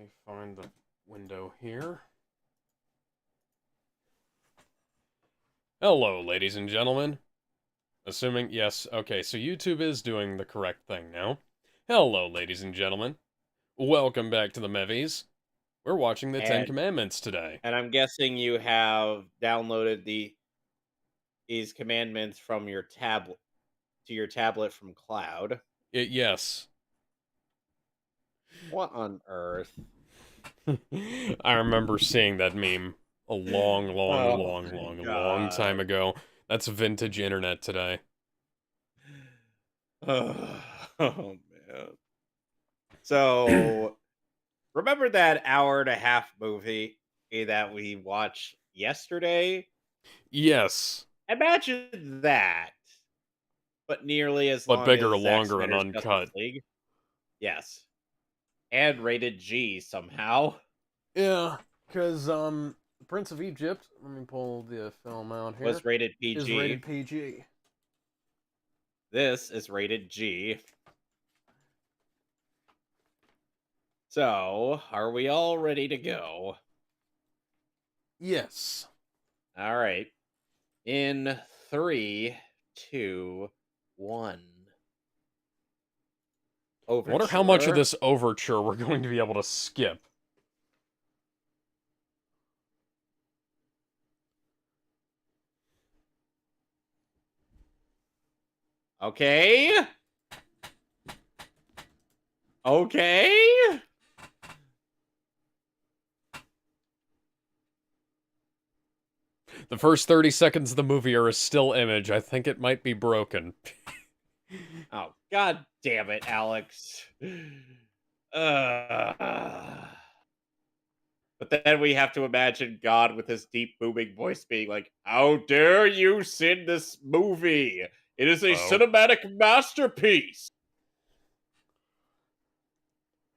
me find the window here. Hello, ladies and gentlemen. Assuming, yes, okay, so YouTube is doing the correct thing now. Hello, ladies and gentlemen. Welcome back to the Mehvies. We're watching the Ten And Commandments today. and I'm guessing you have downloaded these commandments from your tablet to your tablet from cloud. Yes. What on earth? I remember seeing that meme a Oh my long time god. ago. That's vintage internet today. Oh man. So remember that hour and a half movie that we watched yesterday? Yes, Imagine that, but nearly as but long bigger, as Zack longer, and Snyder's Justice uncut. League. Yes. And rated G somehow. Yeah, because, Prince of Egypt, let me pull the film out here, Was rated is PG. rated PG. This is rated G. So, are we all ready to go? Yes. All right. In three, two, one. I wonder how much of Overture. this overture we're going to be able to skip. Okay. Okay. The first 30 seconds of the movie are a still image. I think it might be broken. Oh, god damn it, Alex. Uh, but then we have to imagine God with his deep booming voice being like, "How dare you sin this movie? It is a Oh. cinematic masterpiece."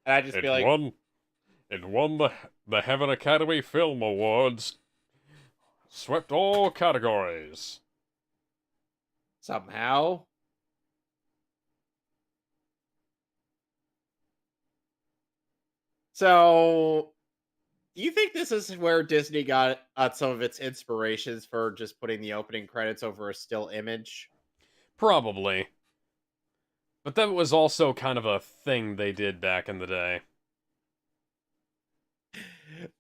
And I just be It like, won. It won the Heaven Academy Film Awards. Swept all categories. somehow. So, do you think this is where Disney got some of its inspirations for just putting the opening credits over a still image? Probably. But that was also kind of a thing they did back in the day.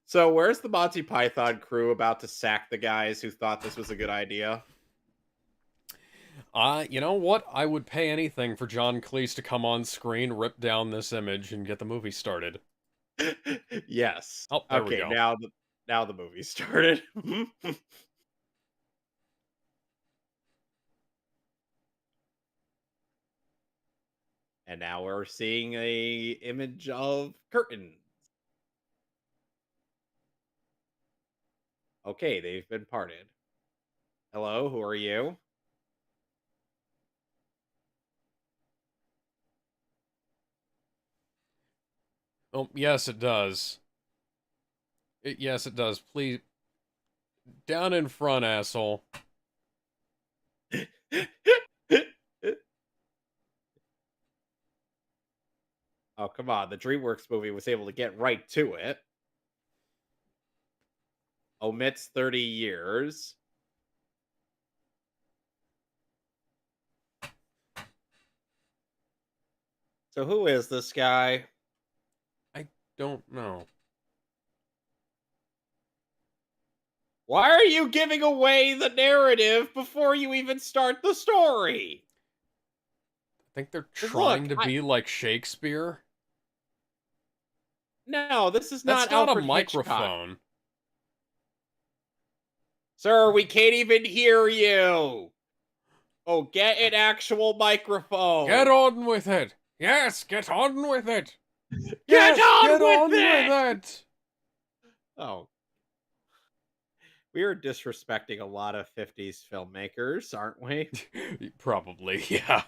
So, where's the Monty Python crew about to sack the guys who thought this was a good idea? You know what? I would pay anything for John Cleese to come on screen, rip down this image, and get the movie started. Yes. Oh, there we Okay, go. now the movie started. And now we're seeing a image of curtain. Okay, they've been parted. Hello, who are you? Oh, yes, it does. Yes, it does. Please, down in front, asshole. Oh, come on. The DreamWorks movie was able to get right to it. Omits 30 years. So who is this guy? I don't know. Why are you giving away the narrative before you even start the story? I think they're 'Cause look, trying to I be like Shakespeare. no, this is That's not not a Alfred Hitchcock. microphone. Sir, we can't even hear you. Oh, get an actual Get microphone. on with it. Yes, get on with it. Get Yes, on get with on with it. it. Oh, we are disrespecting a lot of 50s filmmakers, aren't we? Probably, yeah.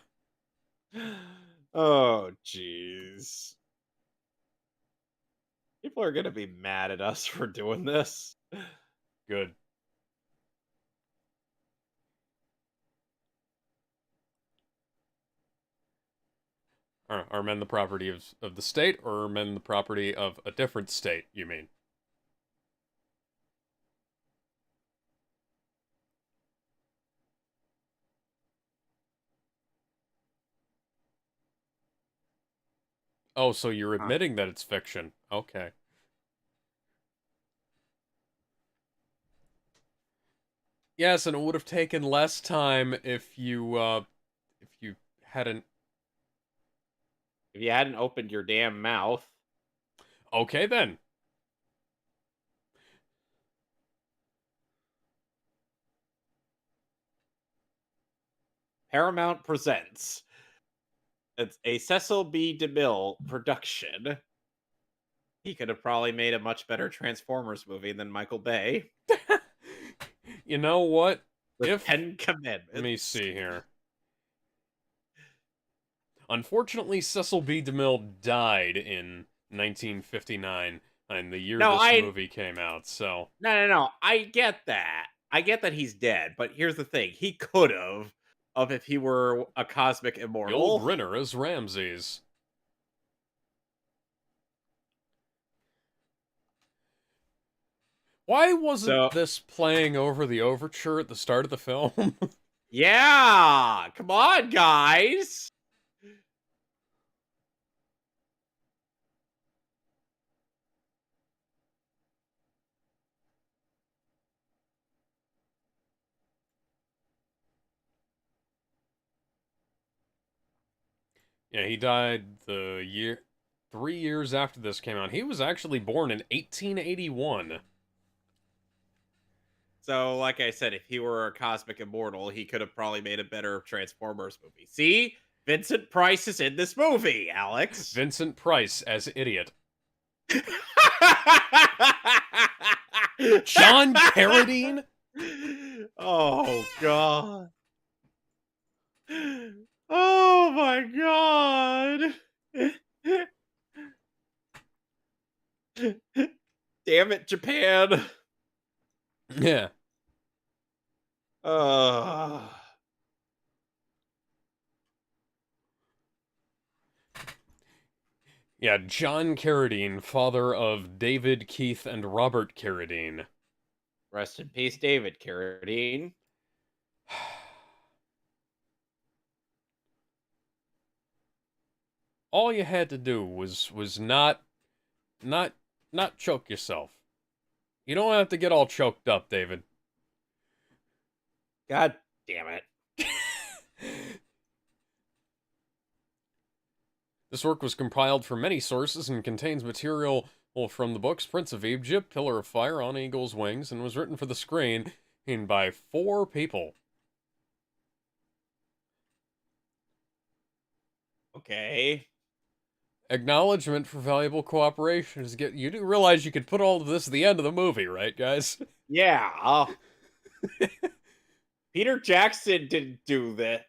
Oh, jeez. People are gonna be mad at us for doing this. Good. Are men the property of the state, or are men the property of a different state, you mean? Oh, so you're Huh. admitting that it's fiction. Okay. Yes, and it would have taken less time if you hadn't. If you hadn't opened your damn mouth. Okay then. Paramount presents. It's a Cecil B. DeMille production. He could have probably made a much better Transformers movie than Michael Bay. You know what? The If Ten Let me Commandments. see here. Unfortunately, Cecil B. DeMille died in 1959, in the year No, this movie came out. So no. I get that. I get that he's dead, but here's the thing: he could have, of if he were a cosmic the old immortal. Renner as Ramses. Why wasn't So this playing over the overture at the start of the film? yeah, come on, guys. Yeah, he died 3 years after this came out. He was actually born in 1881. So, like I said, if he were a cosmic immortal, he could have probably made a better Transformers movie. See, Vincent Price is in this movie, Alex. Vincent Price as idiot. John Carradine? Oh god. Oh my god. Damn it, Japan. Yeah. Uh, Yeah, John Carradine, father of David, Keith, and Robert Carradine. Rest in peace, David Carradine. All you had to do was not not choke yourself. You don't have to get all choked up, David. God damn it. This work was compiled from many sources and contains material from the books Prince of Egypt, Pillar of Fire, On Eagle's Wings, and was written for the screen by 4 people. Okay. Acknowledgement for valuable cooperation is get. You do realize you could put all of this at the end of the movie, right, guys? Yeah. Peter Jackson didn't do this.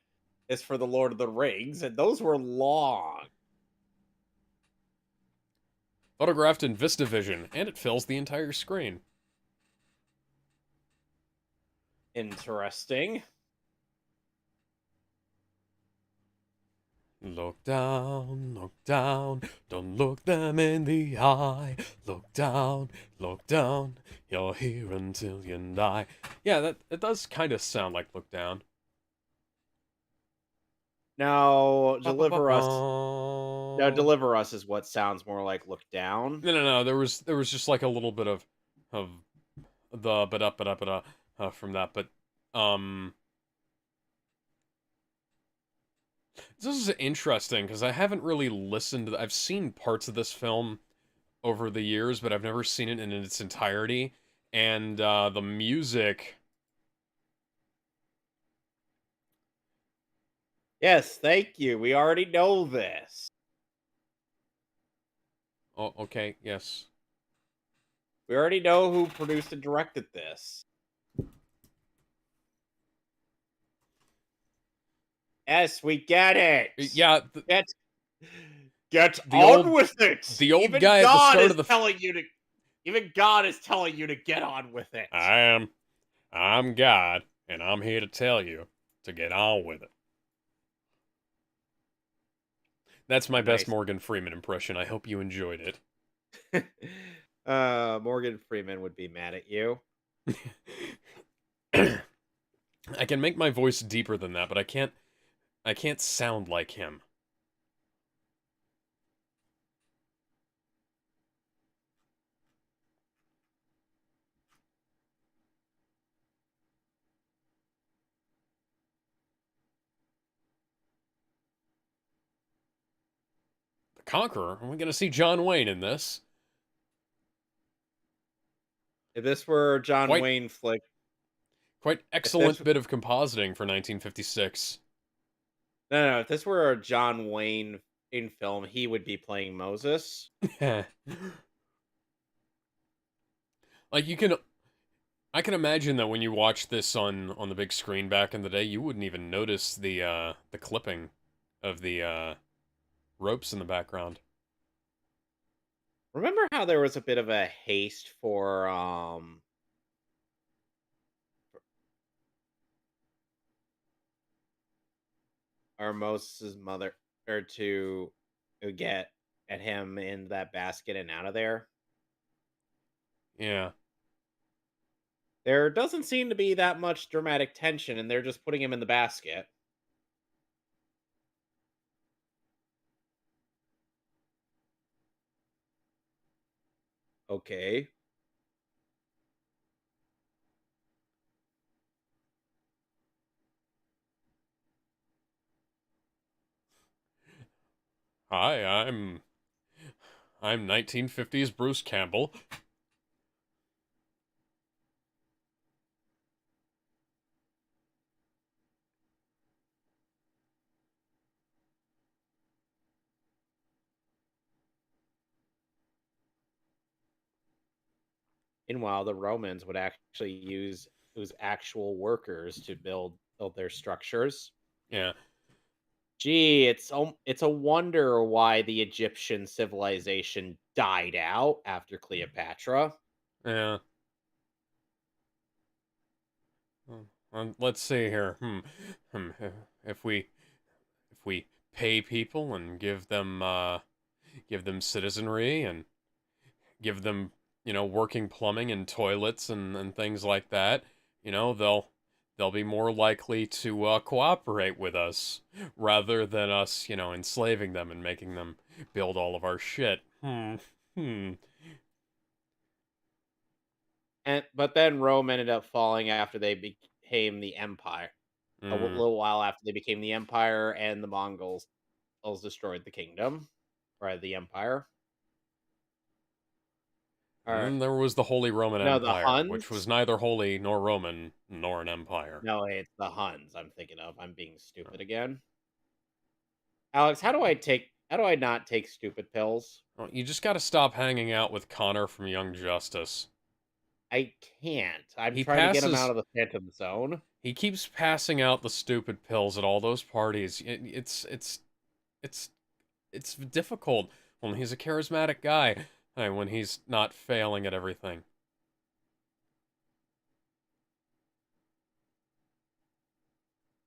It's for the Lord of the Rings, and those were long. Photographed in VistaVision, and it fills the entire screen. Interesting. Look down, don't look them in the eye. Look down, you're here until you die. Yeah, that it does kind of sound like Look Down. Now, Deliver Us. Now, No, Deliver Us is what sounds more like Look Down. no. There was just like a little bit of the from that, but this is interesting because I haven't really listened to. I've seen parts of this film over the years, but I've never seen it in its entirety. And the music. Yes, thank you. We already know this. Oh, okay, yes. We already know who produced and directed this. Yes, we get it. Yeah, Get the on old- with it. the old Even guy at the God start is of the telling you to. Even God is telling you to get on with it. I'm God, and I'm here to tell you to get on with it. That's my best Nice. Morgan Freeman impression. I hope you enjoyed it. Morgan Freeman would be mad at you. I can make my voice deeper than that, but I can't sound like him. The Conqueror? Are we gonna see John Wayne in this? If this were a John Quite Wayne flick, quite if this excellent bit of compositing for 1956. no, if this were a John Wayne in film, he would be playing Moses. Like I can imagine that when you watch this on the big screen back in the day, you wouldn't even notice the clipping of the ropes in the background. Remember how there was a bit of a haste for our Moses' mother or to get at him in that basket and out of there? Yeah. There doesn't seem to be that much dramatic tension, and they're just putting him in the basket. Okay. Hi, I'm 1950s Bruce Campbell. Meanwhile, the Romans would actually use actual workers to build their structures. Yeah. Gee, it's a wonder why the Egyptian civilization died out after Cleopatra. Yeah. Let's see here. Hmm. If we if we pay people and give them citizenry and give them, working plumbing and toilets and things like that, they'll be more likely to cooperate with us rather than us, enslaving them and making them build all of our shit. Hmm. And but then Rome ended up falling after they became the empire. Hmm. Little while after they became the empire, and the Mongols destroyed the kingdom, or the empire. And Or then there was the Holy Roman no, the Empire, which was Huns. neither holy nor Roman nor an empire. No, it's the Huns. I'm thinking of. I'm being stupid again. Alex, how do I not take stupid pills? Well, you just got to stop hanging out with Connor from Young Justice. I can't. I'm He trying to get him out passes of the phantom zone. He keeps passing out the stupid pills at all those parties. It's it's difficult when he's a charismatic guy, when he's not failing at everything.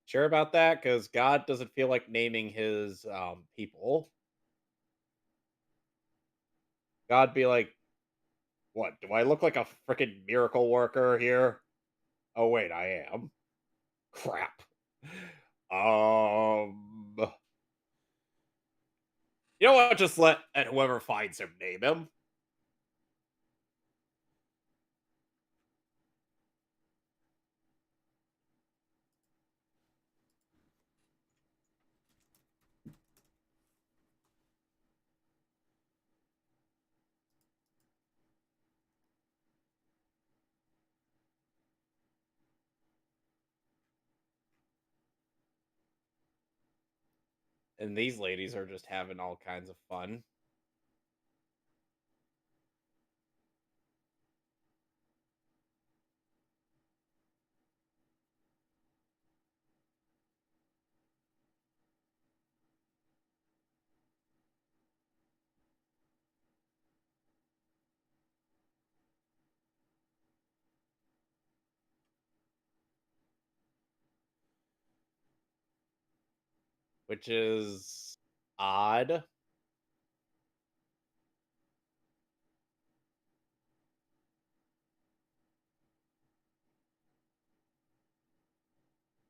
Sure about that? Because God doesn't feel like naming his people. God be like, what? Do I look like a freaking miracle worker here? Oh wait, I am. Crap. Um, you know what? Just let and whoever finds him name him. And these ladies are just having all kinds of fun. Which is odd.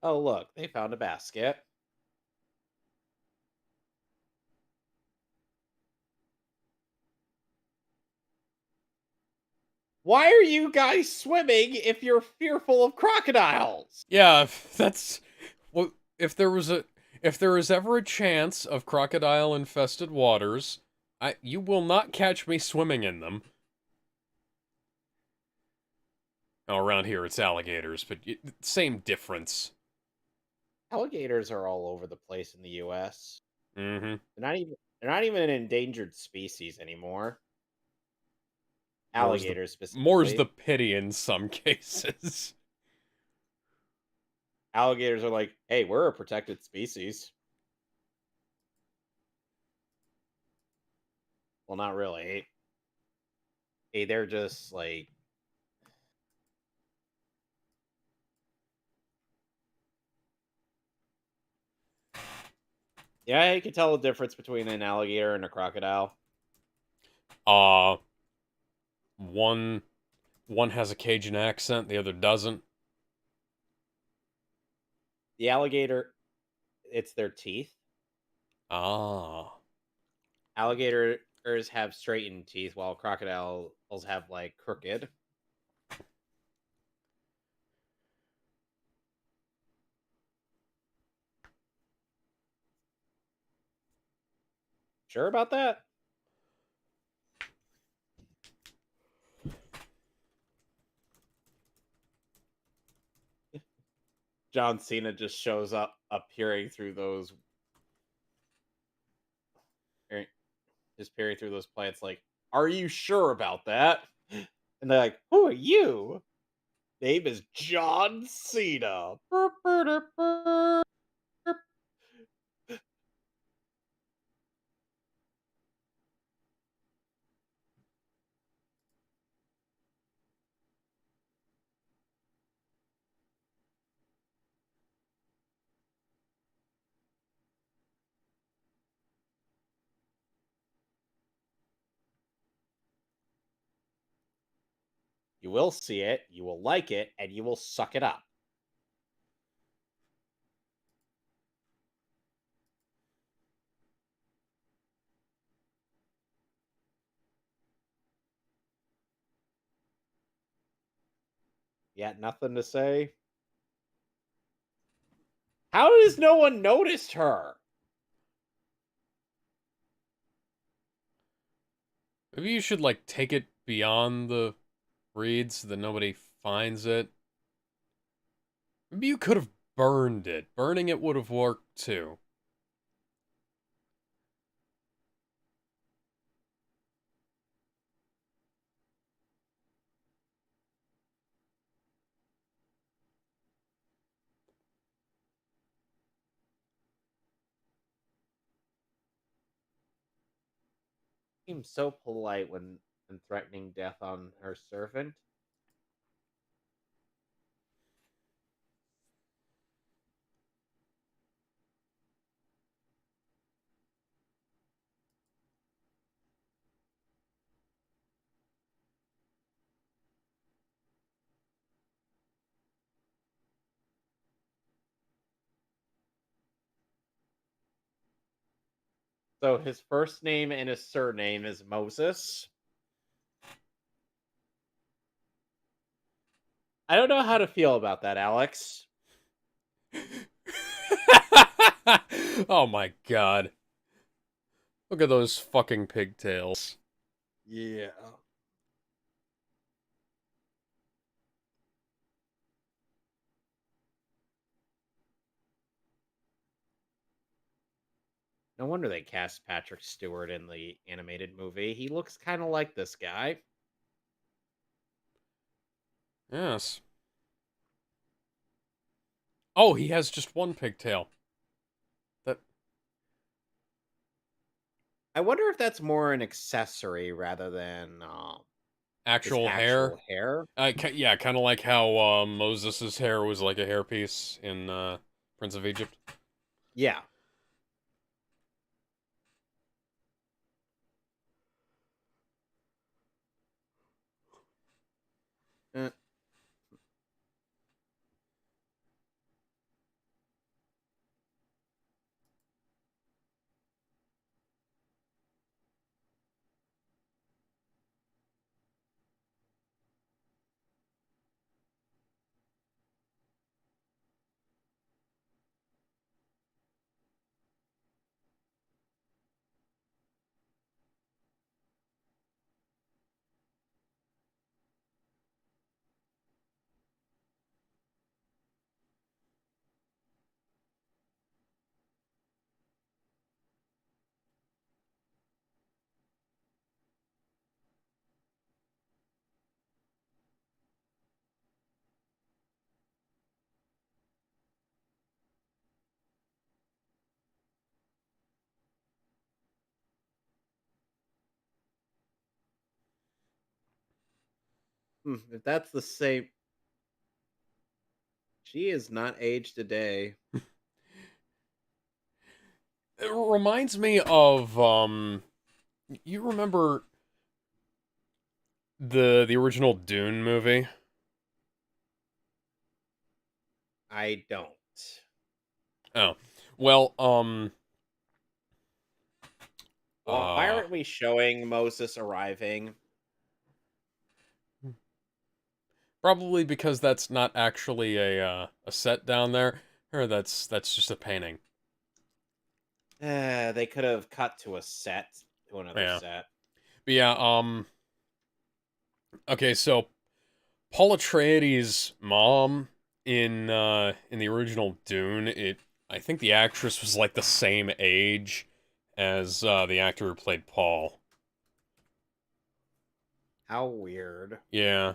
Oh, look, they found a basket. Why are you guys swimming if you're fearful of crocodiles? Yeah, that's well. If there was a, if there is ever a chance of crocodile-infested waters, you will not catch me swimming in them. Oh, around here it's alligators, but same difference. Alligators are all over the place in the US. Mm-hmm. They're not even an endangered species anymore. More's the Alligators more's the specifically. pity in some cases. Alligators are like, "Hey, we're a protected species." Well, not really. Hey, they're just like, yeah, you can tell the difference between an alligator and a crocodile. Uh, one one has a Cajun accent, the other doesn't. The alligator, it's their teeth. Ah. Alligators have straightened teeth, while crocodiles have like crooked. Sure about that? John Cena just shows up peering through those, peering- just peering through those plants. Like, are you sure about that? And they're like, who are you? Name is John Cena. Burp, burp, burp, burp. You will see it, you will like it, and you will suck it up. Yeah, nothing to say. How has no one noticed her? Maybe you should like take it beyond the reeds so that nobody finds it. Maybe you could have burned it. Burning it would have worked too. Seems so polite when threatening death on her servant. So his first name and his surname is Moses. I don't know how to feel about that, Alex. Oh my god. Look at those fucking pigtails. Yeah. No wonder they cast Patrick Stewart in the animated movie. He looks kind of like this guy. Yes. Oh, he has just one pigtail. That I wonder if that's more an accessory rather than his actual hair. actual hair. Yeah, kind of like how Moses's hair was like a hairpiece in Prince of Egypt. Yeah. If that's the same, she is not aged a day. It reminds me of you remember the original Dune movie? I don't. Oh. Well, Why uh aren't we showing Moses arriving? probably because that's not actually a set down there, or that's just a painting. They could have cut to a set, to another Yeah. set. But yeah, okay, so Paul Atreides' mom in the original Dune, it I think the actress was like the same age as the actor who played Paul. How weird. Yeah.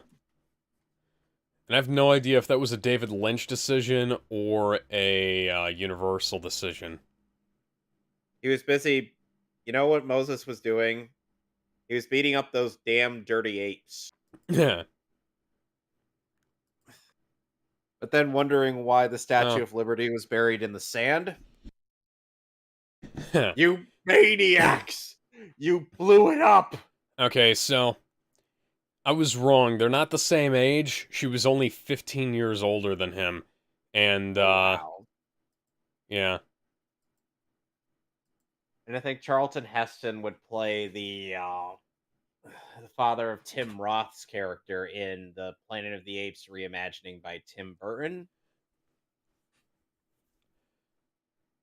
And I have no idea if that was a David Lynch decision or a Universal decision. He was busy. You know what Moses was doing? He was beating up those damn dirty apes. Yeah. But then wondering why the Oh. Statue of Liberty was buried in the sand. You maniacs! You blew it up! Okay, so I was wrong. They're not the same age. She was only 15 years older than him. And Oh, wow. yeah. And I think Charlton Heston would play the father of Tim Roth's character in the Planet of the Apes reimagining by Tim Burton.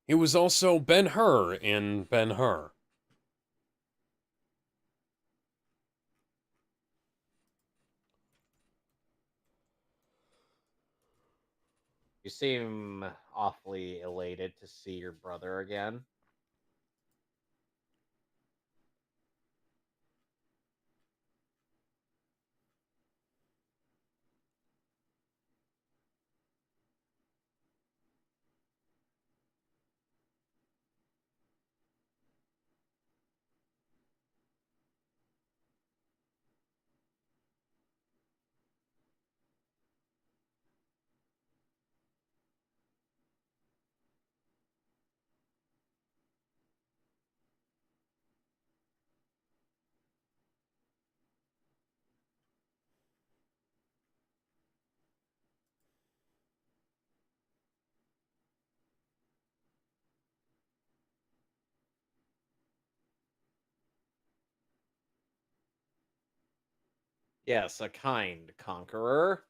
He was also Ben-Hur in Ben-Hur. You seem awfully elated to see your brother again. Yes, a kind conqueror.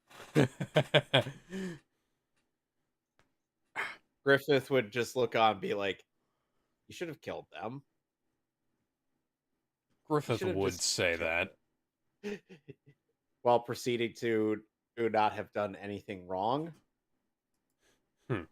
Griffith would just look on and be like, "You should have killed them. You Griffith should have would just say killed that. them." While proceeding to do not have done anything wrong. Hmm.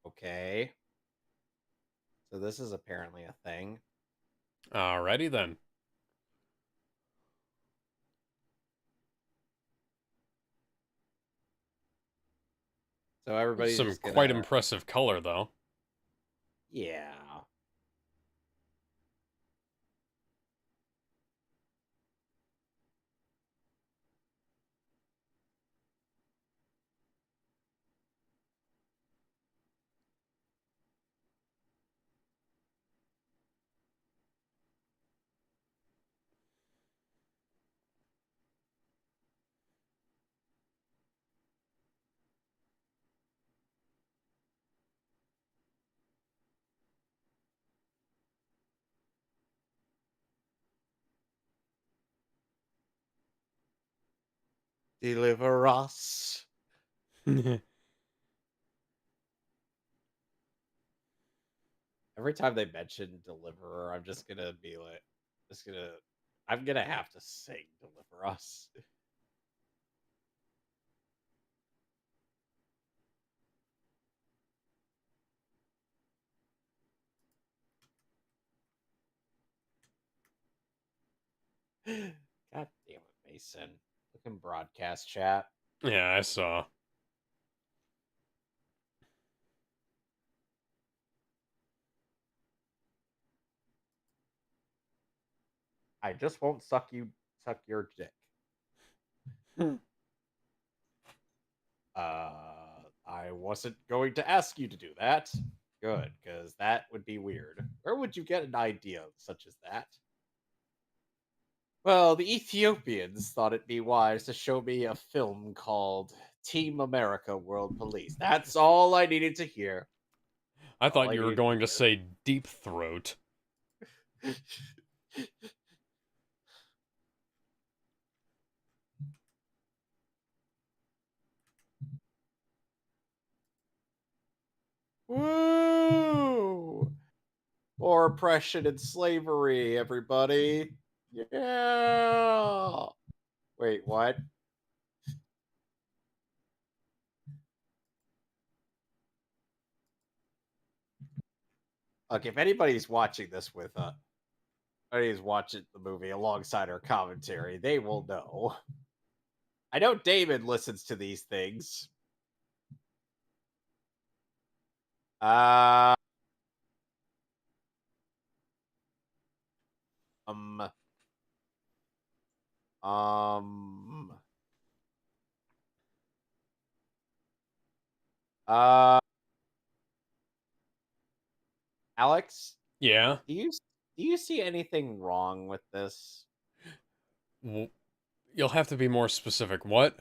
Okay. So this is apparently a thing. Alrighty then. So everybody's Some just quite gonna, impressive color though. yeah. Deliver us. Every time they mention Deliverer, I'm just gonna be like, just gonna, I'm gonna have to sing Deliver Us. God damn it, Mason. Look in broadcast chat. Yeah, I saw. I just won't suck your dick. I wasn't going to ask you to do that. Good, because that would be weird. Where would you get an idea such as that? Well, the Ethiopians thought it'd be wise to show me a film called Team America World Police. That's all I needed to hear. I All thought I you were needed going to say Deep Throat. to hear. Woo! More oppression and slavery, everybody. Yeah. Wait, what? Look, if anybody's watching this with anybody's watching the movie alongside our commentary, they will know. I know David listens to these things. Uh um um uh Alex, Yeah? do you see anything wrong with this? W- You'll have to be more specific. What?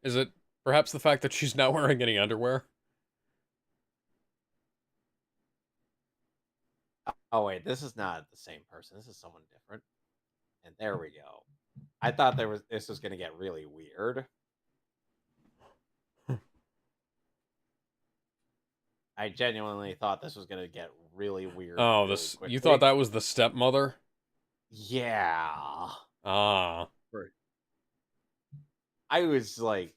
Is it perhaps the fact that she's not wearing any underwear? Oh wait, this is not the same person. This is someone different. And there we go. I thought this was going to get really weird. I genuinely thought this was going to get really weird Oh, really this. You thought quickly. that was the stepmother? Yeah. Ah. I was like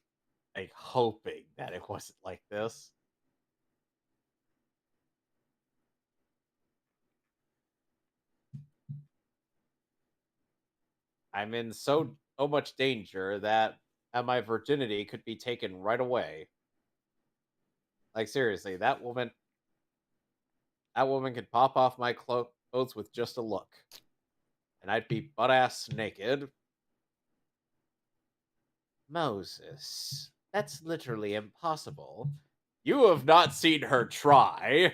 hoping that it wasn't like this. I'm in so much danger that my virginity could be taken right away. Like seriously, that woman could pop off my clothes with just a look, and I'd be butt ass naked. Moses, that's literally impossible. You have not seen her try.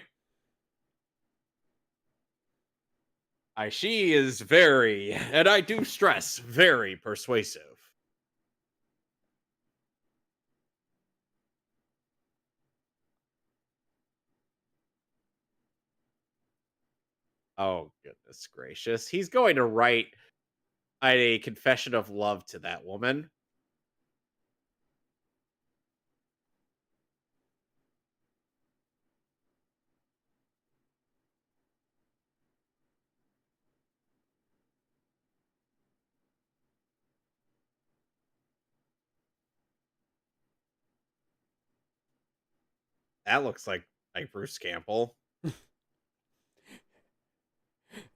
She is very, and I do stress, very persuasive. Oh, goodness gracious. He's going to write a confession of love to that woman. That looks like Bruce Campbell.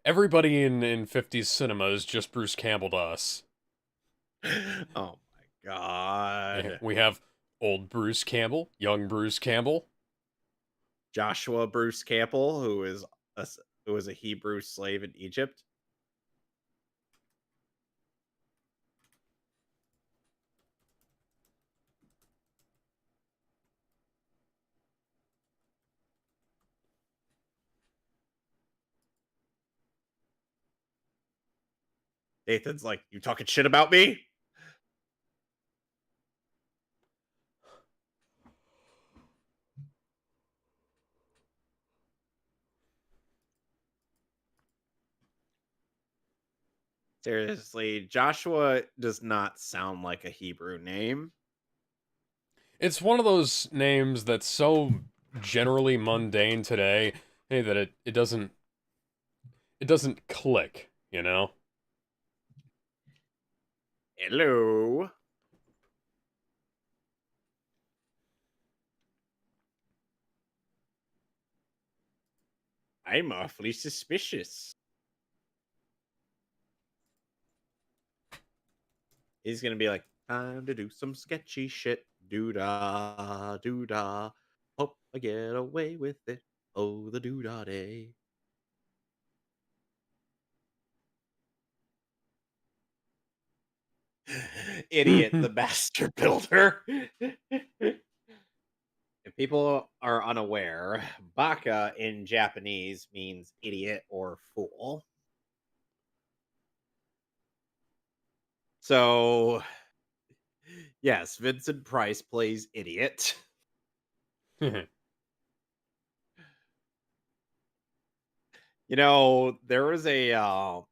Everybody in 50s cinema is just Bruce Campbell to us. Oh my god. We have old Bruce Campbell, young Bruce Campbell. Joshua Bruce Campbell, a, who was a Hebrew slave in Egypt. Nathan's like, you talking shit about me? Seriously, Joshua does not sound like a Hebrew name. It's one of those names that's so generally mundane today, hey, that it doesn't click, you know? Hello. I'm awfully suspicious. He's gonna be like, time to do some sketchy shit. Doo-dah, doo-dah. Hope I get away with it. Oh, the doo-dah day. Idiot, the master builder. If people are unaware, baka in Japanese means idiot or fool. So, yes, Vincent Price plays idiot. You know, there was a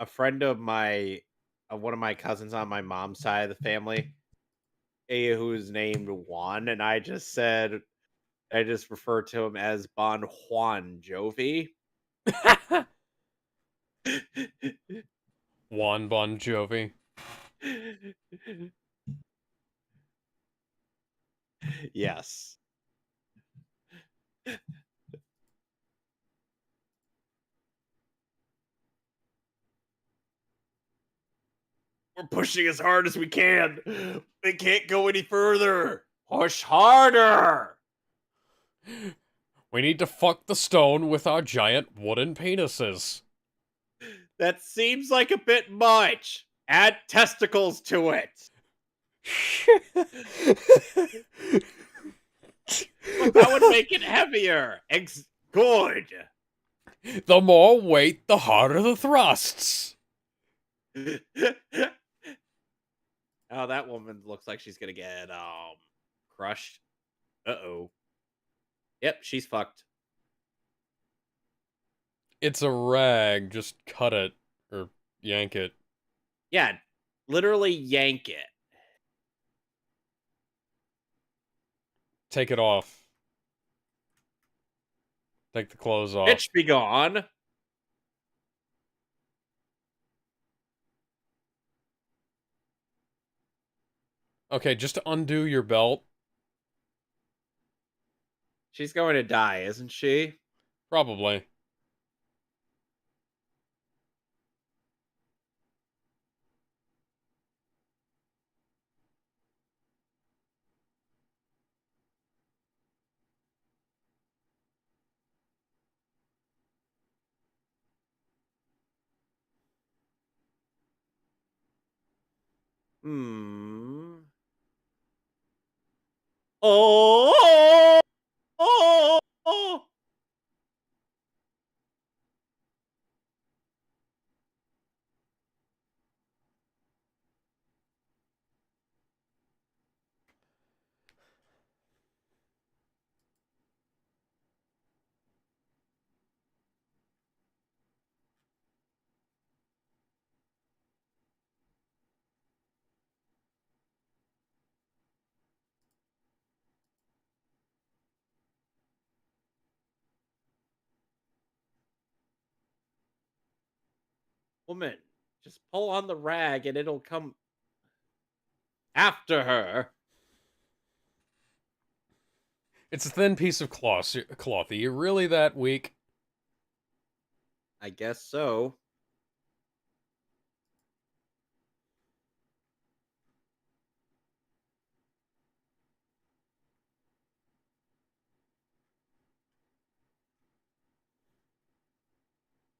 friend of my of one of my cousins on my mom's side of the family, who's named Juan, and I just refer to him as Bon Juan Jovi. Juan Bon Jovi. Yes. We're pushing as hard as we can. We can't go any further. Push harder. We need to fuck the stone with our giant wooden penises. That seems like a bit much. Add testicles to it. That would make it heavier. Good. The more weight, the harder the thrusts. Oh, that woman looks like she's gonna get crushed. Uh-oh. Yep, she's fucked. It's a rag, just cut it or yank it. Yeah, literally yank it. Take it off. Take the clothes off. Bitch be gone. Okay, just undo your belt. She's going to die, isn't she? Probably. Hmm. Oh, oh, oh. Woman, just pull on the rag and it'll come after her. It's a thin piece of cloth. Are you really that weak? I guess so.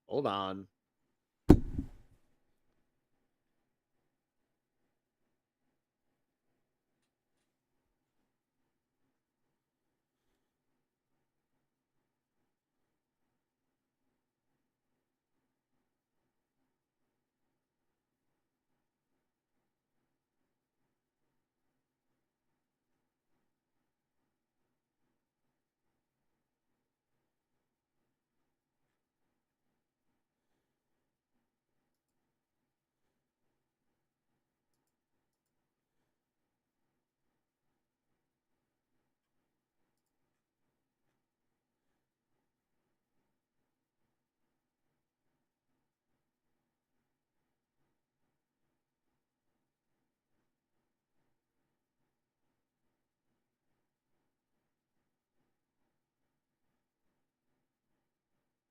Hold on.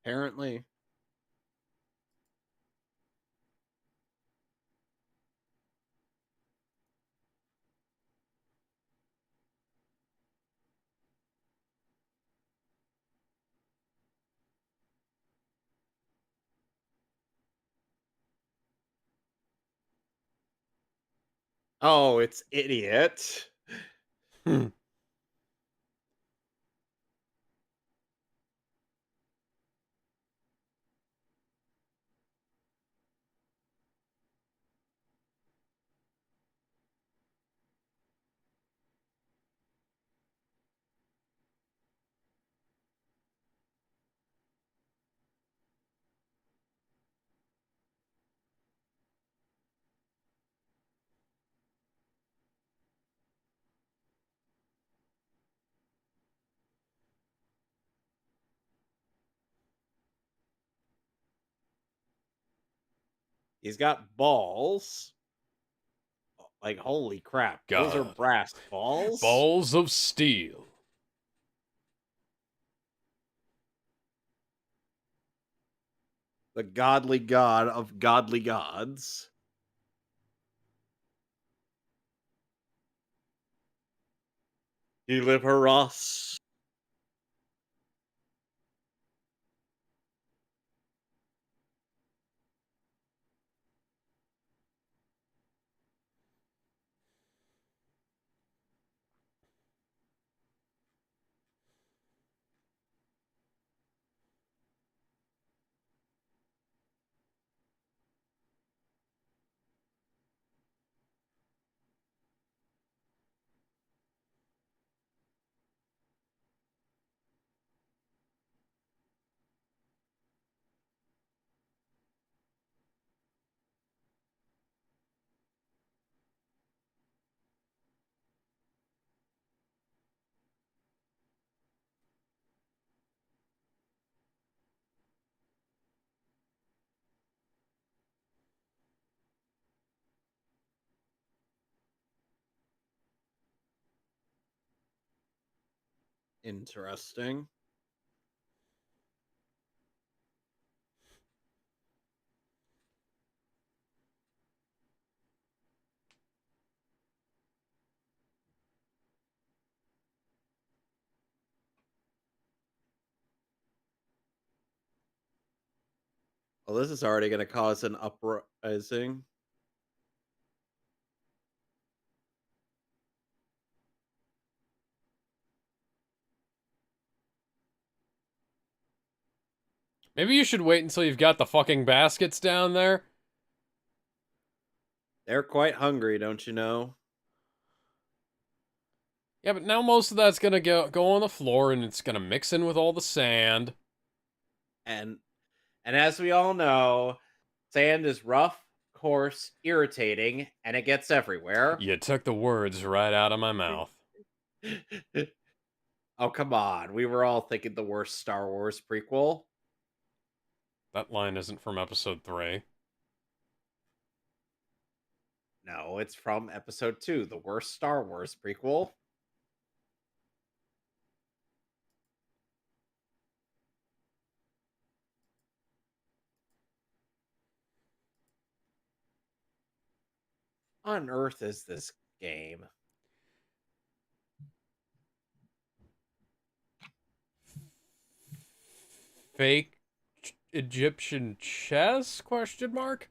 Apparently. Oh, it's idiot. Hmm. He's got balls. Like, holy crap. Those are God. brass balls? Balls of steel. The godly god of godly gods. Deliver us. Interesting. Well, this is already going to cause an uprising. Maybe you should wait until you've got the fucking baskets down there. They're quite hungry, don't you know? Yeah, but now most of that's gonna go on the floor and it's gonna mix in with all the sand. And as we all know, sand is rough, coarse, irritating, and it gets everywhere. You took the words right out of my mouth. Oh, come on. We were all thinking the worst Star Wars prequel. That line isn't from episode 3. No, it's from episode 2, the worst Star Wars prequel. On earth is this game? Fake Egyptian chess? Question mark.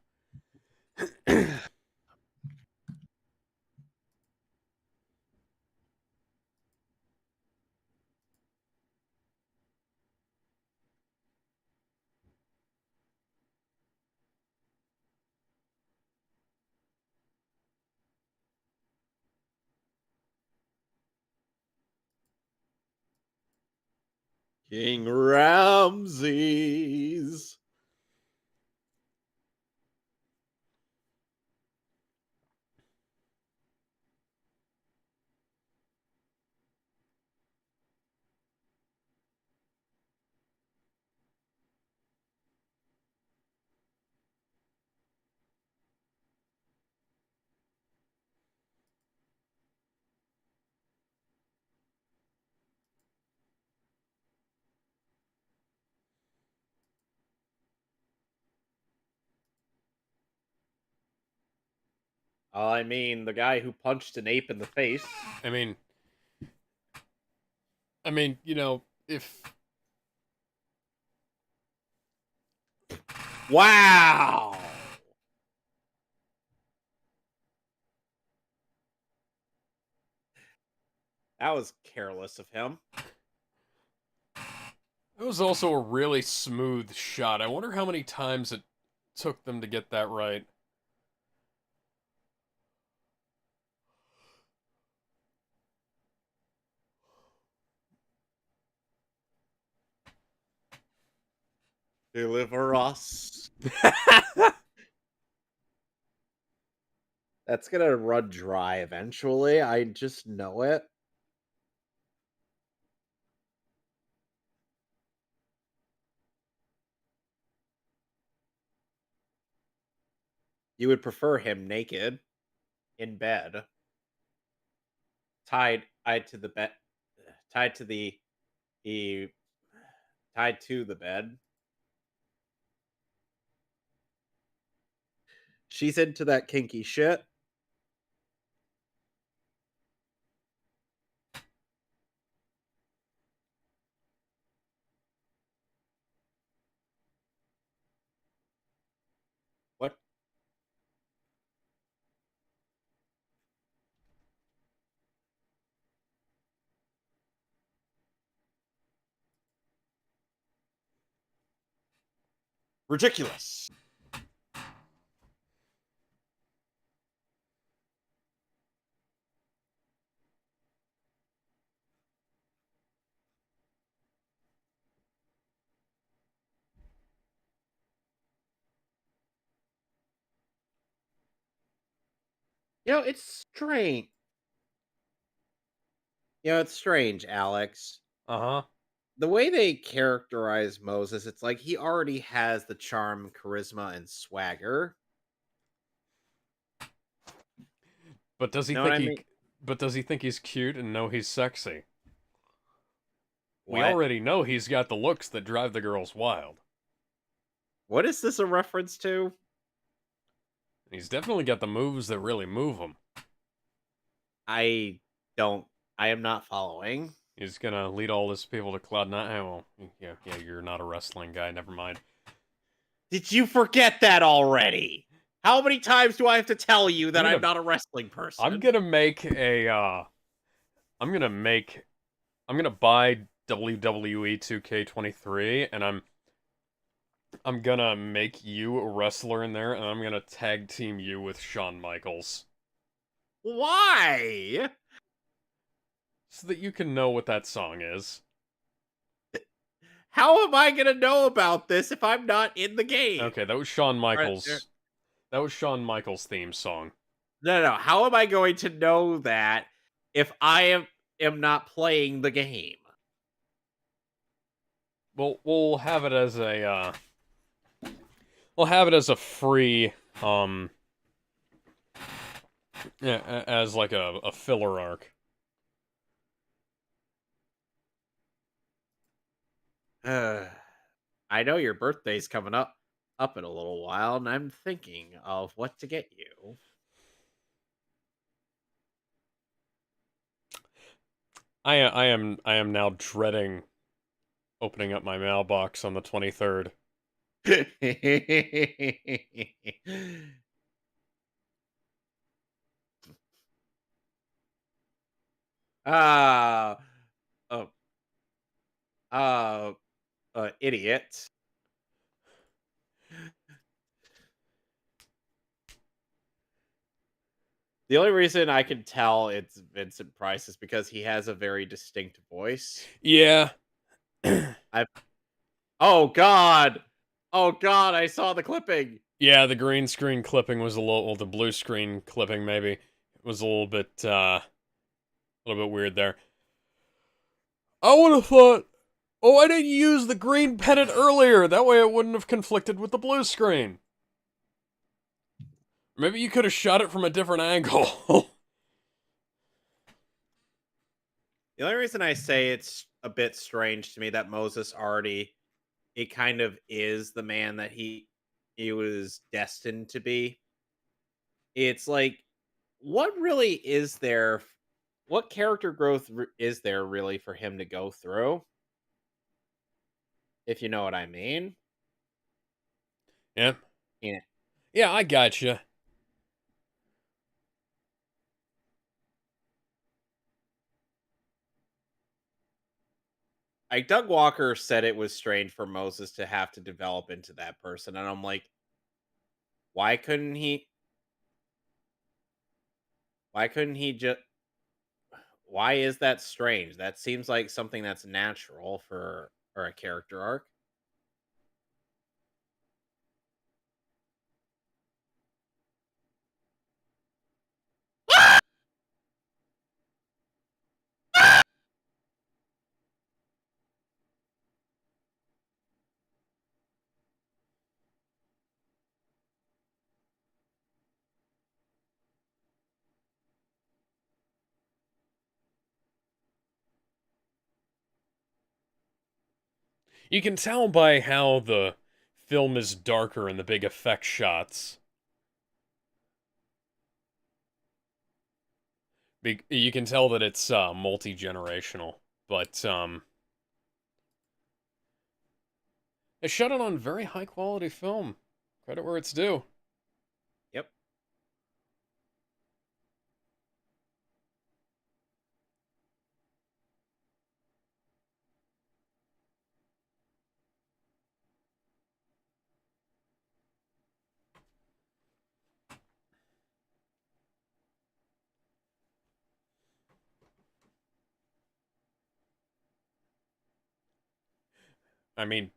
King Ramses. I mean, the guy who punched an ape in the face. I mean, you know, if Wow! That was careless of him. it was also a really smooth shot. I wonder how many times it took them to get that right. Deliver us. That's gonna run dry eventually. I just know it. You would prefer him naked in bed, tied to the bed, tied to the tied to the bed. She's into that kinky shit. What? Ridiculous. It's strange. It's strange, Alex. Uh huh. The way they characterize Moses, it's like he already has the charm, charisma, and swagger. But does he Know what think I he? mean? But does he think he's cute and know he's sexy? We What? already know he's got the looks that drive the girls wild. What is this a reference to? He's definitely got the moves that really move him. I don't. I am not following. He's gonna lead all his people to Cloud Nine. Well, yeah, you're not a wrestling guy. Never mind. Did you forget that already? How many times do I have to tell you I'm that I'm gonna, not a wrestling I'm person? gonna make a, I'm gonna make, I'm gonna buy WWE 2K23, and I'm gonna make you a wrestler in there, and I'm gonna tag team you with Shawn Michaels, Why? so that you can know what that song is. How am I gonna know about this if I'm not in the game? Okay, that was Shawn Or- Michaels. That was Shawn Michaels' theme song. No. How am I going to know that if I am not playing the game? We'll have it as a, we'll have it as a free, yeah, as like a filler arc. I know your birthday's coming up in a little while, and I'm thinking of what to get you. I am now dreading opening up my mailbox on the 23rd. Ah, oh, uh, idiot. The only reason I can tell it's Vincent Price is because he has a very distinct voice. Yeah. I Oh God. Oh God, I saw the clipping. Yeah, the green screen clipping was a little, well, the blue screen clipping maybe was a little bit weird there. I would have thought, oh, I didn't use the green pennant earlier. That way it wouldn't have conflicted with the blue screen. Maybe you could have shot it from a different angle. The only reason I say it's a bit strange to me that Moses already it kind of is the man that he was destined to be. It's like what really is there? What character growth is there really for him to go through? If you know what I mean. Yeah. Yeah. Yeah, I gotcha. Like Doug Walker said, it was strange for Moses to have to develop into that person, and I'm like, why couldn't he? Why couldn't he just? Why is that strange? That seems like something that's natural for a character arc. You can tell by how the film is darker in the big effect shots. You can tell that it's multi-generational, but it shot it on very high quality film. Credit where it's due. Yep. I mean,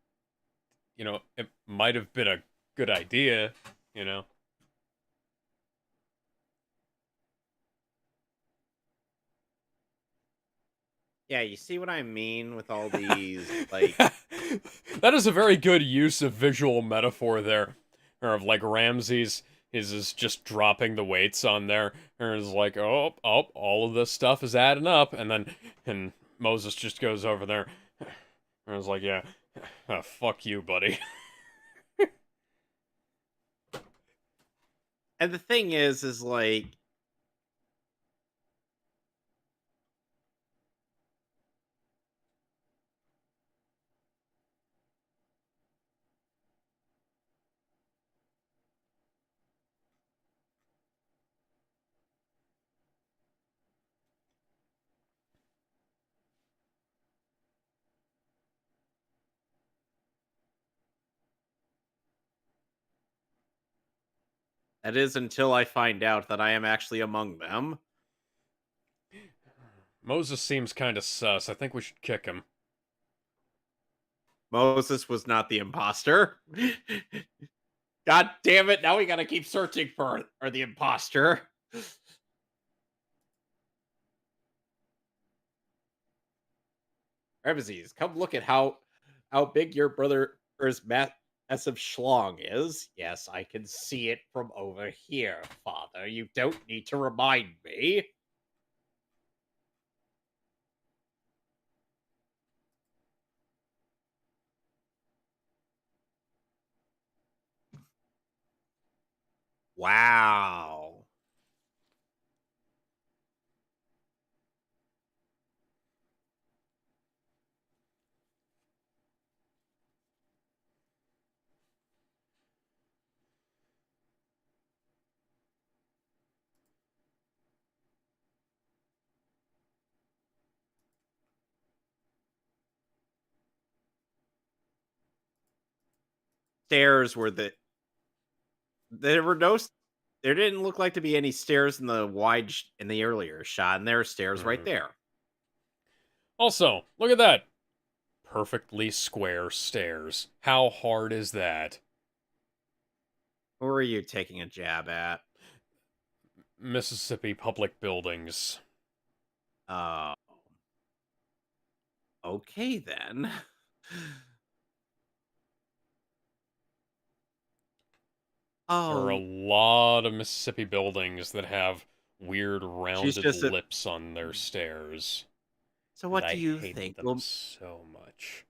it might have been a good idea, you know. Yeah, you see what I mean with all these like That is a very good use of visual metaphor there. Or of like Ramses is just dropping the weights on there, and is like, oh, oh, all of this stuff is adding up, and Moses just goes over there, and is like, yeah, fuck you, buddy. and the thing is like that is until I find out that I am actually among them. Moses seems kind of sus. I think we should kick him. Moses was not the imposter. God damn it! Now we gotta keep searching for the imposter. Ramses, come look at how big your brother's massive schlong is. Yes, I can see it from over here, Father. You don't need to remind me. Wow. Stairs were there were no there didn't look like to be any stairs in the in the earlier shot, and there are stairs right Hmm. there. Also, look at that. Perfectly square stairs. How hard is that? Who are you taking a jab at? Mississippi public buildings. Uh, okay then. There are a Oh, lot of Mississippi buildings that have weird she's rounded just a. lips on their stairs, So and what I do you hate think? them Well, so much.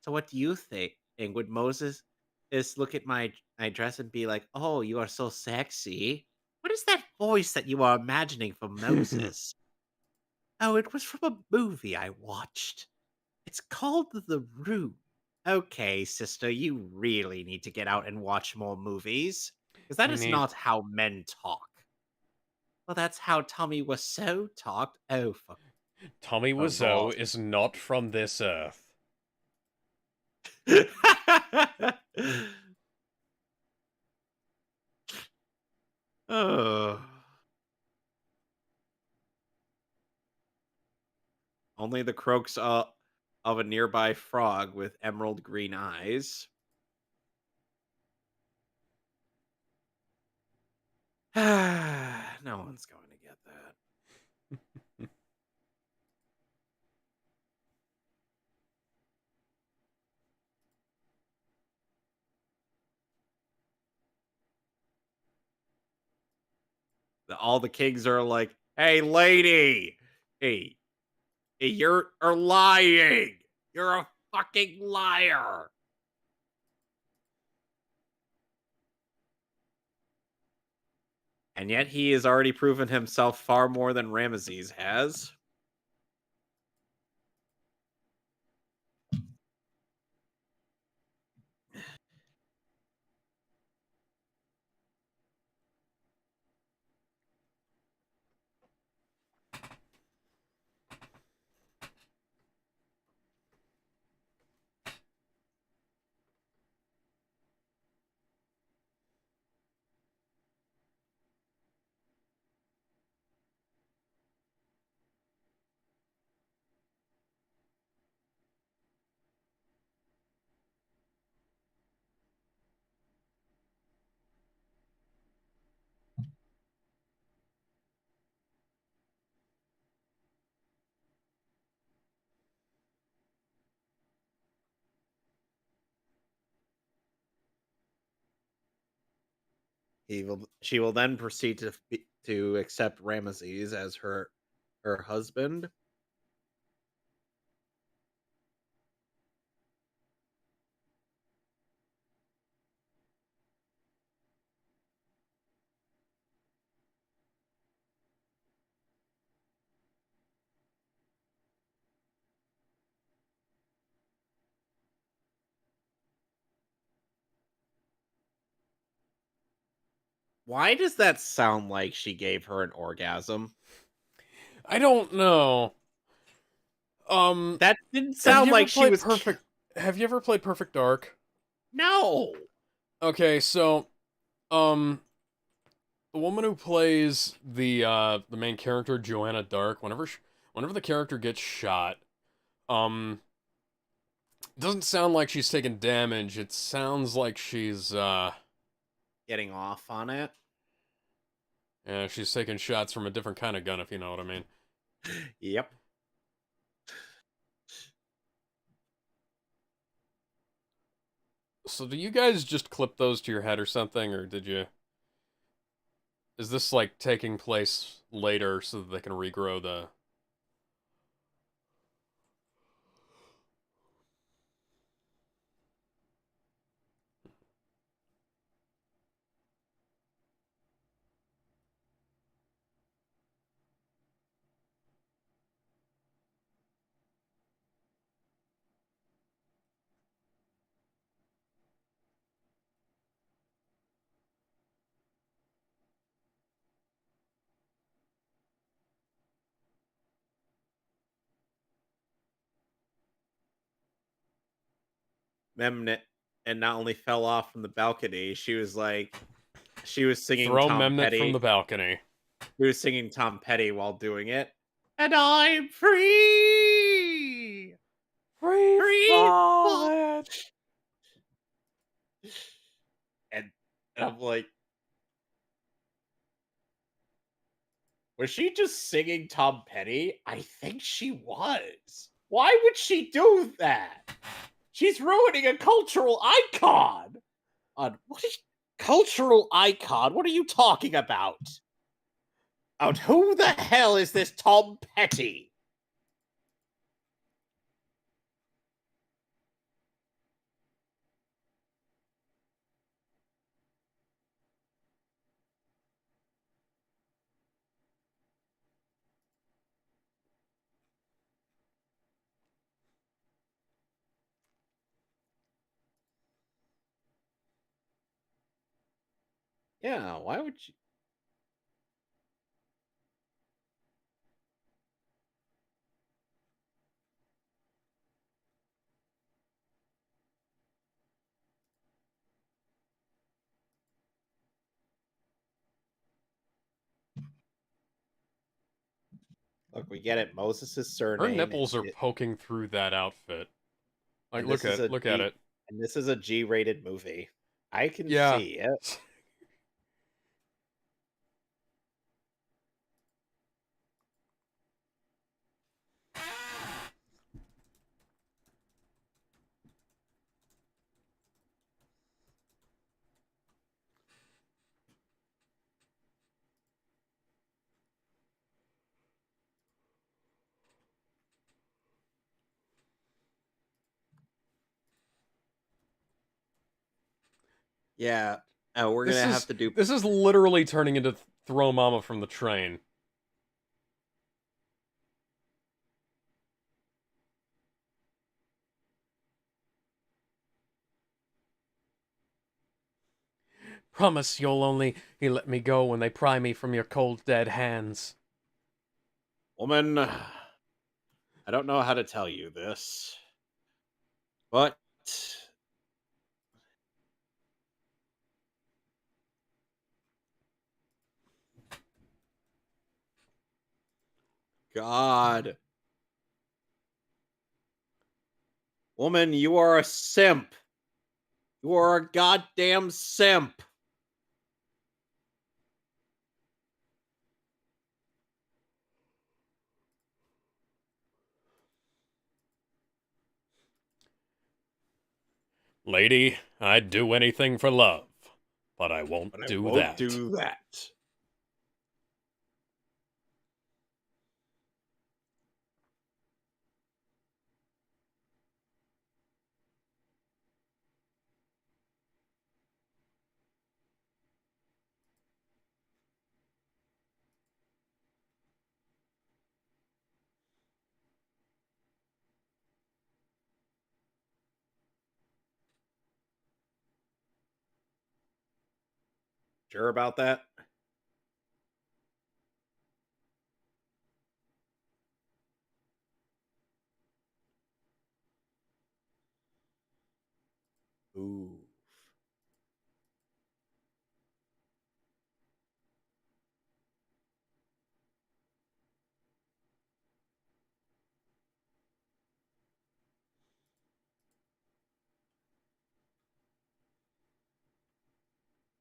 so what do you think? And would Moses just look at my dress and be like, "Oh, you are so sexy"? What is that voice that you are imagining for Moses? Oh, it was from a movie I watched. It's called The Room. Okay, sister, you really need to get out and watch more movies. Because that I is need not how men talk. Well, that's how Tommy Wiseau talked. Oh, Tommy for Wiseau balls. is not from this earth. Oh. Only the croaks of a nearby frog with emerald green eyes. No one's going to get that. All the kings are like, "Hey, lady, hey, you're lying. You're a fucking liar." And yet he has already proven himself far more than Ramesses has. She will then proceed to accept Ramesses as her husband. Why does that sound like she gave her an orgasm? I don't know. That didn't Have you sound ever like she played was. Perfect? Have you ever played Perfect Dark? No. Okay, so um, the woman who plays the main character, Joanna Dark, whenever the character gets shot, um, it doesn't sound like she's taking damage. It sounds like Getting off on it. yeah, she's taking shots from a different kind of gun, if you know what I mean. Yep. So do you guys just clip those to your head or something, or is this like taking place later so that they can regrow the? Memnet and not only fell off from the balcony, she was singing Throw Tom Memnet from the Petty. balcony. She was singing Tom Petty while doing it. And I'm free! Free Free! falling. And, and I'm like, was she just singing Tom Petty? I think she was. Why would she do that? She's ruining a cultural icon. What is cultural icon? What are you talking about? And who the hell is this Tom Petty? Yeah, why would you? Look, we get it. Moses' Her surname, nipples are poking through that outfit. Like, and this is a look at G, it. and this is a G-rated movie. I can Yeah. see it. Yeah. We're This gonna have is to do. this is literally turning into throw mama from the train. Promise you'll only let me go when they pry me from your cold dead hands. Woman, I don't know how to tell you this, but God, woman, you are a simp. You are a goddamn simp. Lady, I'd do anything for love, but I won't But I do won't that. do that. Sure about that? Ooh.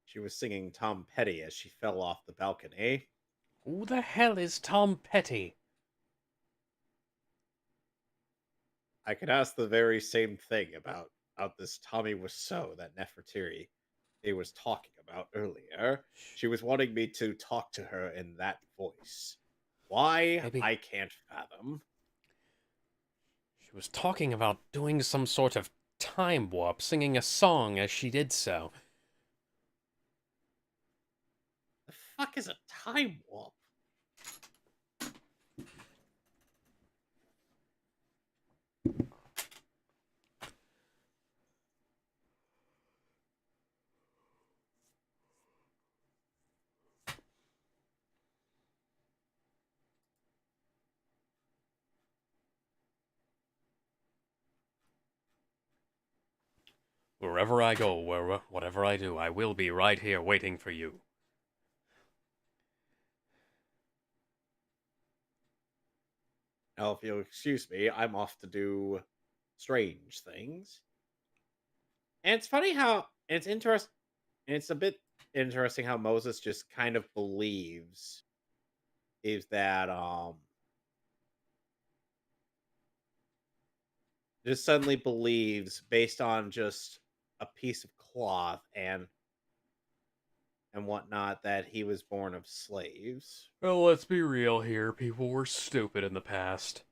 She was singing Tom Petty as she fell off the balcony. Who the hell is Tom Petty? I could ask the very same thing about this Tommy Wiseau that Nefertiri he was talking about earlier. She was wanting me to talk to her in that voice. Why? Maybe I can't fathom. she was talking about doing some sort of time warp, singing a song as she did so. The fuck is a time warp? Wherever I go, whatever I do, I will be right here waiting for you. Now, if you'll excuse me, I'm off to do strange things. And it's funny how it's interesting. It's a bit interesting how Moses just kind of believes is that just suddenly believes based on just a piece of cloth and whatnot that he was born of slaves. Well, let's be real here. People were stupid in the past.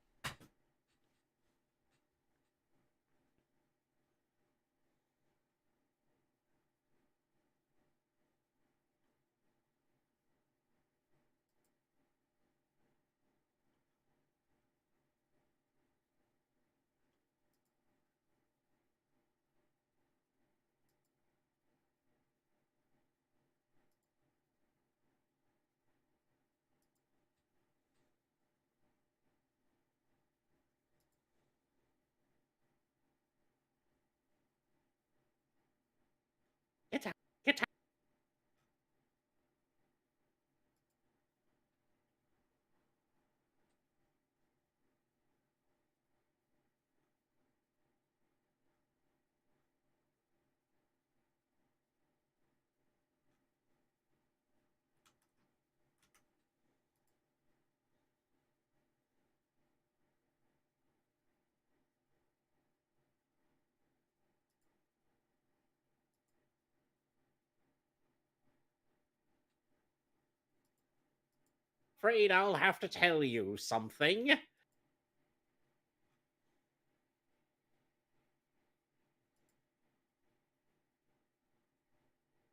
afraid I'll have to tell you something.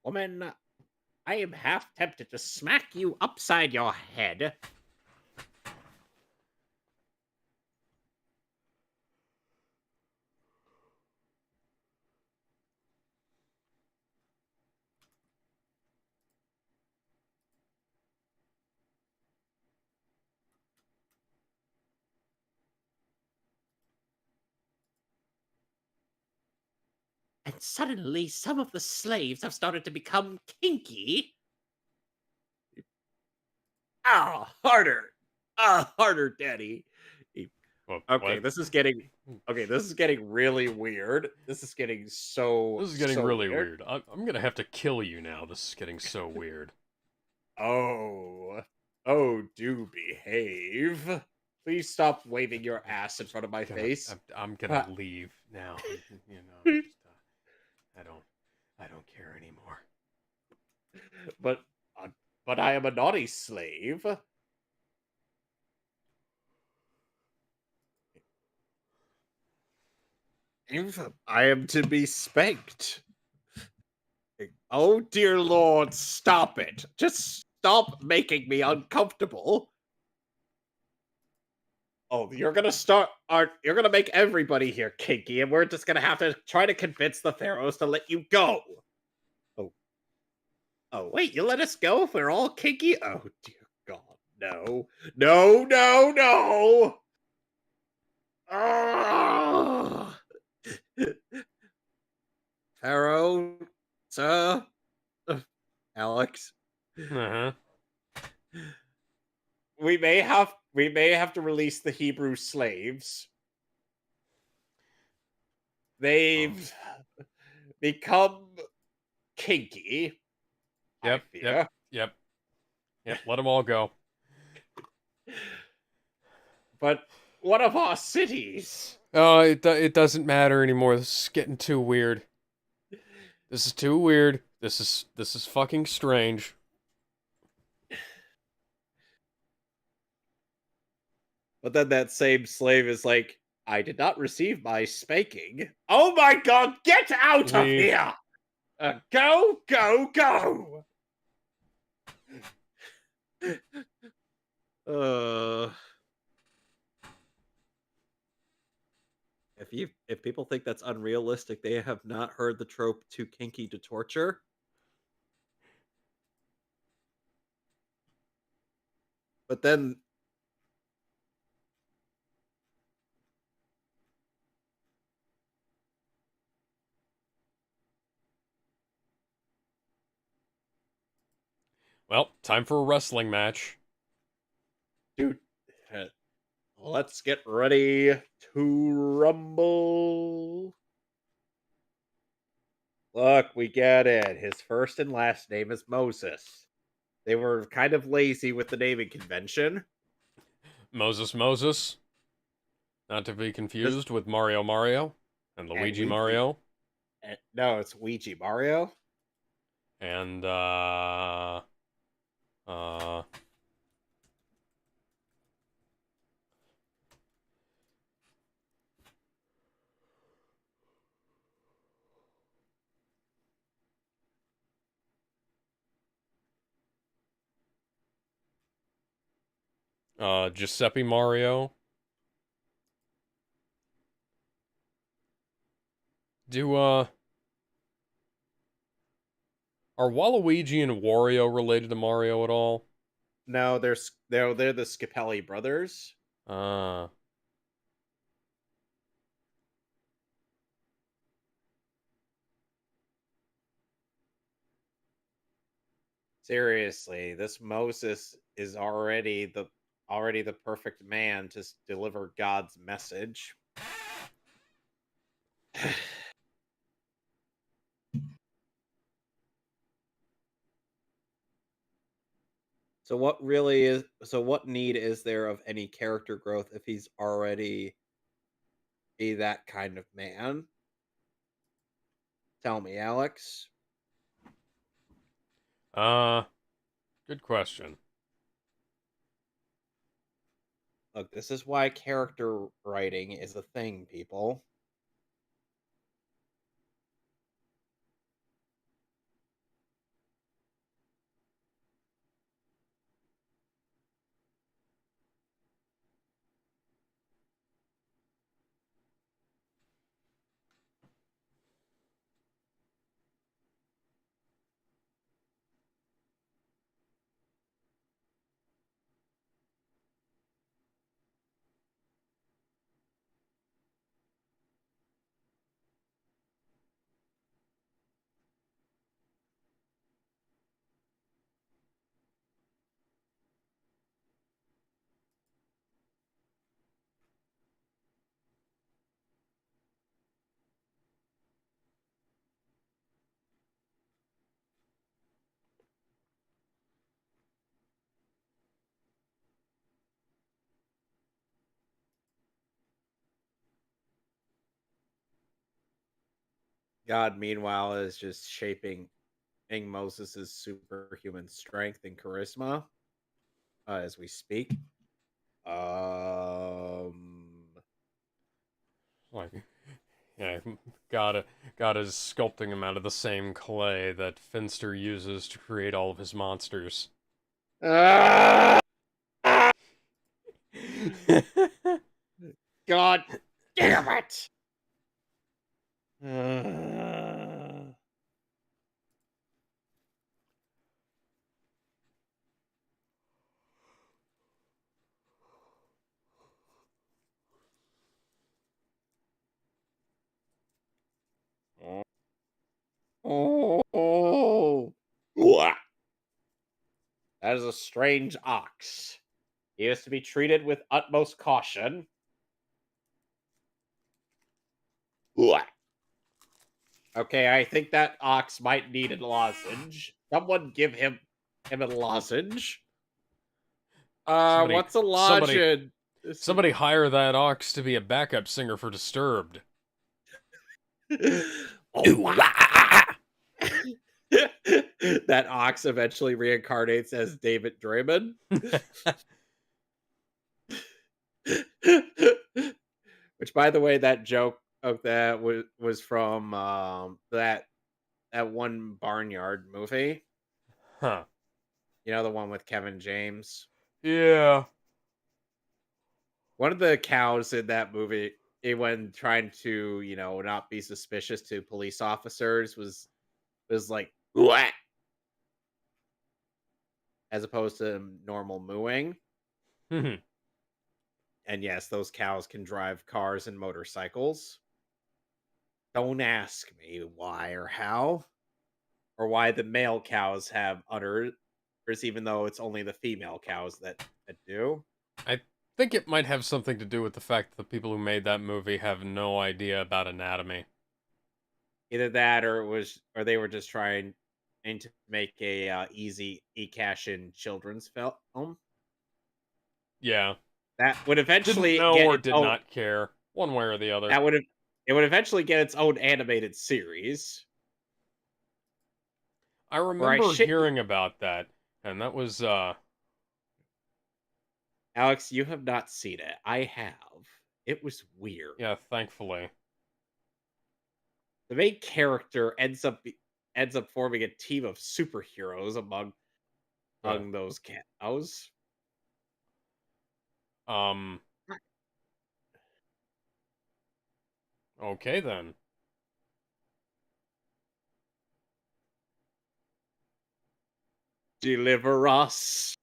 Woman, I am half tempted to smack you upside your head. And suddenly, some of the slaves have started to become kinky. Ah, harder. Ah, harder, Daddy. Okay, What? this is getting really weird. This is getting This is getting really weird. weird. I'm gonna have to kill you now. This is getting so weird. Oh. Oh, do behave. Please stop waving your ass in front of my face. I'm gonna Ah, leave now. You know, just I don't care anymore. but uh, but I am a naughty slave. I am to be spanked. Oh dear Lord, stop it. Just stop making me uncomfortable. Oh, you're gonna make everybody here kinky, and we're just gonna have to try to convince the pharaohs to let you go. Oh, oh, wait, you let us go if we're all kinky? Oh dear God, no, no, no, no! Ah! Pharaoh, sir, Alex, Uh-huh. we may have to release the Hebrew slaves. Oh. They've become kinky, I Yep, yep, fear. yep, yep. Let them all go. But one of our cities. Oh, it doesn't matter anymore. This is getting too weird. This is too weird. This is fucking strange. But then that same slave is like, I did not receive my spanking. Oh my God, get out of Leave. here! Go, go, go! Uh, if people think that's unrealistic, they have not heard the trope "too kinky to torture." But then, Well, time for a wrestling match. dude, uh, let's get ready to rumble. Look, we get it. His first and last name is Moses. They were kind of lazy with the naming convention. Moses. Not to be Just confused with Mario and and Luigi Ouija. Mario No, it's Ouija Mario. and uh Giuseppe Mario. Do are Waluigi and Wario related to Mario at all? No, they're the Scapelli brothers. Uh Seriously, this Moses is already the perfect man to deliver God's message. So what need is there of any character growth if he's already that kind of man? Tell me, Alex. uh good question. Look, this is why character writing is a thing, people. God, meanwhile, is just shaping Moses' superhuman strength and charisma as we speak. Um, Like, yeah, God is sculpting him out of the same clay that Finster uses to create all of his monsters. Ah! God damn it! Ah. Oh, Wah. That is a strange ox. He is to be treated with utmost caution. Wah. Okay, I think that ox might need a lozenge. Someone give him a lozenge. Somebody, What's a somebody, lozenge? somebody hire that ox to be a backup singer for Disturbed. Oh, wow. That ox eventually reincarnates as David Draymond. Which, by the way, that joke of that was from that one Barnyard movie. Huh. You know, the one with Kevin James. Yeah. One of the cows in that movie, when trying to, not be suspicious to police officers, was like "Wah," as opposed to normal mooing. And yes, those cows can drive cars and motorcycles. Don't ask me why or how, or why the male cows have udders, even though it's only the female cows that do. I think it might have something to do with the fact that the people who made that movie have no idea about anatomy. Either that, or they were just trying to make a easy e-cash in children's film Yeah. that would Didn't eventually know get or its did own. not care, one way or the other. That would have It would eventually get its own animated series. I Where I remember shit you, hearing about that, and that was, Alex, you have not seen it. I have. It was weird. yeah, thankfully. The main character ends up forming a team of superheroes Uh, among those cows. um, okay then. Deliver us.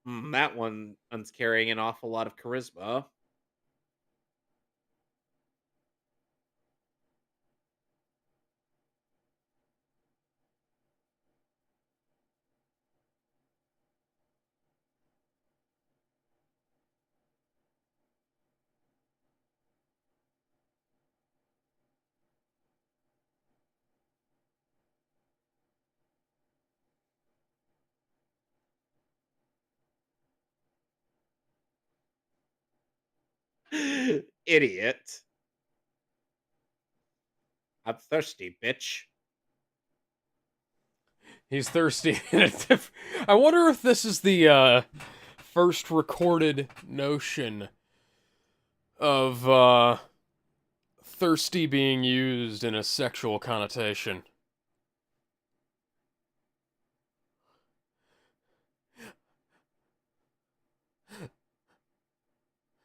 That one's carrying an awful lot of charisma. Idiot. I'm thirsty, bitch. He's thirsty. I wonder if this is the first recorded notion of thirsty being used in a sexual connotation.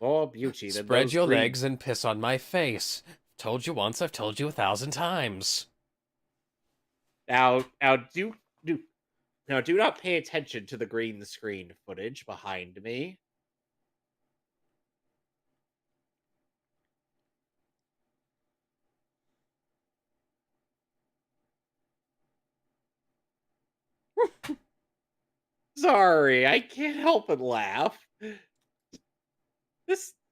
Oh, beauty. Then Spread those your green. legs and piss on my face. Told you once, I've told you 1,000 times. Now, do not pay attention to the green screen footage behind me. Sorry, I can't help but laugh.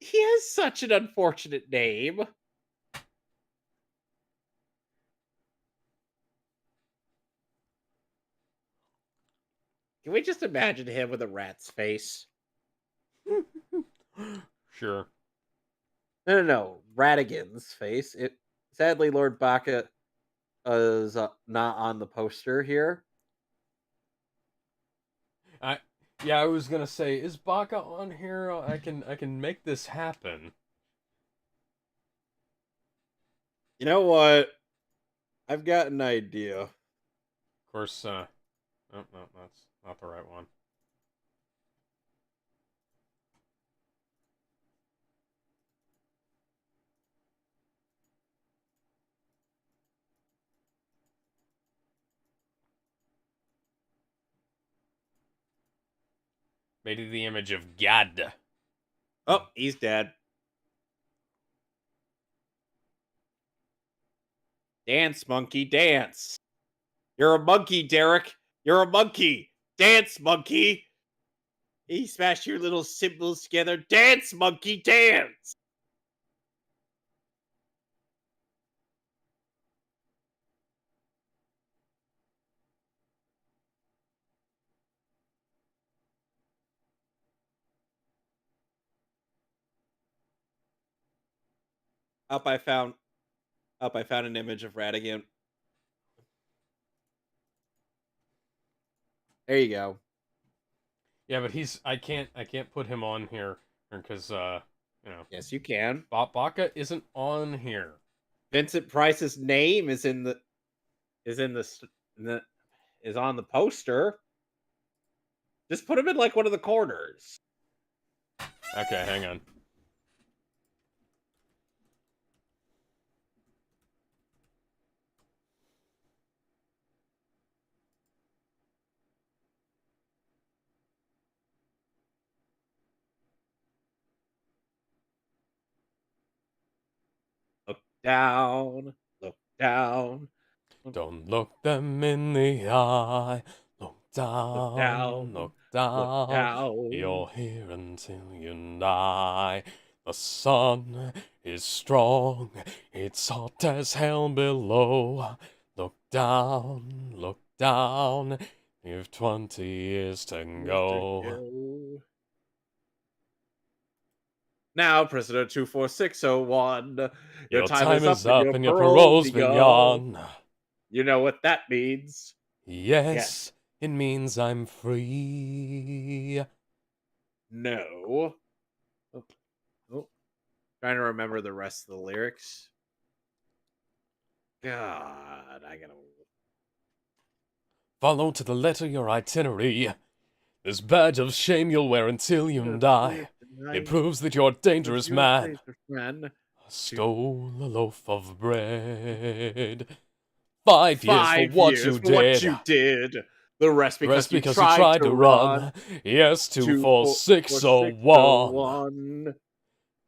He has such an unfortunate name. Can we just imagine him with a rat's face? Sure. No. Radigan's face. Sadly, Lord Baka is not on the poster here. Yeah, I was gonna say, is Baka on here? I can make this happen. You know what? I've got an idea. Of course, oh, no, that's not the right one. Maybe the image of God. Oh, he's dead. Dance, monkey, dance. You're a monkey, Derek. You're a monkey. Dance, monkey. You smash your little symbols together. Dance, monkey, dance. Up, I found an image of Radigan. There you go. Yeah, but I can't put him on here because you know. Yes, you can. Baka isn't on here. Vincent Price's name is on the poster. Just put him in like one of the corners. Okay, hang on. Look down. Look down. Don't look them in the eye. Look Look down, down. look Look down. down. You're here until you die. The sun is strong. It's hot as hell below. Look down, look down. You've 20 years to go. Now, prisoner 24601. Your time is up and your parole's begun. You know what that means. Yes, it means I'm free. No. Oh. Trying to remember the rest of the lyrics. God, I gotta. Follow to the letter your itinerary. This badge of shame you'll wear until you die. It proves that you're a dangerous man. Stole a loaf of bread. 5 years for what you did. The rest because you tried, to run. Yes, 24601.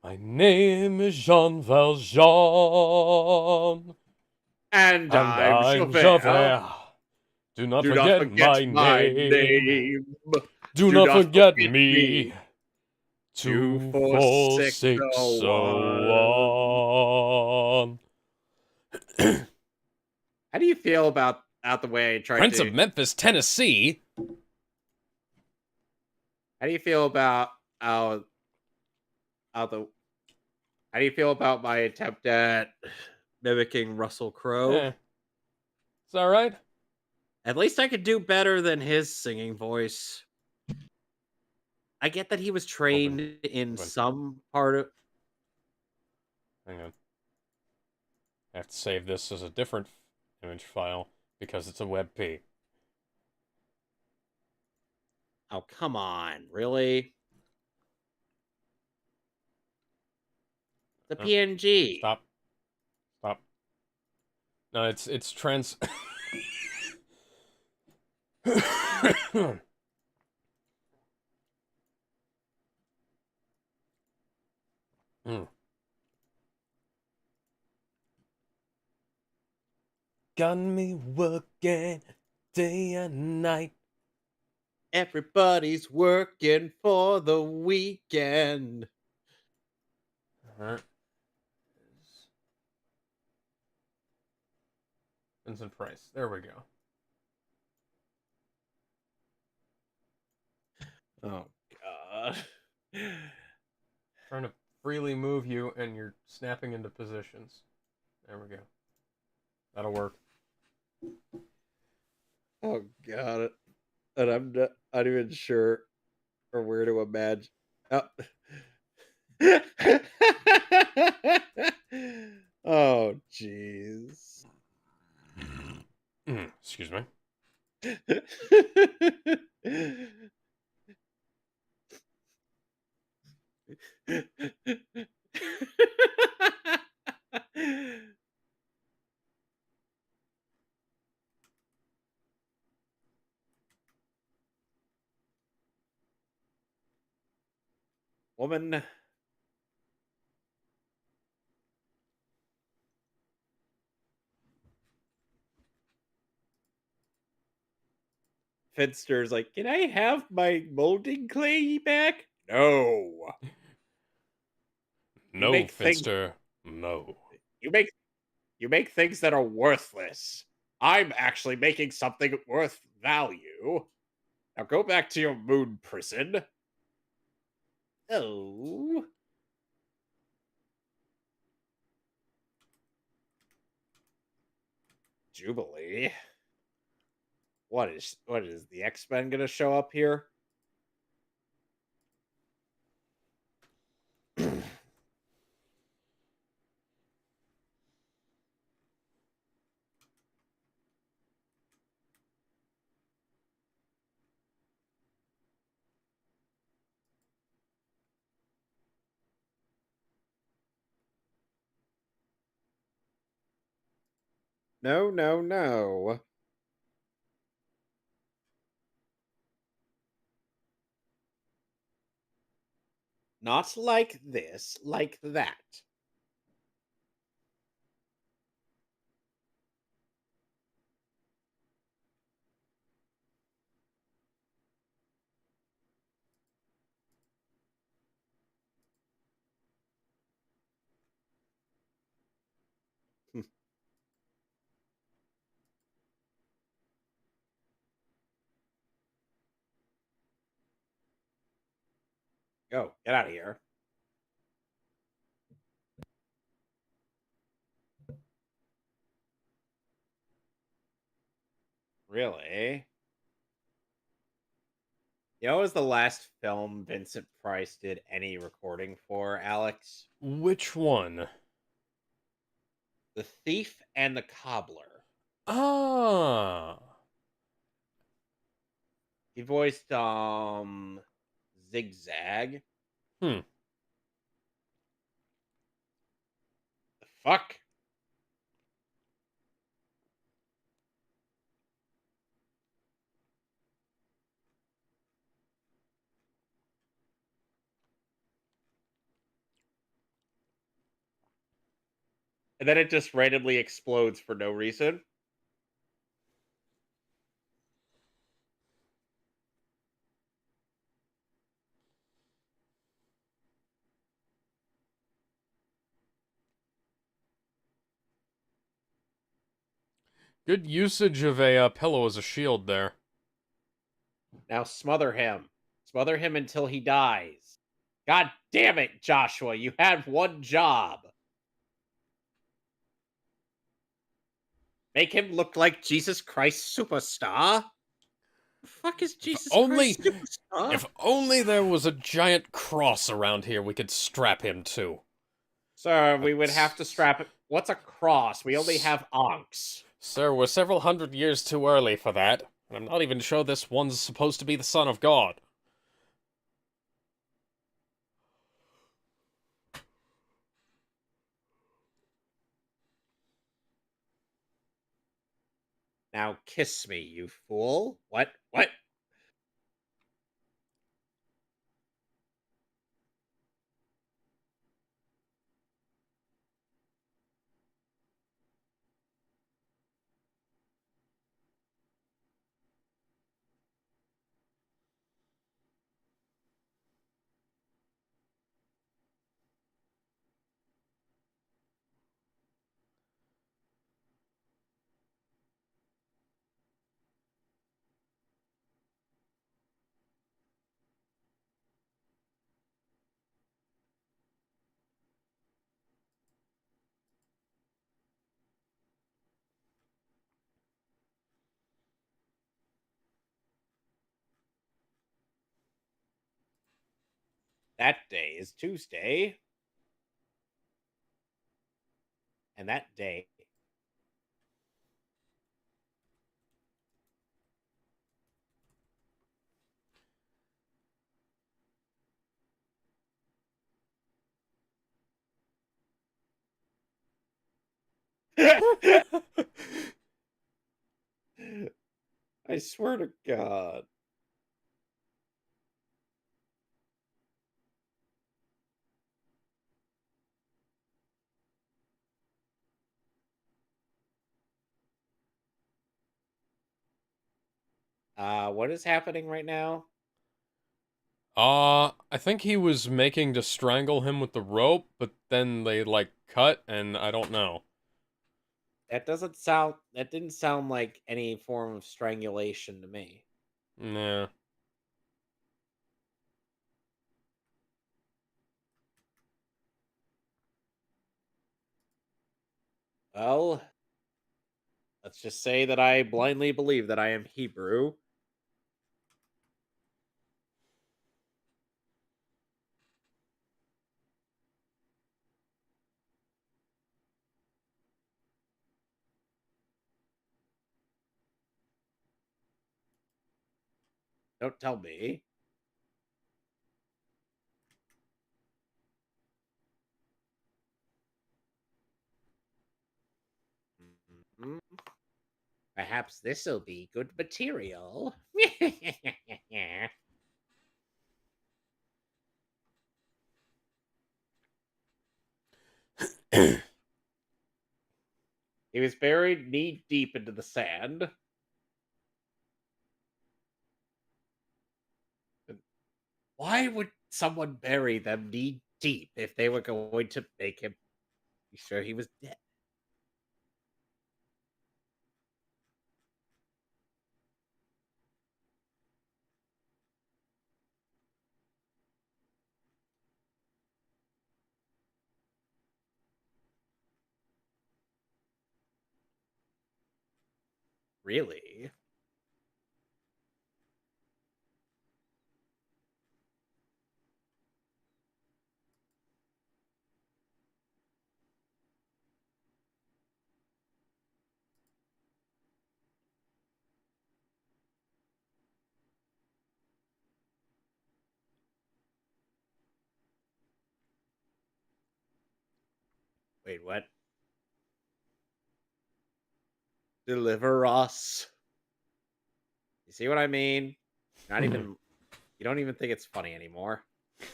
My name is Jean Valjean. And I'm Javert. Do not forget my name. Do not forget me. 24601. How do you feel about out the way I tried Prince to... of Memphis, Tennessee? How do you feel about how do you feel about my attempt at mimicking Russell Crowe? Is that right? At least I could do better than his singing voice. I get that he was Open. trained in Open. some part of. Hang on. I have to save this as a different image file because it's a WebP. Oh, come on. Really? The Uh, PNG. stop. Stop. No, it's trans. Mm. Got me working day and night. Everybody's working for the weekend. Uh-huh. Vincent Price. There we go. Oh, God. Trying to freely move you, and you're snapping into positions. There we go. That'll work. Oh, God. And I'm not even sure or where to imagine. Oh. Oh, jeez. Excuse me. Woman. Finster's like, can I have my molding clay back? No. You No, make things Finster. No. you make you make things that are worthless. I'm actually making something worth value. Now go back to your moon prison. Oh. Jubilee. What is the X-Men gonna show up here? No, no, no. Not like this, like that. Go, get out of here. Really? You know, what was the last film Vincent Price did any recording for, Alex? Which one? The Thief and the Cobbler. Ah. He voiced Zigzag. Hmm. The fuck? And then it just randomly explodes for no reason. Good usage of a pillow as a shield there. Now smother him. Smother him until he dies. God damn it, Joshua. You had one job. Make him look like Jesus Christ Superstar. The fuck is If Jesus only, Christ Superstar? if only there was a giant cross around here we could strap him to. Sir, we would have to But, strap it. What's a cross? We only have onks. sir, we're several hundred years too early for that. And I'm not even sure this one's supposed to be the Son of God. Now kiss me, you fool. What? What? That day is Tuesday. And that day. I swear to God. What is happening right now? I think he was making to strangle him with the rope, but then they, like, cut, and I don't know. That didn't sound like any form of strangulation to me. Nah. Well, let's just say that I blindly believe that I am Hebrew. Don't tell me. Mhm. Perhaps this'll be good material. He was buried knee deep into the sand. Why would someone bury them knee deep if they were going to make him be sure he was dead? Really? Wait, what? Deliver us. You see what I mean? Not even you don't even think it's funny anymore.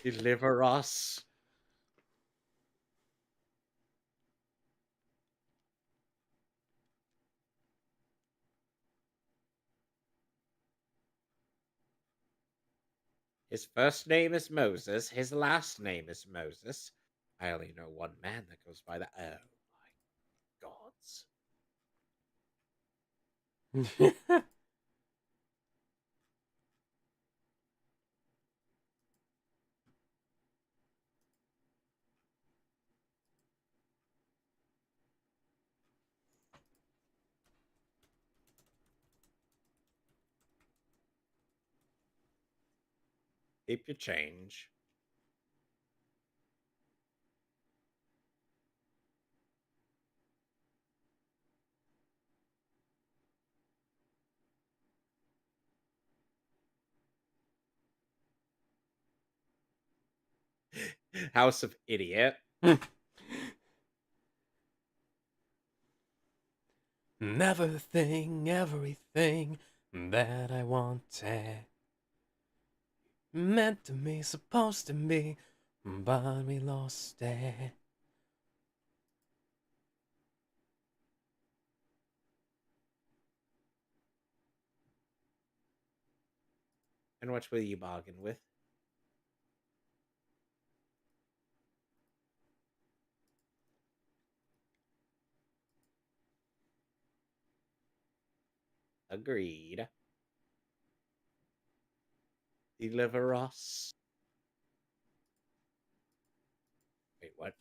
Deliver us. His first name is Moses. His last name is Moses. I only know one man that goes by that. Oh my gods. Keep your change. House of Idiot. Never think everything that I wanted. Meant to be, supposed to be, but we lost it. And which will you bargain with? Agreed. Deliver us. Wait, what?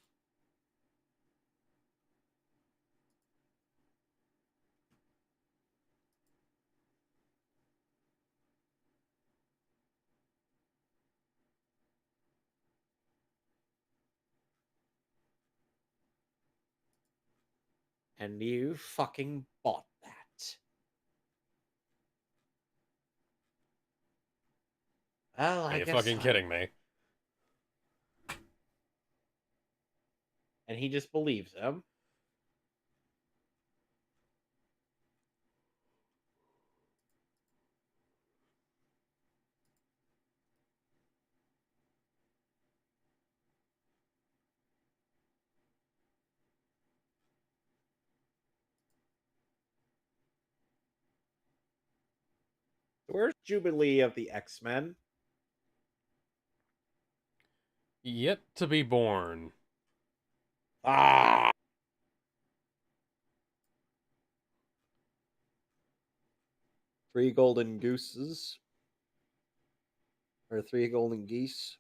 And you fucking bought that. Well, Are I you guess fucking kidding me? And he just believes him. Where's Jubilee of the X-Men? Yet to be born. Ah! Three golden gooses. Or three golden geese.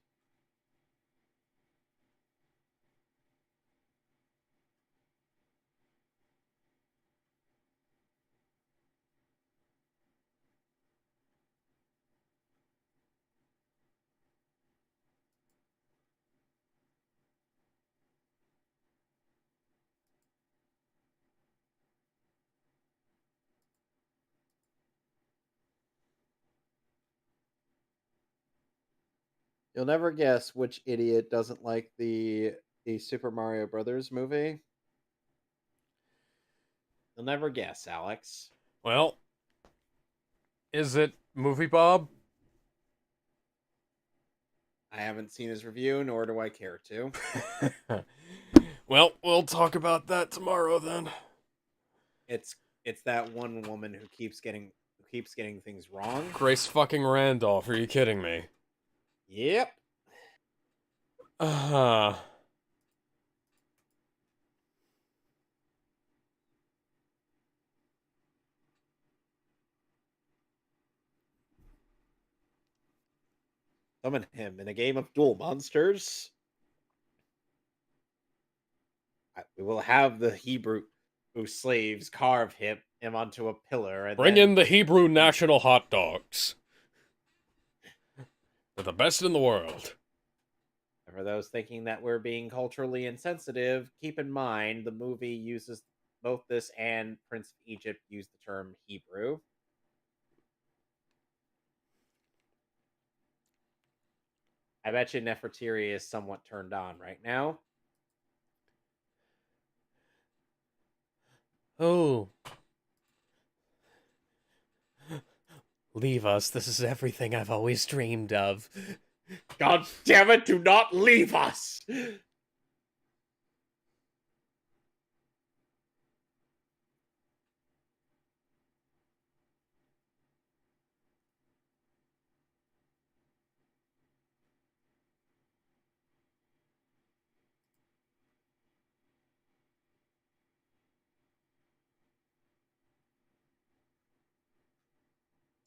You'll never guess which idiot doesn't like the Super Mario Brothers movie. You'll never guess, Alex. Well, is it Movie Bob? I haven't seen his review, nor do I care to. Well, we'll talk about that tomorrow then. It's that one woman who keeps getting things wrong. Grace fucking Randolph, are you kidding me? Yep. Uh-huh. Summon him in a game of duel monsters. We will have the Hebrew slaves carve him onto a pillar and Bring then in the Hebrew national hot dogs. They're the best in the world. for those thinking that we're being culturally insensitive, keep in mind the movie uses both this and Prince of Egypt use the term Hebrew. I bet you Nefertiri is somewhat turned on right now. Oh. Leave us. This is everything I've always dreamed of. God damn it, do not leave us!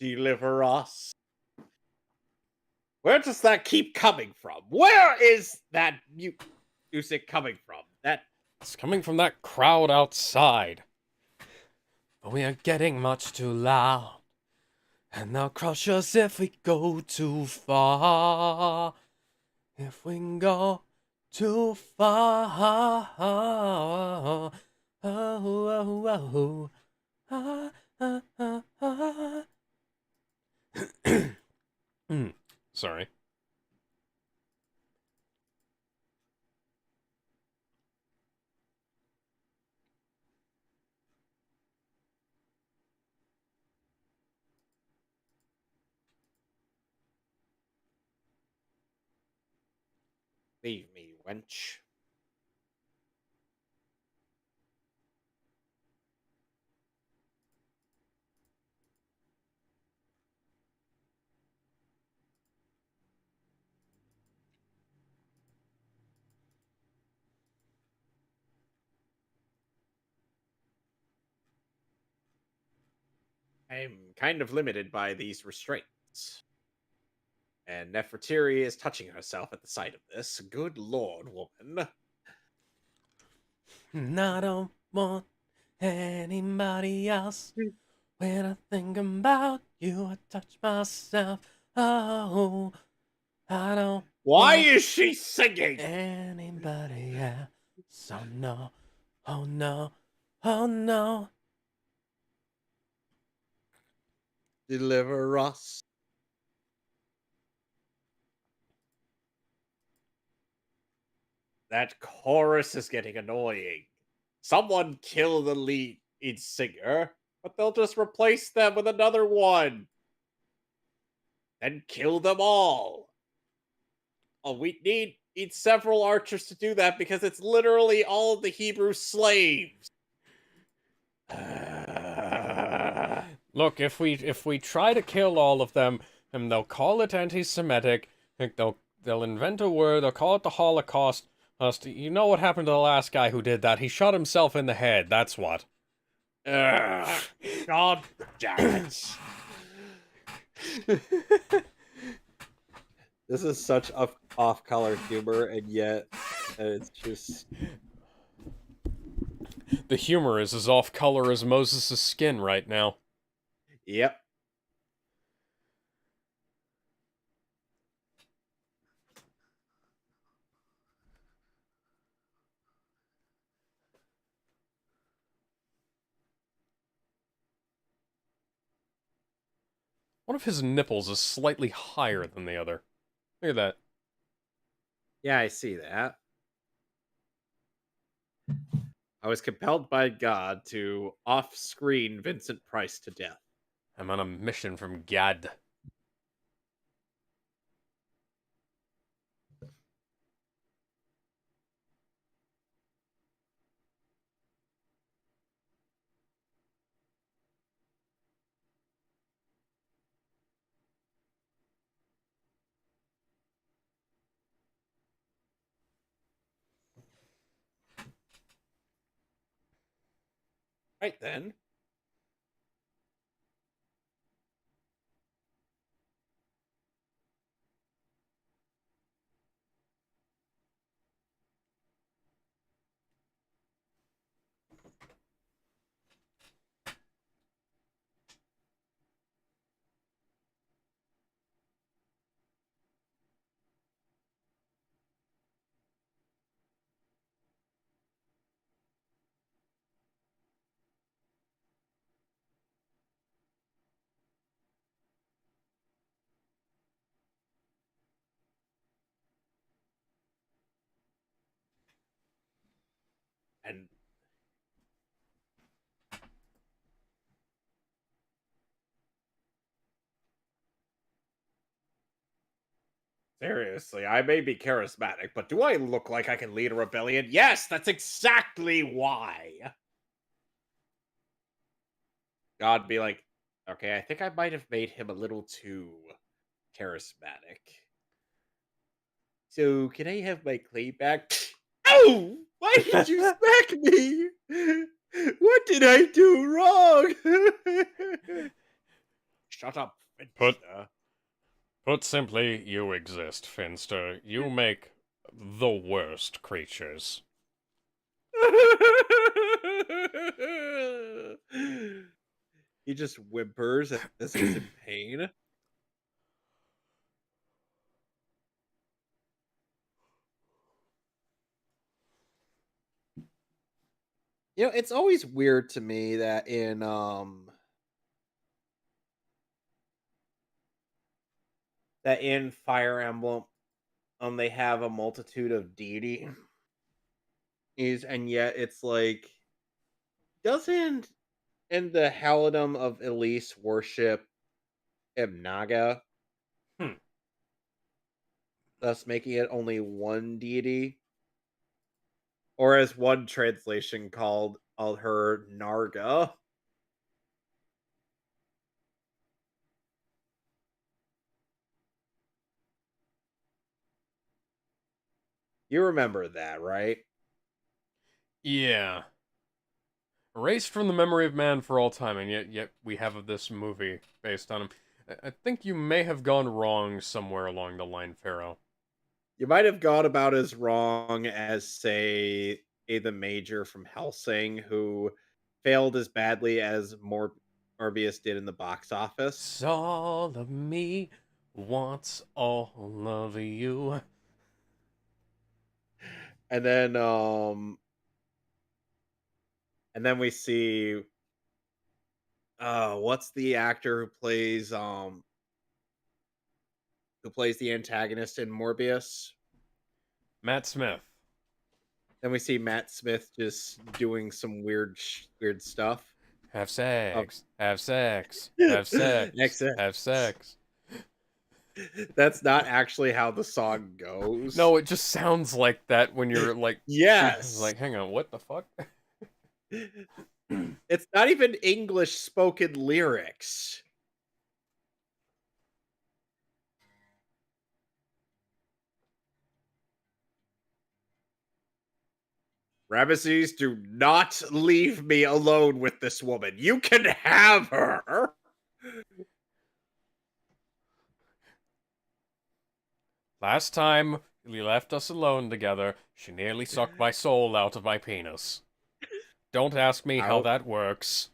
Deliver us. Where does that keep coming from? Where is that music coming from? It's coming from that crowd outside. But we are getting much too loud. And they'll crush us if we go too far. If we go too far. Oh, oh, oh. Ah, ah, ah, ah. Sorry. Leave me, wench. I'm kind of limited by these restraints. And Nefertiri is touching herself at the sight of this. Good lord, woman. And I don't want anybody else. When I think about you, I touch myself. Oh, I don't Why want is she singing? anybody else. Oh no, oh no, oh no. Deliver us. That chorus is getting annoying. Someone kill the lead singer, but they'll just replace them with another one. And kill them all. Oh, we need several archers to do that because it's literally all of the Hebrew slaves. Look, if we try to kill all of them, and they'll call it anti-Semitic, they'll invent a word, they'll call it the Holocaust. You know what happened to the last guy who did that? He shot himself in the head. That's what. God damn it. This is such off-color humor, and yet it's just... The humor is as off-color as Moses' skin right now. Yep. One of his nipples is slightly higher than the other. Look at that. Yeah, I see that. I was compelled by God to off-screen Vincent Price to death. I'm on a mission from Gad. Right then. And seriously, I may be charismatic, but do I look like I can lead a rebellion? Yes, that's exactly why. God be like, okay, I think I might have made him a little too charismatic. So, can I have my clay back? Oh! Why did you smack me? What did I do wrong? Shut up, Finster. Put simply, you exist, Finster. You make the worst creatures. He just whimpers as he's in pain. It's always weird to me that in Fire Emblem, they have a multitude of deities, and yet it's like, doesn't in the Halidom of Elise worship Naga, Hmm. thus making it only one deity? Or as one translation called her Narga. You remember that, right? Yeah. Erased from the memory of man for all time, and yet we have this movie based on him. I think you may have gone wrong somewhere along the line, Pharaoh. You might have gone about as wrong as, say, the Major from Helsing, who failed as badly as Morbius did in the box office. It's all of me wants all of you. And then we see what's the actor who plays the antagonist in Morbius? Matt Smith. Then we see Matt Smith just doing some weird stuff. Have Oh. sex. Have sex. Have sex. XX. Have sex. That's not actually how the song goes. No, it just sounds like that when you're like, Yes. hang on, what the fuck? It's not even English spoken lyrics. Ramesses, do not leave me alone with this woman. You can have her. Last time we left us alone together, she nearly sucked my soul out of my penis. Don't ask me how I'll, that works.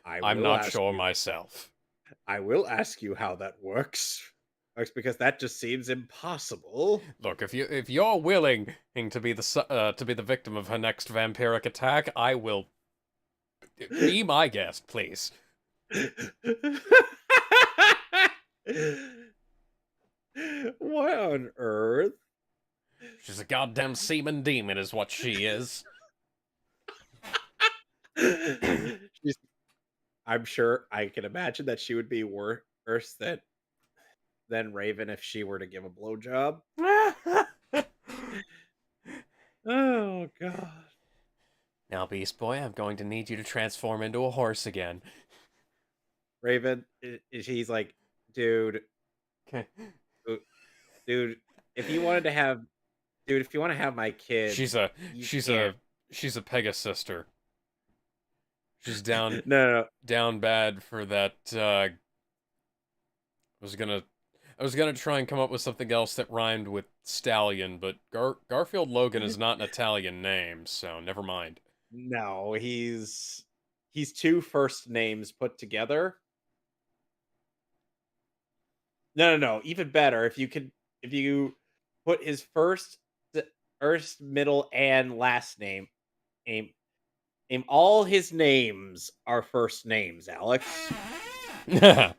I I'm will not ask sure you. myself. I will ask you how that works. Because that just seems impossible. Look, if you're willing to be the victim of her next vampiric attack, I will be my guest, please. What on earth? She's a goddamn semen demon, is what she is. She's, I'm sure I can imagine that she would be worse than Raven if she were to give a blowjob. Oh god. Now, Beast Boy, I'm going to need you to transform into a horse again. Raven, he's like, dude, Okay. uh, dude, if you wanted to have, dude, if you want to have my She's kids, a you she's can't. a she's a Pegasister. She's down No, down bad for that. Was gonna I was gonna try and come up with something else that rhymed with stallion, but Garfield Logan no, is not an Italian name, so never mind. no. He's two first names put together. No. Even better if you put his first, middle, and last name. Name name all his names are first names. Alex Is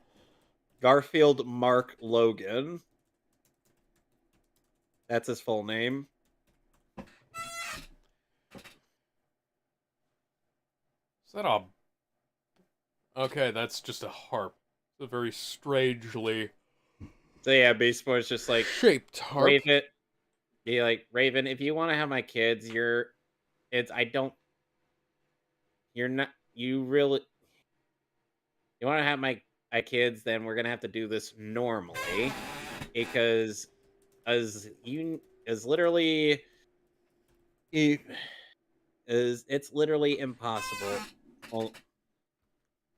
Garfield Mark Logan. That's his full name. that a okay? That's just a harp. It's a very strangely So yeah, Beast Boy's just like shaped harp. Raven. Be like Raven. If you want to have my kids, it's I don't. You're not. You really. You want to have my kids? Then we're gonna have to do this normally because as literally it is it's literally impossible.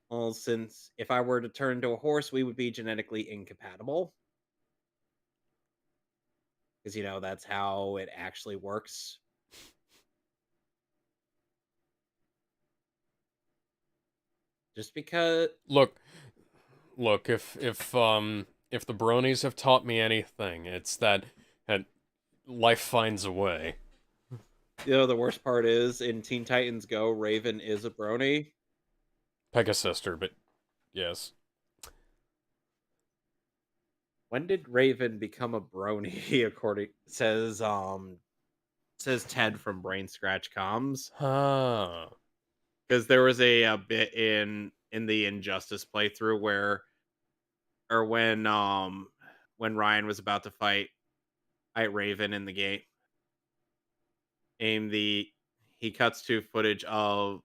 Well, since if I were to turn into a horse, we would be genetically incompatible because that's how it actually works. Just because. Look, look. If the bronies have taught me anything, it's that life finds a way. The worst part is in Teen Titans Go, Raven is a brony. Pegasister, but yes. When did Raven become a brony? According says Ted from Brain Scratch Comms, Huh. because there was a bit in the Injustice playthrough where or when Ryan was about to fight Raven in the game, and he cuts to footage of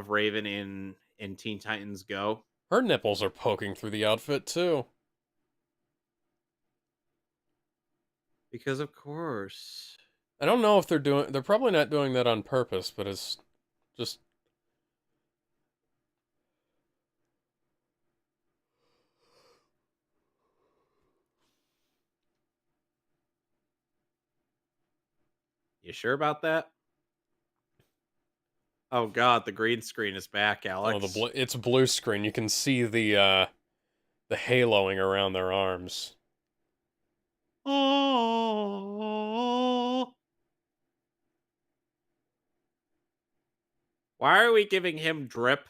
Raven in Teen Titans Go. Her nipples are poking through the outfit too. Because of course. I don't know if they're probably not doing that on purpose, but it's just You sure about that? Oh god, the green screen is back, oh Alex. it's blue screen. You can see the haloing around their arms. Oh. Why are we giving him drip?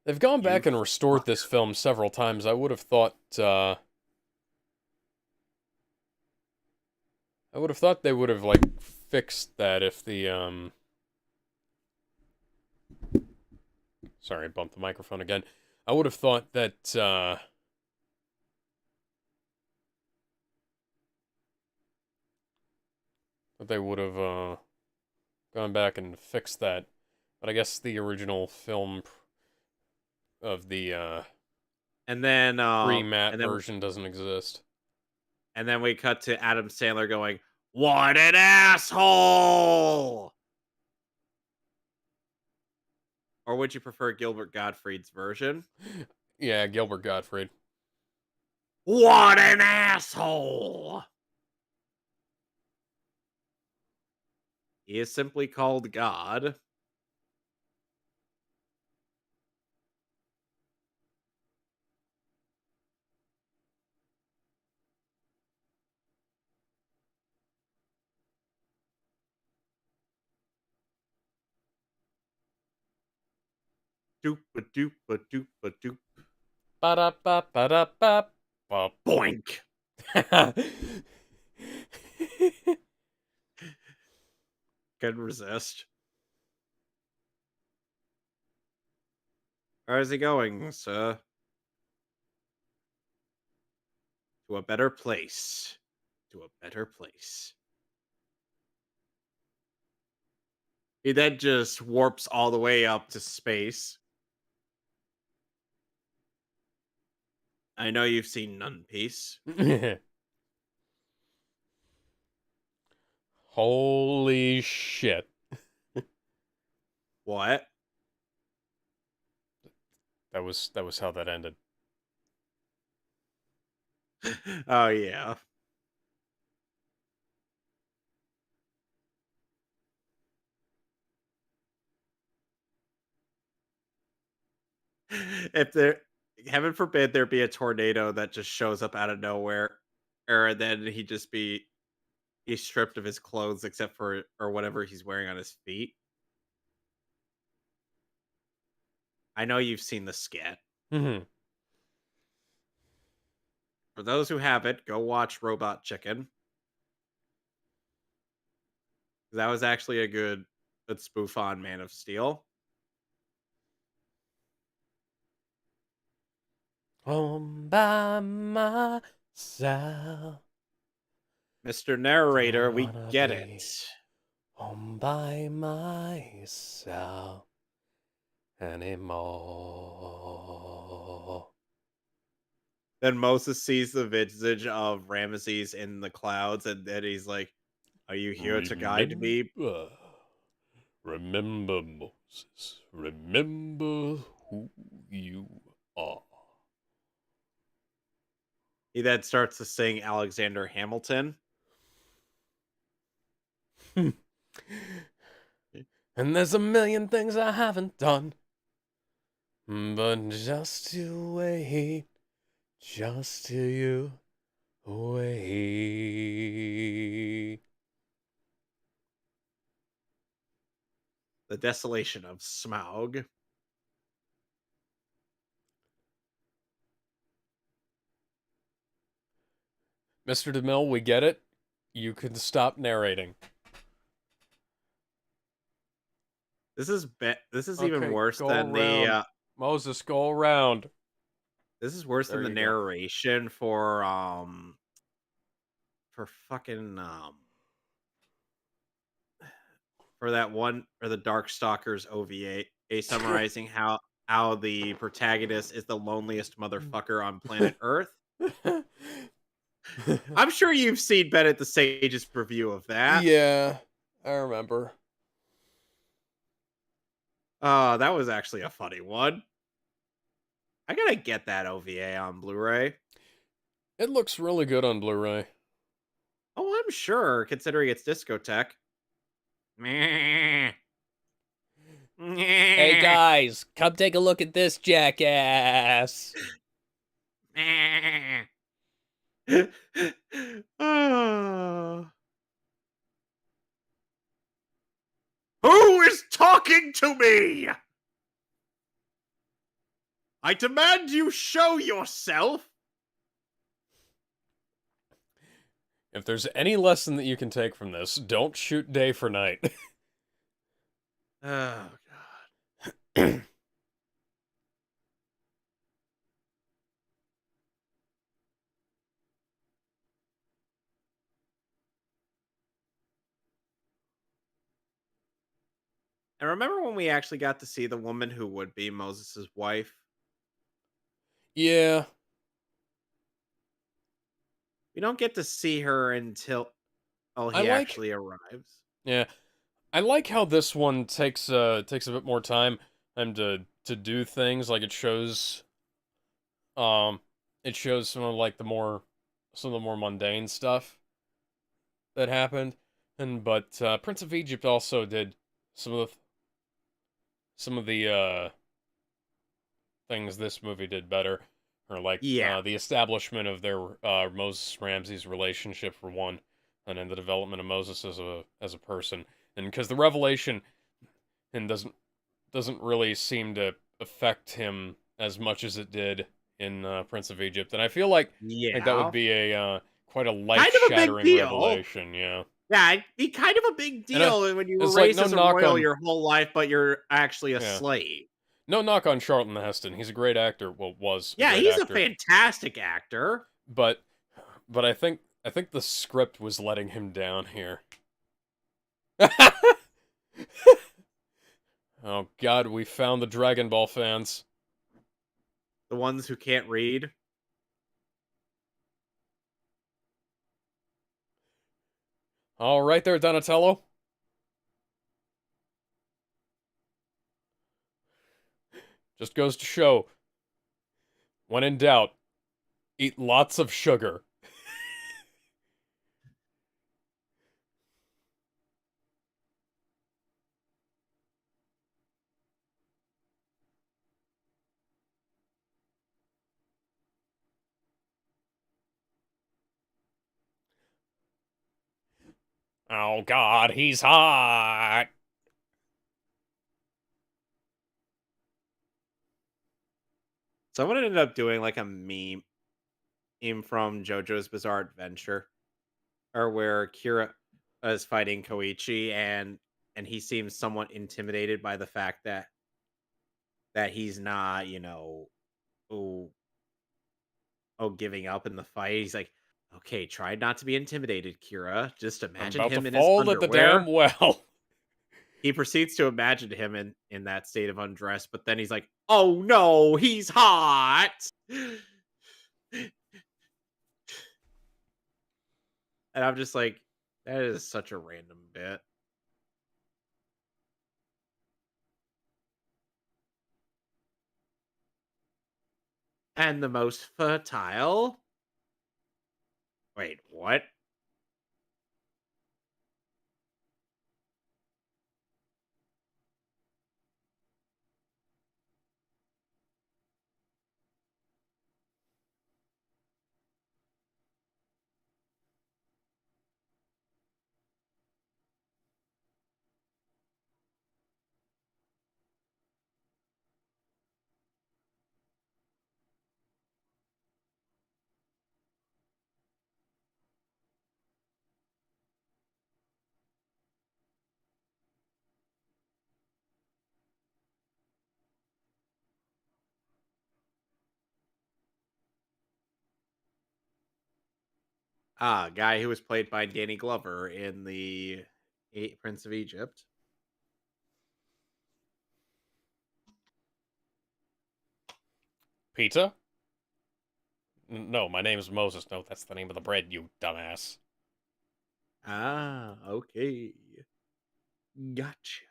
They've gone You back and restored fuck. this film several times. I would have thought they would have like fixed that if the sorry, I bumped the microphone again. I would have thought that they would have gone back and fixed that. But I guess the original film of the And then pre-matte version doesn't exist. and then we cut to Adam Sandler going, "What an asshole!" Or would you prefer Gilbert Gottfried's version? Yeah, Gilbert Gottfried. What an asshole! He is simply called God. Doop a doop a doop a doop. Ba da ba ba da ba ba. Boink! Couldn't resist. Where is he going, sir? To a better place. To a better place. He then just warps all the way up to space. I know you've seen Nun Piece. Holy shit. What? That was how that ended. Oh, yeah. If there, heaven forbid, there be a tornado that just shows up out of nowhere, or then he's stripped of his clothes except for or whatever he's wearing on his feet. I know you've seen the skit. Mhm. For those who haven't, go watch Robot Chicken. That was actually a good spoof on Man of Steel. Home by myself. Mr. Don't Narrator, we wanna get be it. home by myself anymore. Then Moses sees the visage of Ramesses in the clouds, and then he's like, "Are you here to guide me?" Remember, remember, Moses. Remember who you are. He then starts to sing Alexander Hamilton. And there's a million things I haven't done, but just to wait, just to you wait. The desolation of Smaug. Mr. DeMille, we get it. You can stop narrating. This is even Okay, worse go than the around. Moses, go around. this is worse than There the you go. narration for fucking for that one or the Darkstalkers OVA summarizing how the protagonist is the loneliest motherfucker on planet Earth. I'm sure you've seen Bennett the Sage's review of that. Yeah, I remember. That was actually a funny one. I gotta get that OVA on Blu-ray. It looks really good on Blu-ray. Oh, I'm sure, considering it's discotheque. Meh. Hey Meh. guys, come take a look at this jackass. Meh. Ah. Who is talking to me? I demand you show yourself. If there's any lesson that you can take from this, don't shoot day for night. Oh god. And remember when we actually got to see the woman who would be Moses' wife? Yeah, We don't get to see her until I he like. actually arrives. Yeah, I like how this one takes a bit more time to do things. Like um it shows some of the more mundane stuff that happened, and but Prince of Egypt also did some of the things this movie did better, or like Yeah. the establishment of their Moses Ramsey's relationship for one, and then the development of Moses as a person, and because the revelation and doesn't really seem to affect him as much as it did in Prince of Egypt, and I feel like that would Yeah. be a quite a life Kind of a big shattering deal. revelation, yeah. Yeah, it'd be kind of a big And deal when you were it's like raised no as a knock royal on your whole life, but you're actually a yeah, slave. no knock on Charlton Heston. He's a great actor. Well, was a Yeah, great he's a actor, fantastic actor. but I think the script was letting him down here. Oh God, we found the Dragon Ball fans. The ones who can't read. All right there, Donatello. Just goes to show, when in doubt, eat lots of sugar. Oh God, he's hot. Someone ended up doing like a meme from JoJo's Bizarre Adventure, or where Kira is fighting Koichi, and he seems somewhat intimidated by the fact that he's not, oh, giving up in the fight. He's like, okay, try not to be intimidated, Kira. Just I'm imagine about to him in his fall at the damn underwear. well. He proceeds to imagine him in that state of undress, but then he's like, "Oh no, he's hot." And I'm just like, that is such a random bit. And the most fertile. Wait, what? Ah, guy who was played by Danny Glover in the Prince of Egypt. Pizza? No, my name's Moses. No, that's the name of the bread, you dumbass. Ah, okay. Gotcha.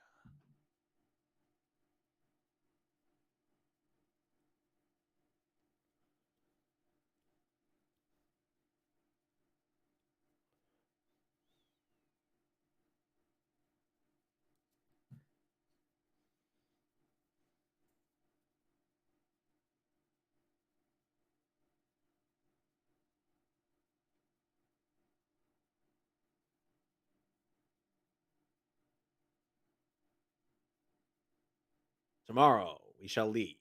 Tomorrow we shall leave.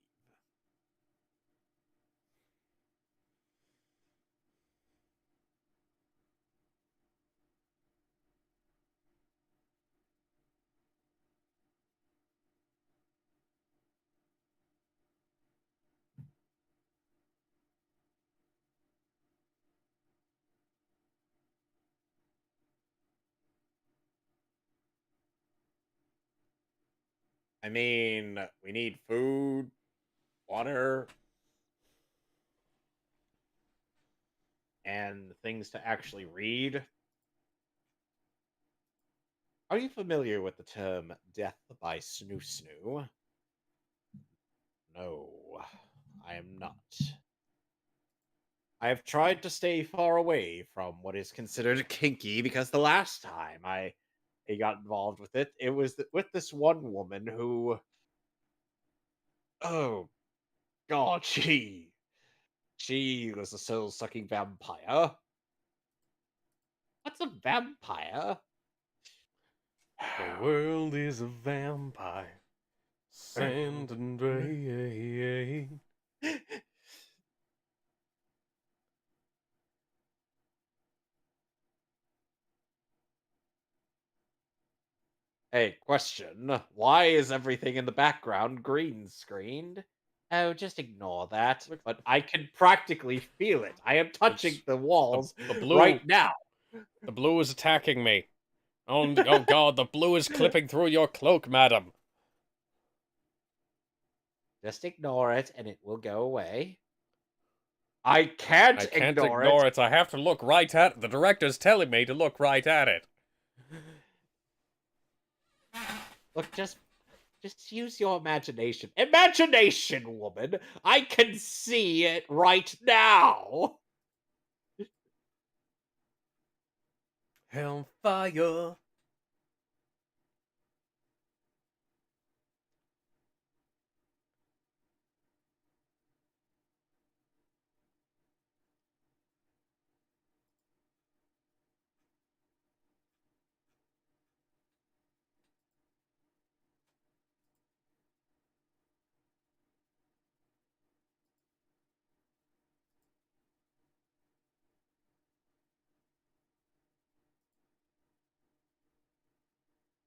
I mean, we need food, water, and things to actually read. Are you familiar with the term death by snoo snoo? No, I am not. I have tried to stay far away from what is considered kinky because the last time I got involved with it, it was with this one woman who, oh god, she was a soul sucking vampire. What's a vampire? The world is a vampire. Sand and rain. Hey, question. Why is everything in the background green screened? Oh, just ignore that. Look, But I can practically feel it. I am touching it's the the walls the blue. right now. The blue is attacking me. Oh God, the blue is clipping through your cloak, madam. Just ignore it and it will go away. I can't I can't ignore it. ignore it. I have to look right at it. The director's telling me to look right at it. Look, just use your imagination. Imagination, woman. I can see it right now. Hellfire.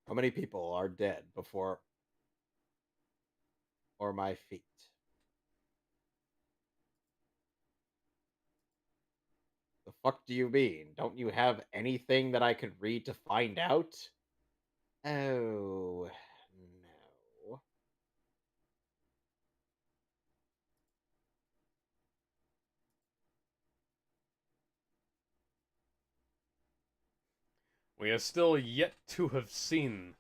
How many people are dead before or my feet? The fuck do you mean? Don't you have anything that I could read to find out? Oh, no. We are still yet to have seen.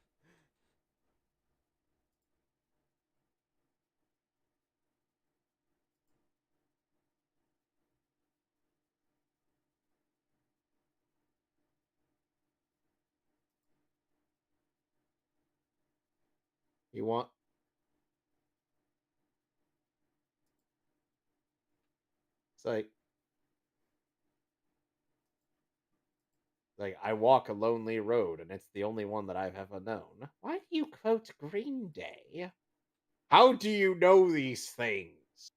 You want it's like I walk a lonely road and it's the only one that I've ever known. Why do you quote Green Day? How do you know these things?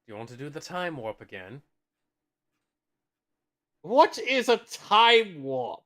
Do you want to do the time warp again? What is a time warp?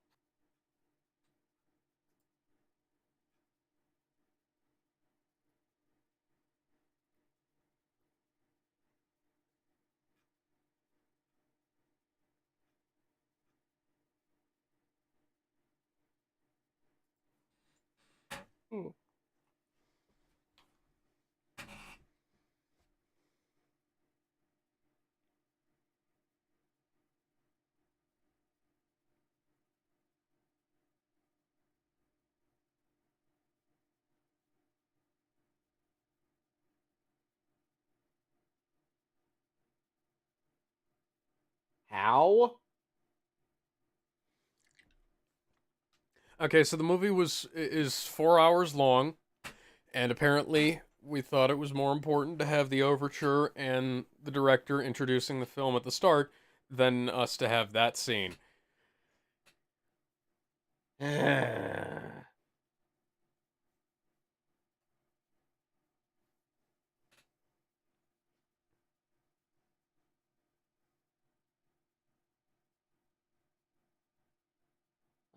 How? Okay, so the movie is 4 hours long, and apparently we thought it was more important to have the overture and the director introducing the film at the start than us to have that scene.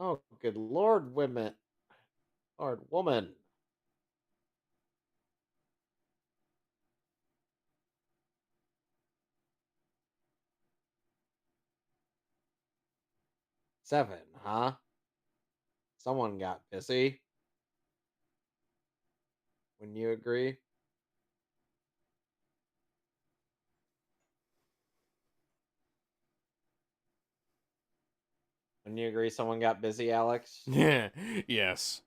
Oh, good lord, women. Lord, woman. 7, huh? Someone got busy. Wouldn't you agree? Wouldn't you agree someone got busy, Alex? Yeah, yes.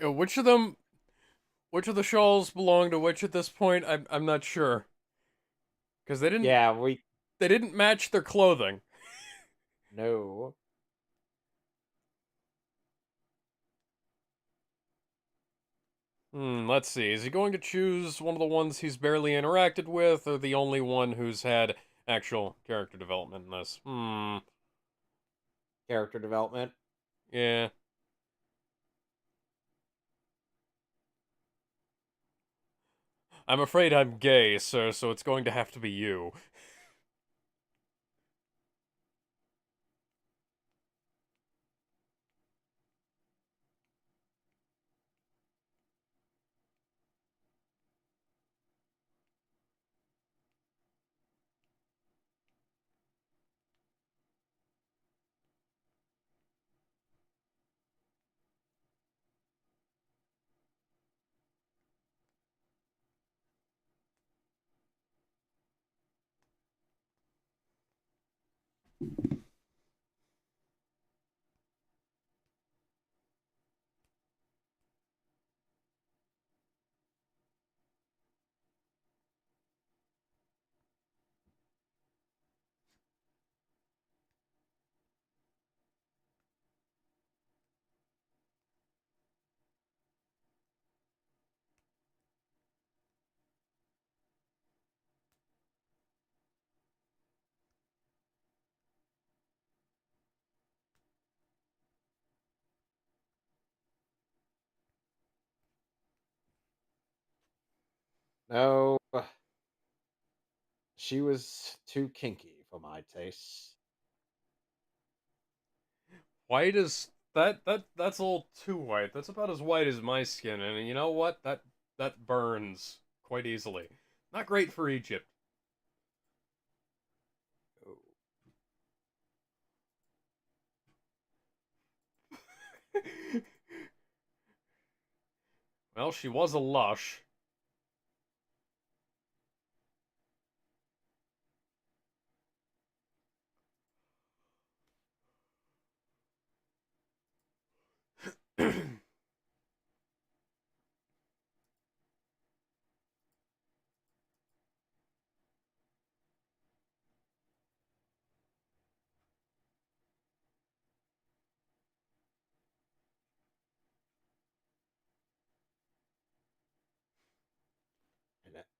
Which of them, which of the shawls belong to which at this point? I'm not sure because Yeah, we they didn't match their clothing. know. Let's see. Is he going to choose one of the ones he's barely interacted with, or the only one who's had actual character development in this? Character development. Yeah. I'm afraid I'm gay, sir, so it's going to have to be you. No, she was too kinky for my taste. White is that's a little too white. That's about as white as my skin, and you know what? That burns quite easily. Not great for Egypt. Oh. Well, she was a lush.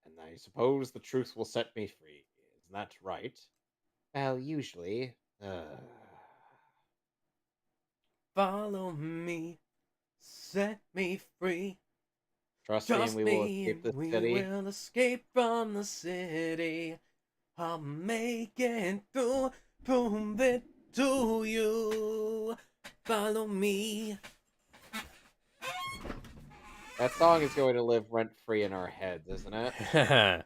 And I suppose the truth will set me free. Isn't that right? Well, usually. Follow me, set me free. Trust me, and Trust we will me, escape and this we city. will escape from the city. I'll make it through, prove it to you. Follow me. That song is going to live rent-free in our heads, isn't it?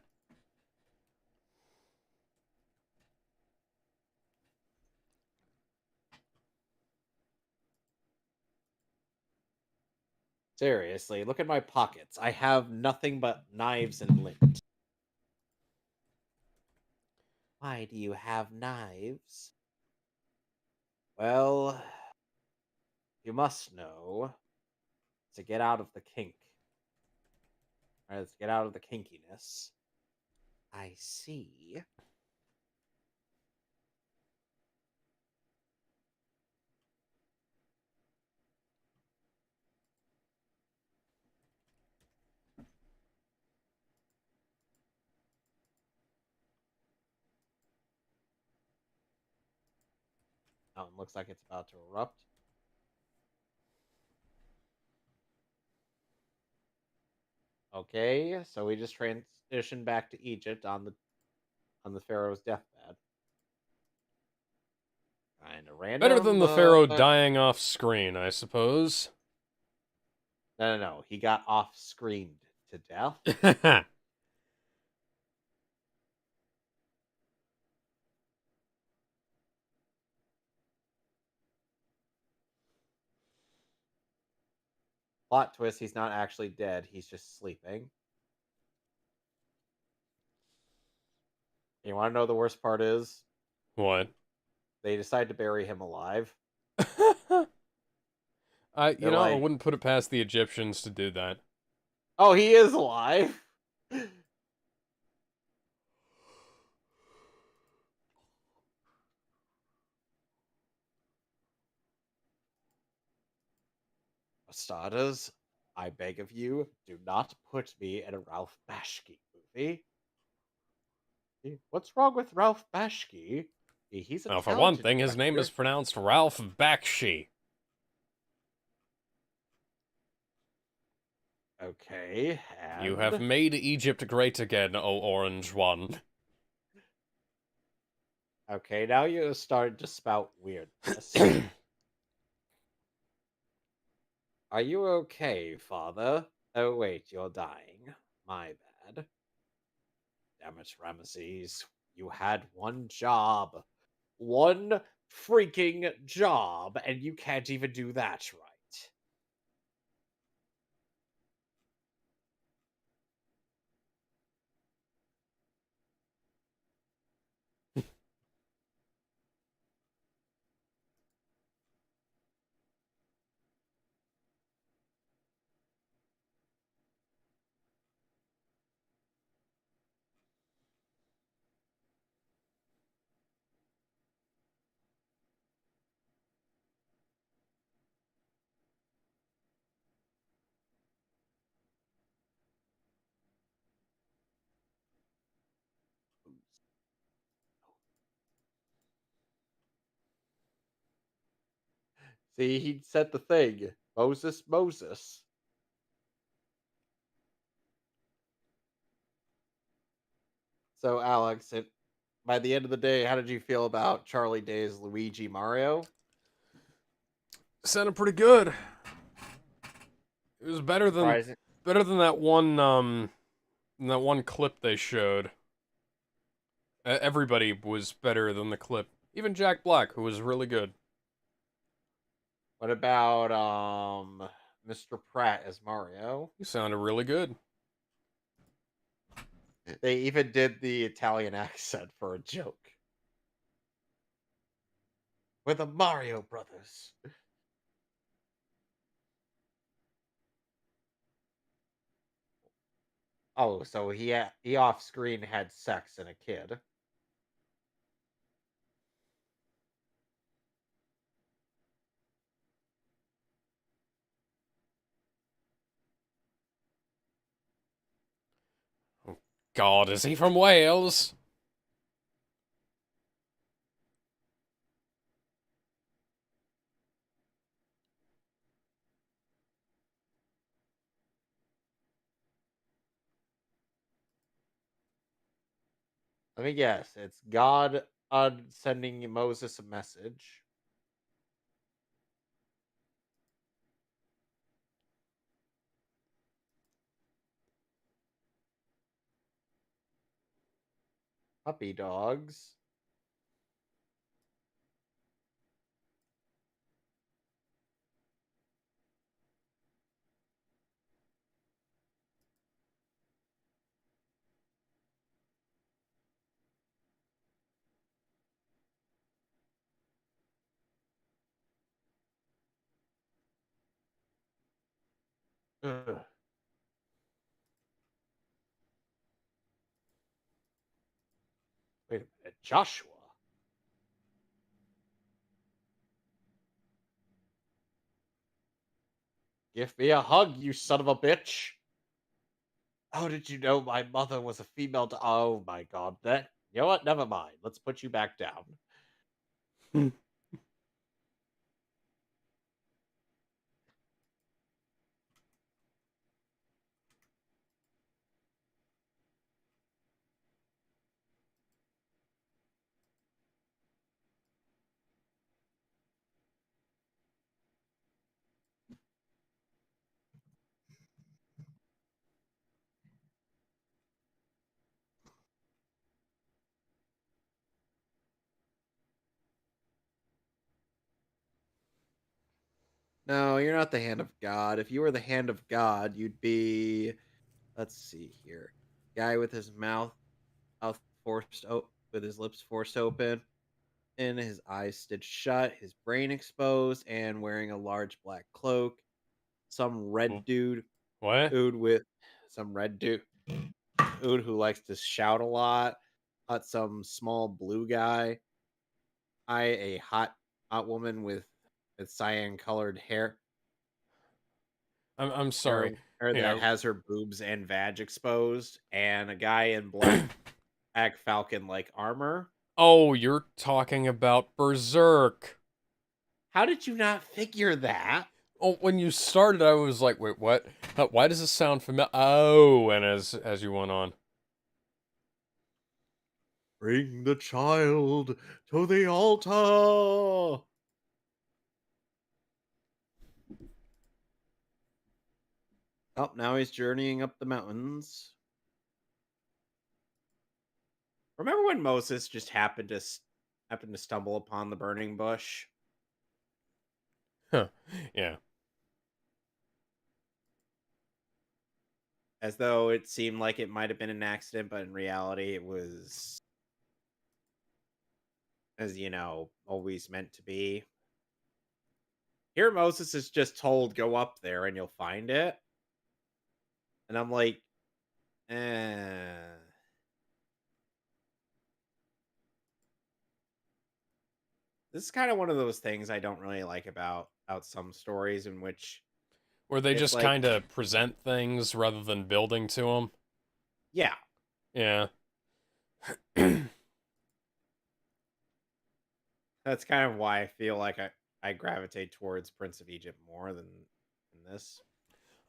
Seriously, look at my pockets. I have nothing but knives and lint. Why do you have knives? Well, you must know to get out of the kink. Or to get out of the kinkiness. I see. Oh, it looks like it's about to erupt. Okay, so we just transitioned back to Egypt on the Pharaoh's deathbed. Kind of Better random, than the Pharaoh but dying off screen, I suppose. no. He got off-screened to death. Plot twist: he's not actually dead. He's just sleeping. You want to know the worst part is? What? They decide to bury him alive. I They're I like, wouldn't put it past the Egyptians to do that. "Oh, he is alive." Astartes, I beg of you, do not put me in a Ralph Bashki movie. What's wrong with Ralph Bashki? He's a Well, for one talented thing, his name is director. pronounced Ralph Bakshi. Okay, You have and made Egypt great again, O Orange One. okay, now you start to spout weirdness. Are you okay, father? Oh wait, you're dying. My bad. Damn it, Ramesses. You had one job. One freaking job, and you can't even do that right. See, he said the thing. Moses, Moses. So, Alex, by the end of the day, how did you feel about Charlie Day's Luigi Mario? Sounded pretty good. It was Surprising. better than that one clip they showed. Everybody was better than the clip. Even Jack Black, who was really good. What about Mr. Pratt as Mario? He sounded really good. They even did the Italian accent for a joke. We're the Mario Brothers. Oh, so he off screen had sex and a kid. God, is he from Wales? Let me guess. It's God sending Moses a message. Puppy dogs. Ugh. Wait a minute. Joshua. Give me a hug, you son of a bitch. How did you know my mother was a female? Oh my god. That. You know what? Never mind. Let's put you back down. No, you're not the hand of God. If you were the hand of God, you'd be. Let's see here. Guy with his mouth forced with his lips forced open, and his eyes stitched shut, his brain exposed, and wearing a large black cloak. Some red dude, What? dude with some red dude who likes to shout a lot. Some small blue guy. A hot woman with cyan colored I'm hair sorry. hair that Yeah. has her boobs and vag exposed, and a guy in black Falcon like armor. Oh, you're talking about Berserk. How did you not figure that? Oh, when you started, I was like, wait, what? Why does this sound familiar? Oh, and as you went on. Bring the child to the altar. Oh, now he's journeying up the mountains. Remember when Moses just happened to stumble upon the burning bush? Huh. Yeah. As though it seemed like it might have been an accident, but in reality it was, as always meant to be. Here Moses is just told go up there and you'll find it. And I'm like, eh. This is kind of one of those things I don't really like about some stories in which Where they it's just like, kind of present things rather than building to them. yeah, Yeah. that's kind of why I feel like I gravitate towards Prince of Egypt more than this.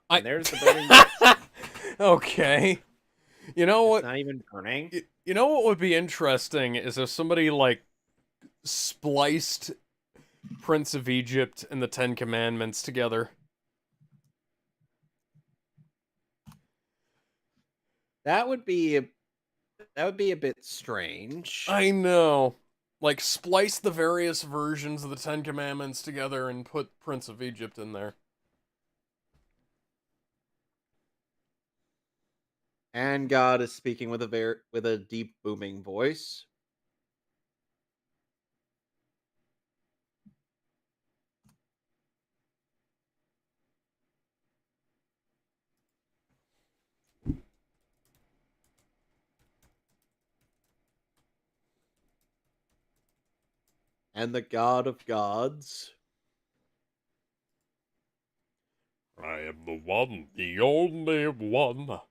I. And there's the burning bush. Okay. You know It's what? not even burning. You know what would be interesting is if somebody like spliced Prince of Egypt and the Ten Commandments together. That would be a bit strange. I know. Like, splice the various versions of the Ten Commandments together and put Prince of Egypt in there. And God is speaking with a deep booming voice. And the God of gods. I am the one, the only one.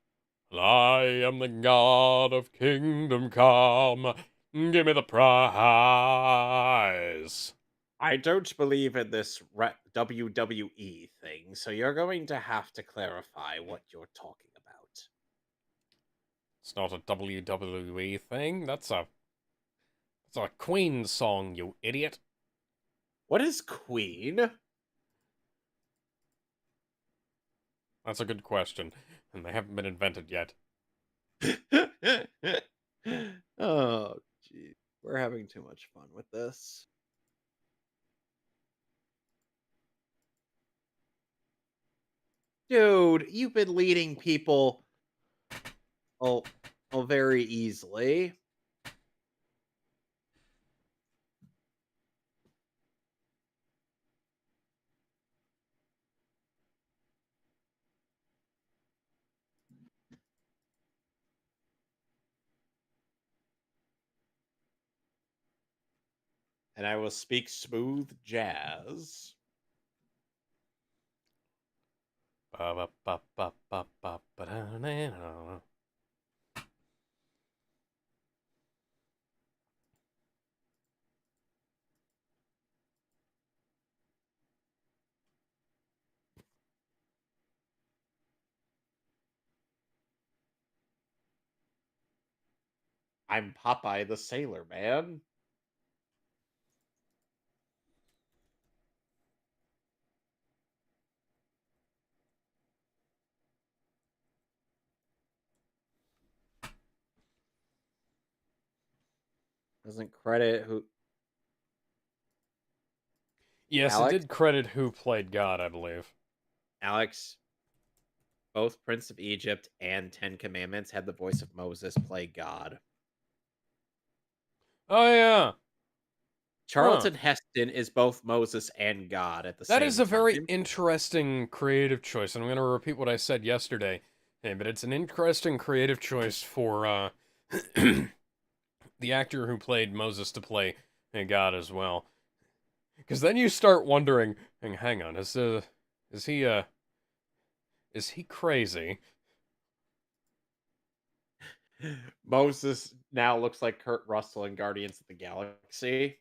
I am the god of kingdom come. Give me the prize. I don't believe in this WWE thing, so you're going to have to clarify what you're talking about. It's not a WWE thing. That's a Queen song, you idiot. What is Queen? That's a good question, and they haven't been invented yet. Oh, gee. We're having too much fun with this. Dude, you've been leading people oh, very easily. And I will speak smooth jazz. Ba-ba-ba-ba-ba-ba-da-na-na. I'm Popeye the Sailor Man. Doesn't credit who Yes, it Alex. did credit who played God, I believe. Alex, both Prince of Egypt and Ten Commandments had the voice of Moses play God. Oh yeah. Huh. Charlton Heston is both Moses and God at the That is same a very time. interesting creative choice, and I'm going to repeat what I said yesterday. But it's an interesting creative choice for the actor who played Moses to play God as well. Because then you start wondering, hang on, is he is he crazy? Moses now looks like Kurt Russell in Guardians of the Galaxy.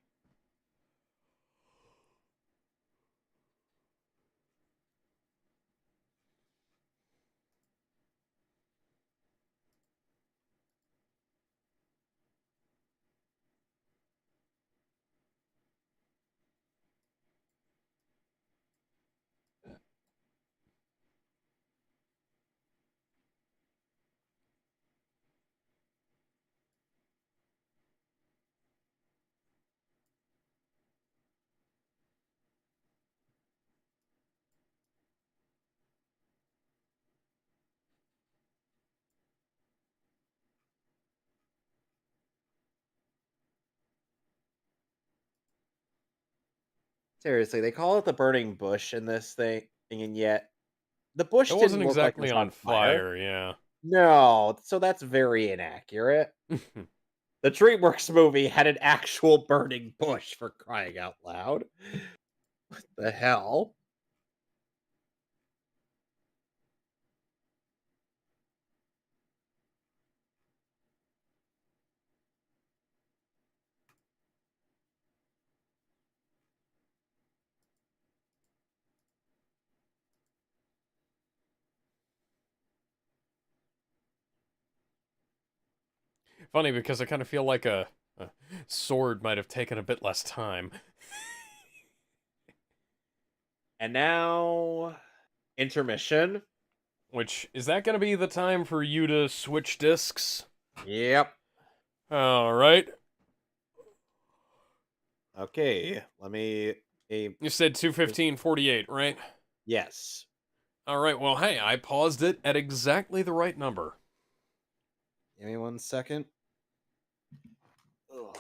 Seriously, they call it the burning bush in this thing, and yet the It bush didn't wasn't look like it exactly was on on fire. fire, yeah. No, so that's very inaccurate. The DreamWorks movie had an actual burning bush for crying out loud. What the hell? Funny because I kind of feel like a sword might have taken a bit less time. And now intermission. Which, is that going to be the time for you to switch discs? Yep. Alright. Okay, let me a You said 2:15:48, right? yes. Alright, well, hey, I paused it at exactly the right number. Give me 1 second. Ugh.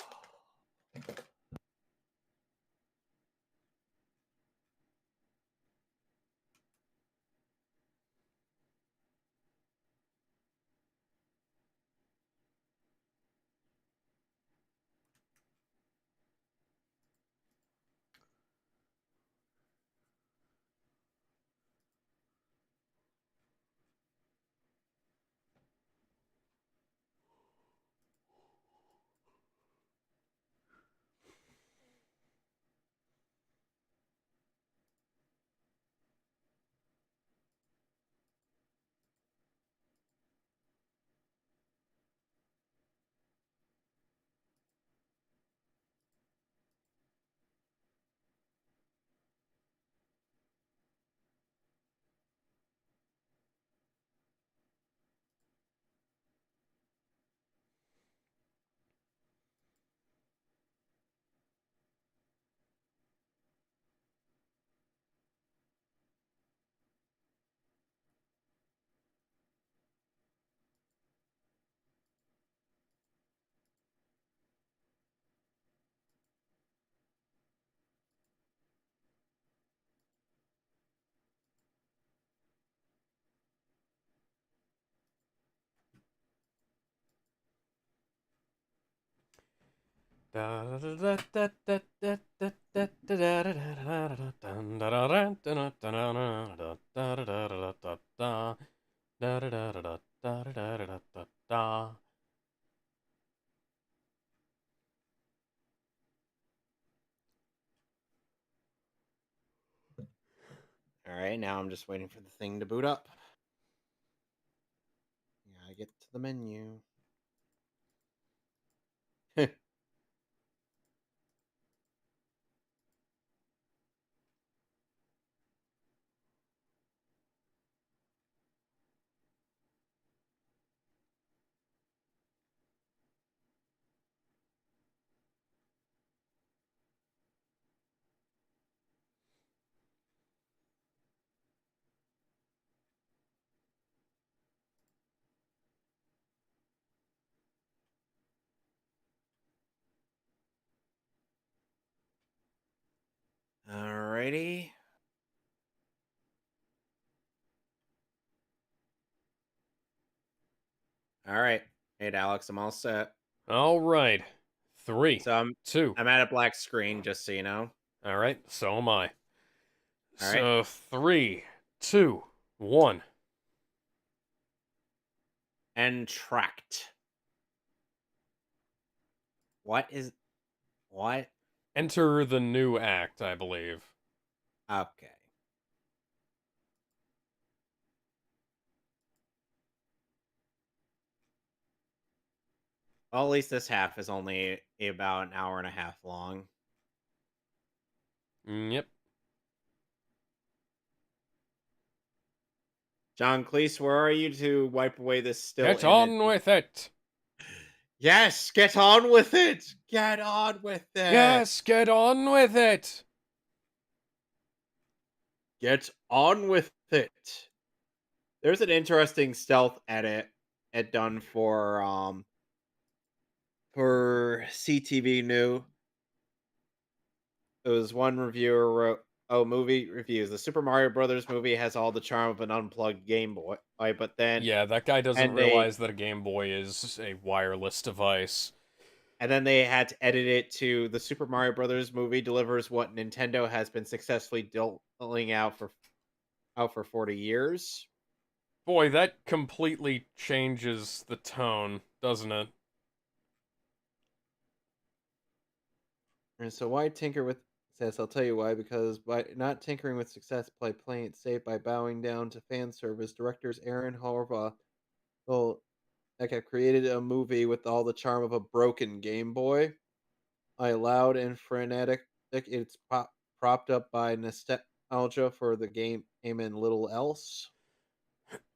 All right, now I'm just waiting for the thing to boot up. Gotta get to the menu. Alrighty. All right. Hey, Alex, I'm all set. All right. Three, So two. I'm at a black screen, just so you know. All right. So am I. All right. So three, two, one. And tracked. What? Enter the new act, I believe. Okay. Well, at least this half is only about an hour and a half long. Yep. John Cleese, where are you to wipe away this still Get image? on with it. Yes, get on with it. Get on with it. Yes, get on with it. Get on with it. There's an interesting stealth edit done for CTV New. It was one reviewer wrote, "Oh, movie reviews. The Super Mario Brothers movie has all the charm of an unplugged Game Boy, but then Yeah, that guy doesn't and they realize that a Game Boy is a wireless device. and then they had to edit it to the Super Mario Brothers movie delivers what Nintendo has been successfully doling out for 40 years." Boy, that completely changes the tone, doesn't it? And so why tinker with success? I'll tell you why. Because by not tinkering with success, by playing it safe, by bowing down to fan service, directors Aaron Horvath will like have created a movie with all the charm of a broken Game Boy. I loud and frenetic. It's propped up by nostalgia for the game and little else.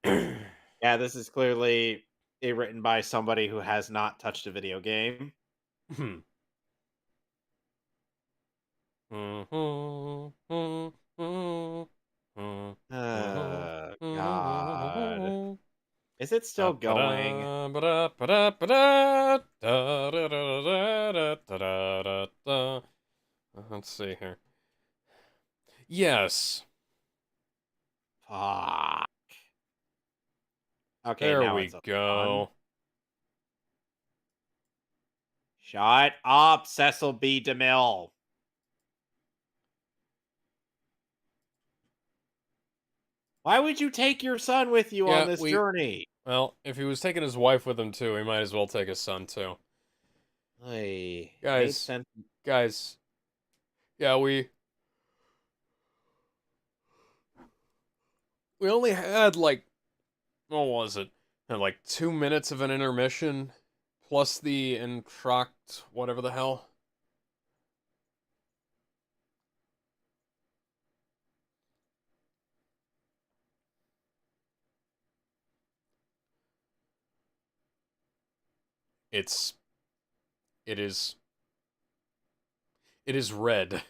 Yeah, this is clearly written by somebody who has not touched a video game. God. Is it still going? Let's see here. Yes, Fuck. Okay, there now we it's on. go. Shut up, Cecil B. DeMille. Why would you take your son with you on Yeah, this journey? well, if he was taking his wife with him too, he might as well take his son too. It made Guys, sense. guys, yeah, we only had like, what was it? Like 2 minutes of an intermission, plus the entract, whatever the hell. It's, it is, it is red.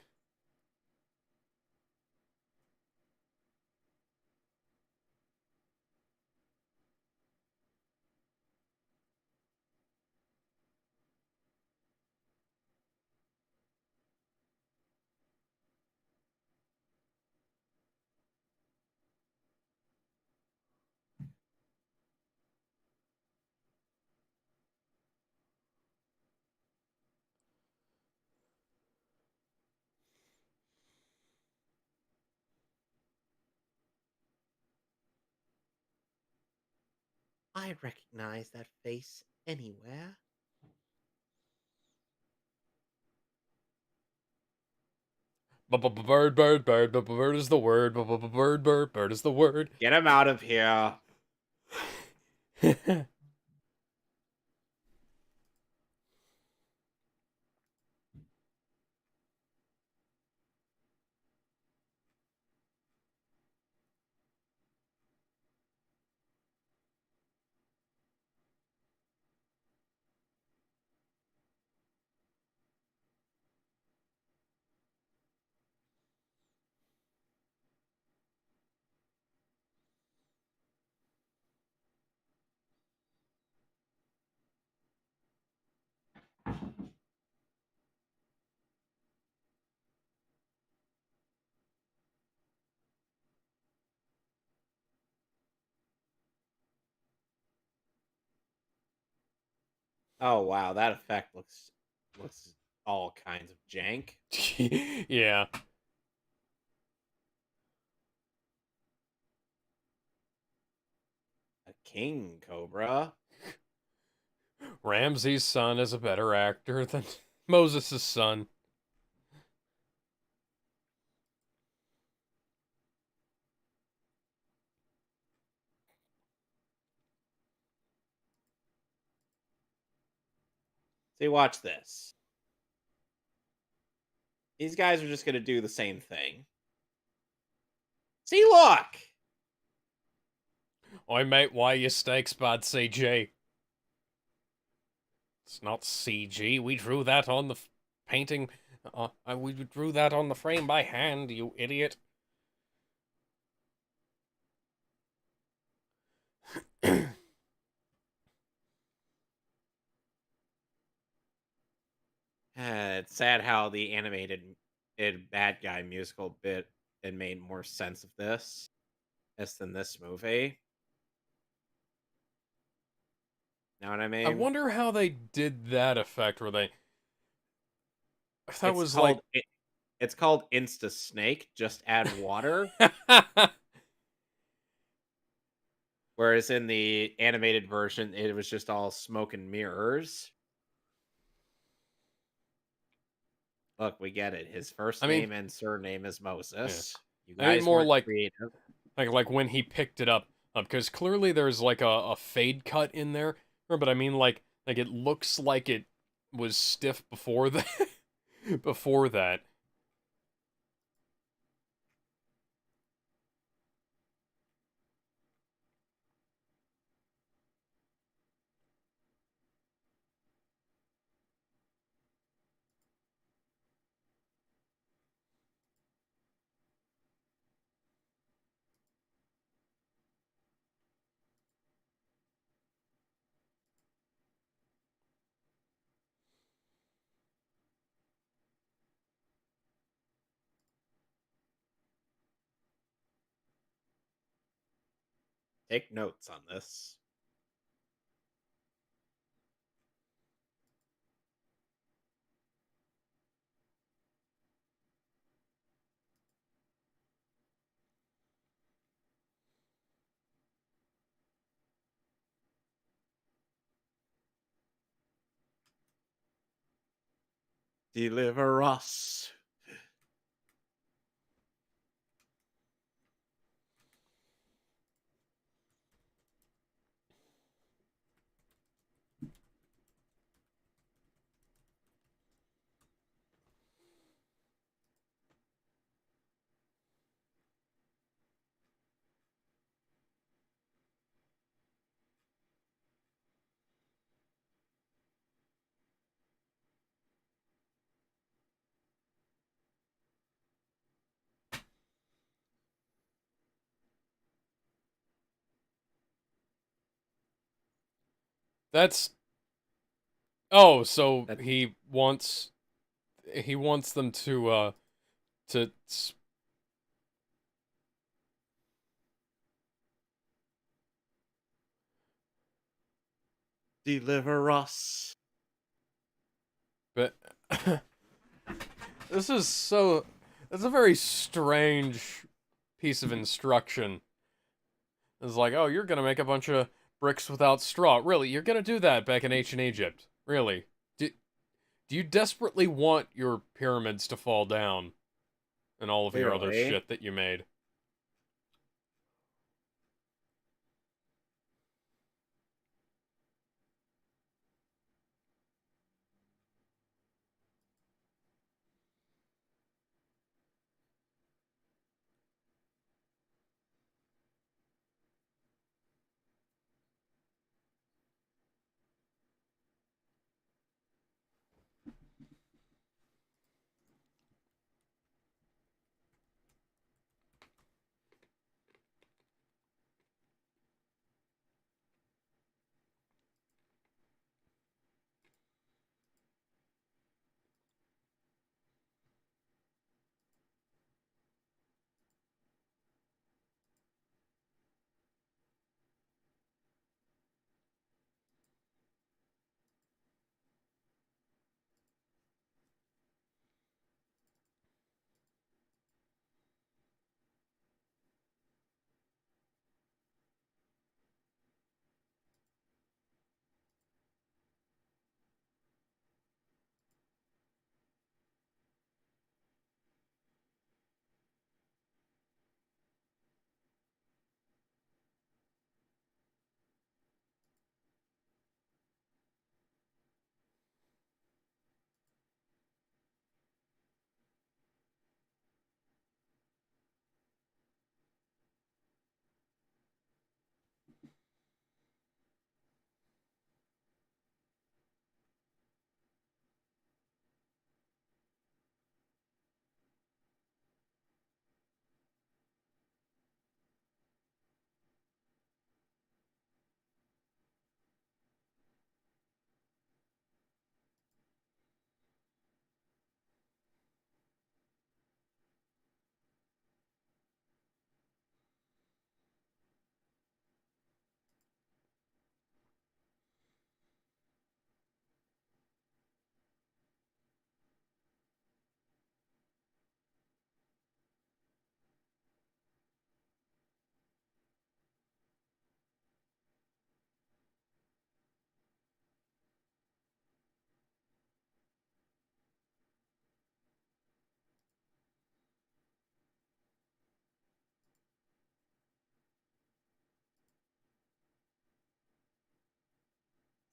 I recognize that face anywhere. Bird, bird, bird, bird is the word. Bird, bird, bird is the word. Get him out of here. Oh wow, that effect looks all kinds of jank. Yeah. A king cobra. Ramsey's son is a better actor than Moses' son. See, watch this. These guys are just gonna do the same thing. See, look! Oi, mate, why you stakes bad CG? It's not CG. We drew that on the painting. We drew that on the frame by hand, you idiot. It's sad how the animated bad guy musical bit it made more sense of this than this movie. Know what I I mean? wonder how they did that effect where they... That It's was like... called it's called Insta Snake. Just add water. Whereas in the animated version, it was just all smoke and mirrors. Look, we get it. His first I mean, name and surname is yeah. Moses. You I mean guys more weren't like creative. when he picked it up, because clearly there's like a fade cut in there, but I mean like it looks like it was stiff before that. Before that. Take notes on this. Deliver us. That's... Oh, so That he wants them to deliver us. but this is so... It's a very strange piece of instruction. It's like, oh, you're gonna make a bunch of bricks without straw. Really, you're gonna do that back in ancient Egypt? Really? Do you desperately want your pyramids to fall down and all of your other Clearly. shit that you made?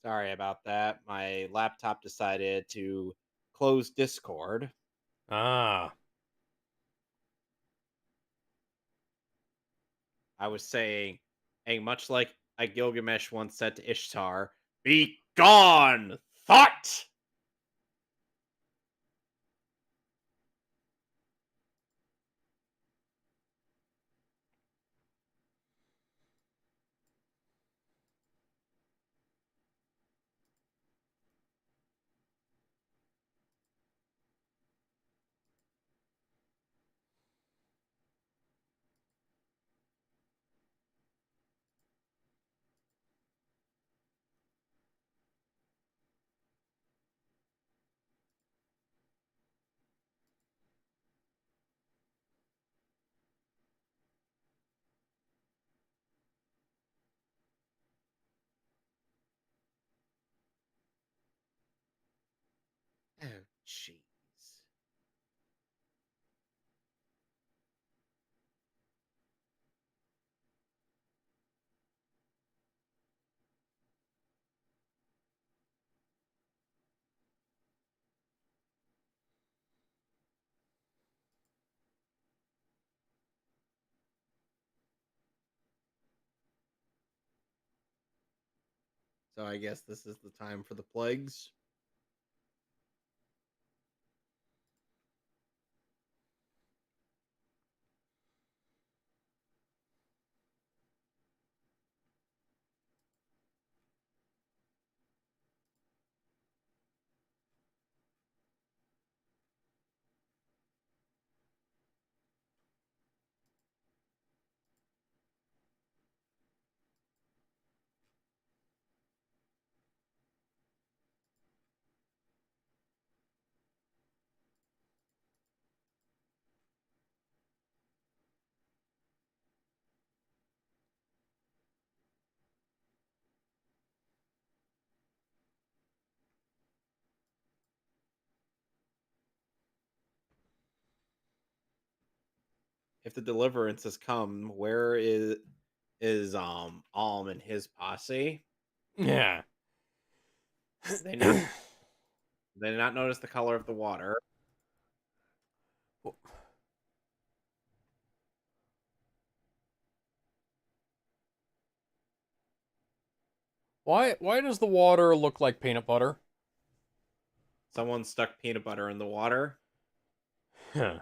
Sorry about that. My laptop decided to close Discord. Ah, I was saying, hey, much like a Gilgamesh once said to Ishtar, "Be gone, thought!" Oh, jeez. So I guess this is the time for the plagues. if the deliverance has come, where is Alm and his posse? Yeah. They not they not notice the color of the water. Why does the water look like peanut butter? Someone stuck peanut butter in the water. Huh.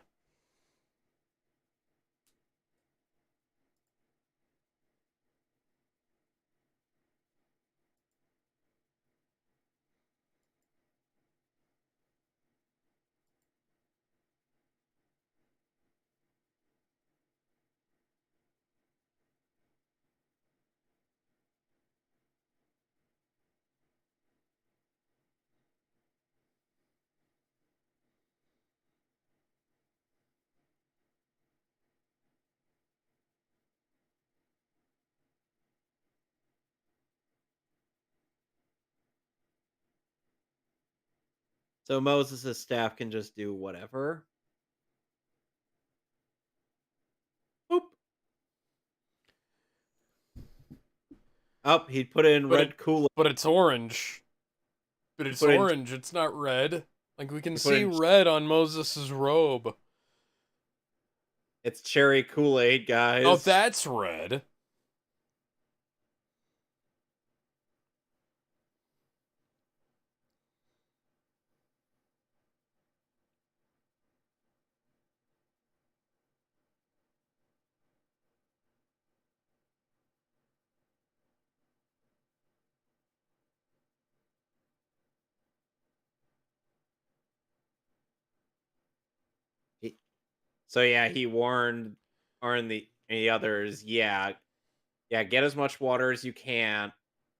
So Moses' staff can just do whatever. Boop. Up, he put in But it red Kool-Aid. but it's orange. But He it's put in orange. It's not red. Like we can he put see in red on Moses's robe. it's cherry Kool-Aid, Oh, guys. that's red. He, so yeah, he warned the others, yeah, get as much water as you can,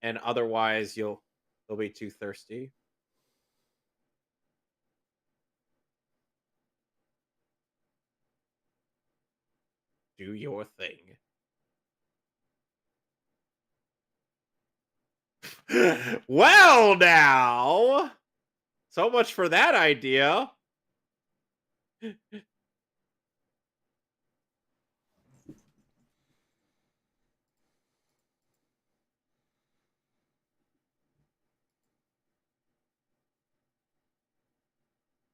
and otherwise you'll be too thirsty. Do your thing. Well, now, so much for that idea.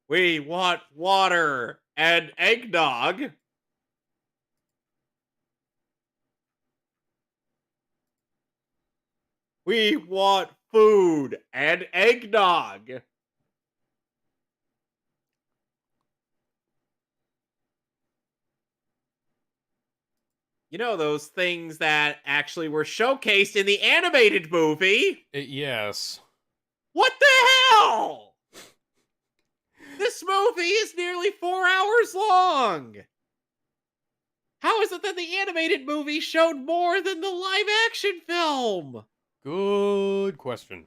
We want water and eggnog. We want food and eggnog. You know, those things that actually were showcased in the animated movie? Yes. What the hell? This movie is nearly 4 hours long. How is it that the animated movie showed more than the live action film? Good question.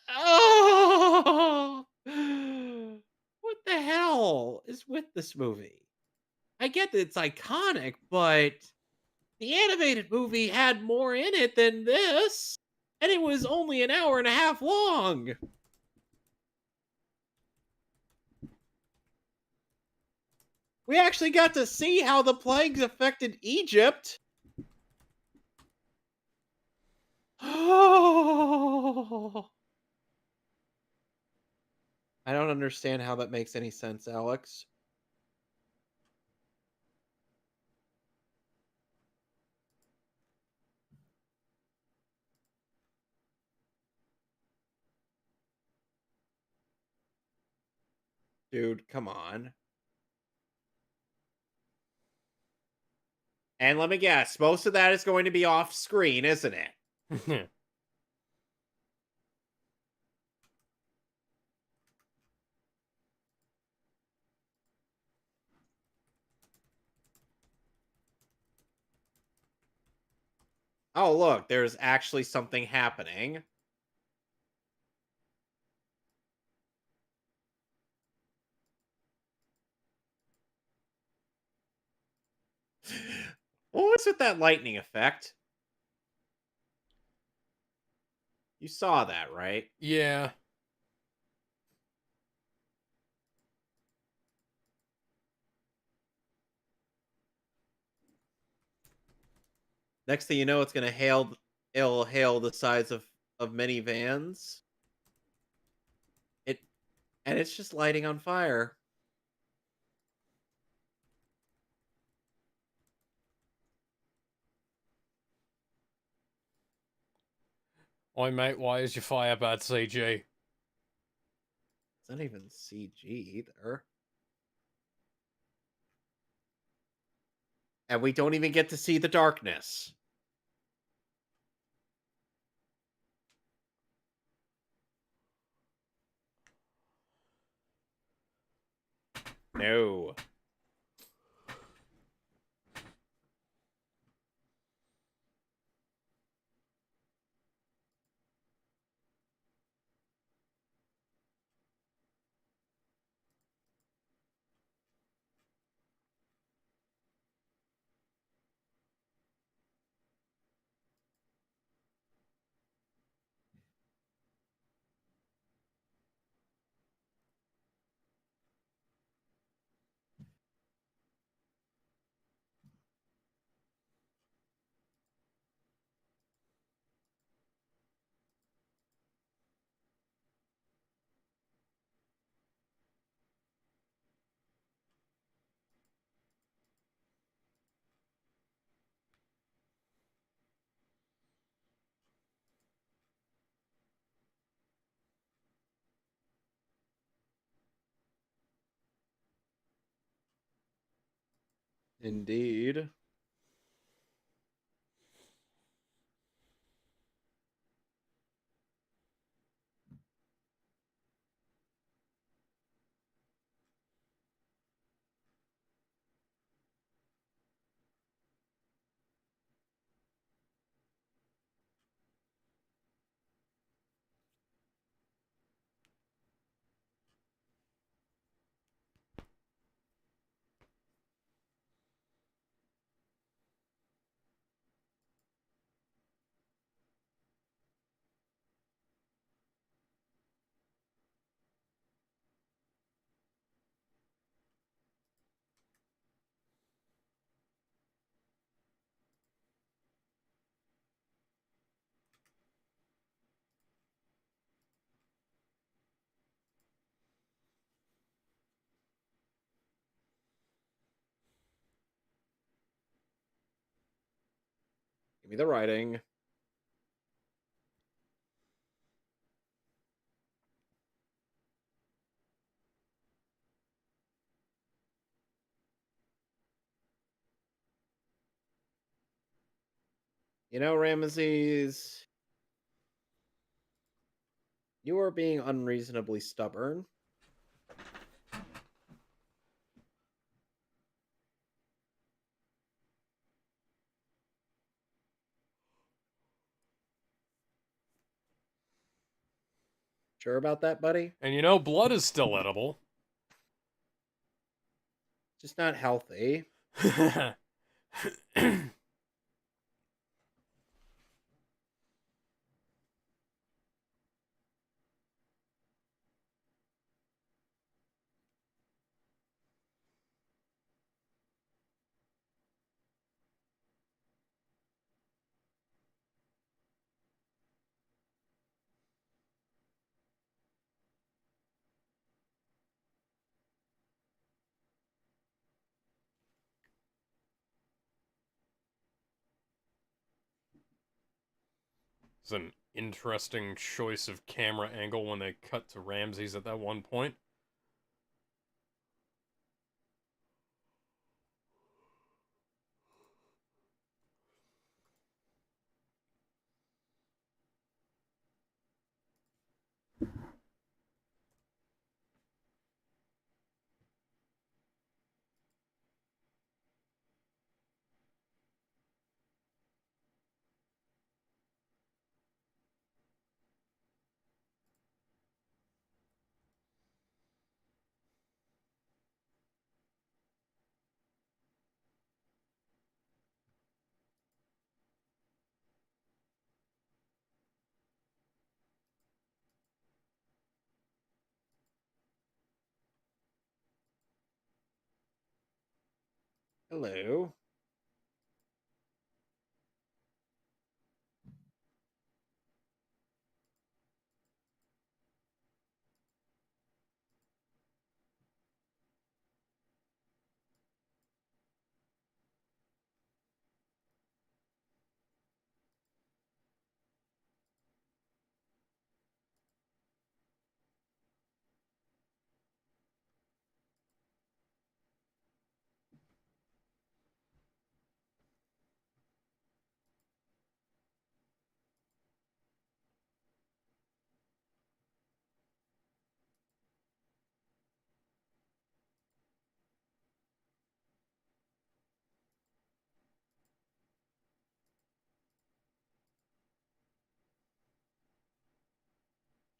Oh, what the hell is with this movie? I get that it's iconic, but the animated movie had more in it than this, and it was only an hour and a half long. We actually got to see how the plagues affected Egypt. Oh, I don't understand how that makes any sense, Alex. Dude, come on. And let me guess, most of that is going to be off screen, isn't it? Oh, look, there's actually something happening. What was with that lightning effect? You saw that, right? Yeah. Next thing you know, it's gonna hail it'll hail the size of many vans. It and it's just lighting on fire. Oi, mate, why is your fire bad, CG? It's not even CG either. And we don't even get to see the darkness. No. Indeed. Give me the writing. You know, Ramesses, you are being unreasonably stubborn. Sure about that, buddy? And you know, blood is still edible. Just not healthy. It's an interesting choice of camera angle when they cut to Ramses at that one point. Hello.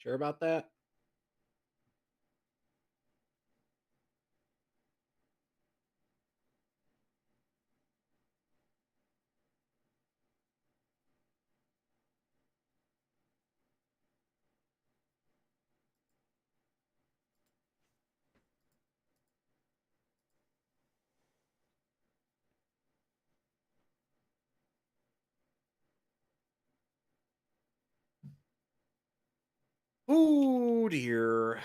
Sure about that? Oh dear.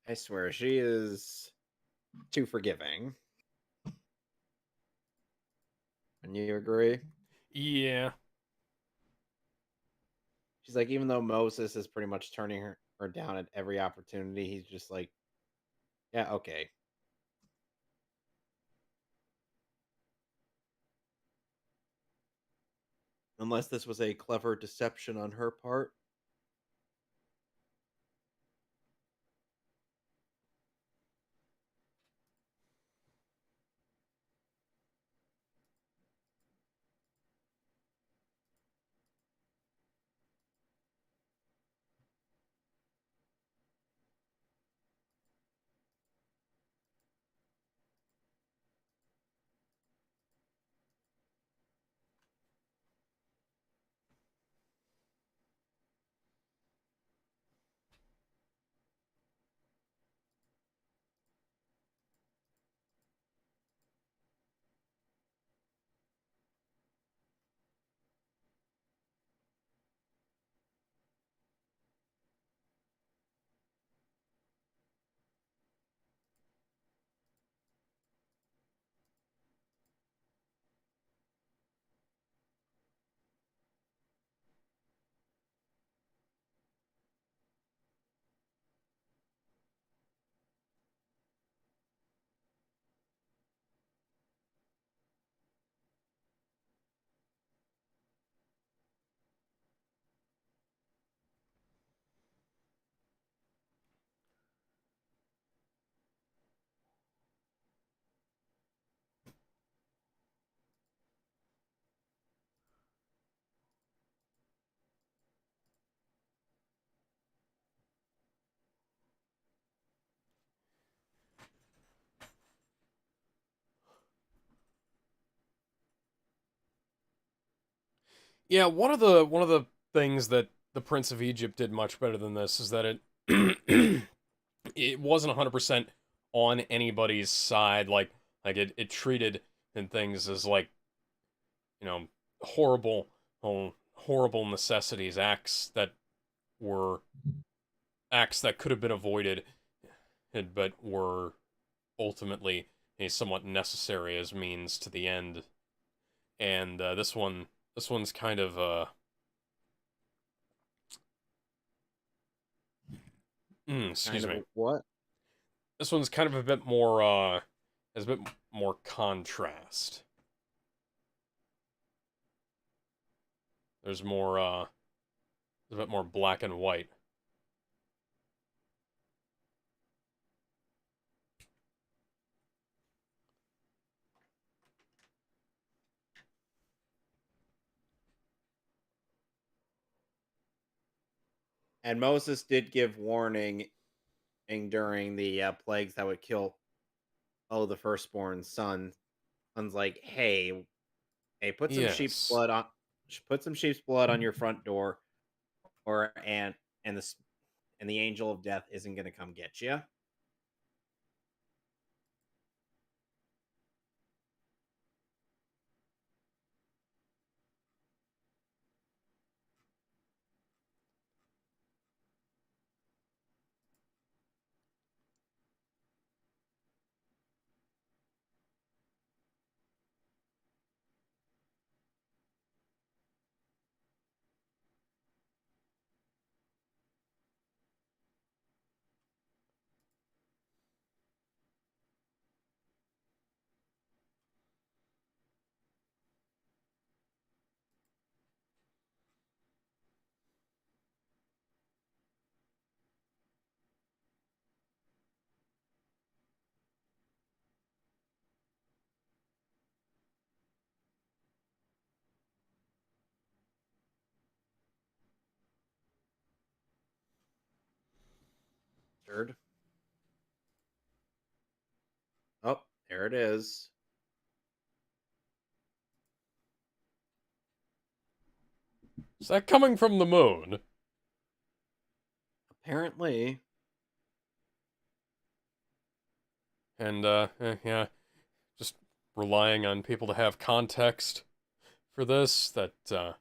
I swear she is too forgiving. And you agree? Yeah. She's like, even though Moses is pretty much turning her down at every opportunity, he's just like, yeah, okay. Unless this was a clever deception on her part. Yeah, one of the things that the Prince of Egypt did much better than this is that it it wasn't 100% on anybody's side. It treated and things as like, you know, horrible, horrible necessities, were acts that could have been avoided, but were ultimately a somewhat necessary as means to the end. And this one's kind of Kind excuse of me. a what? This one's kind of a bit more has a bit more contrast. There's more there's a bit more black and white. And Moses did give warning during the plagues that would kill the firstborn son. Son's like, hey, put some sheep's Yes. blood on, put some sheep's blood on your front door, or and the and the angel of death isn't going to come get you. entered. Oh, there it is. Is that coming from the moon? Apparently. And, yeah, just relying on people to have context for this that,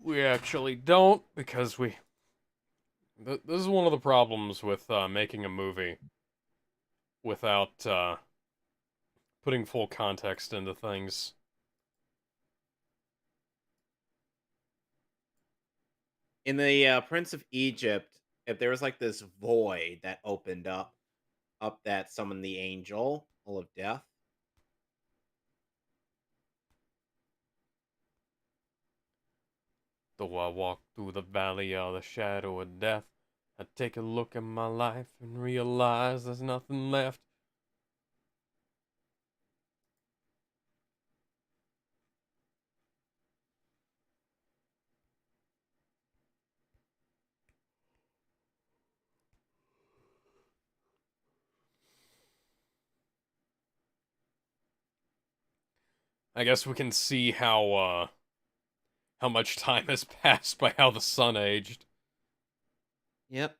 we actually don't, because this is one of the problems with, making a movie without, putting full context into things. In the Prince of Egypt, if there was like this void that opened up that summoned the angel, full of death. Though I walk through the valley of the shadow of death, I take a look at my life and realize there's nothing left. I guess we can see how much time has passed by how the sun aged. Yep.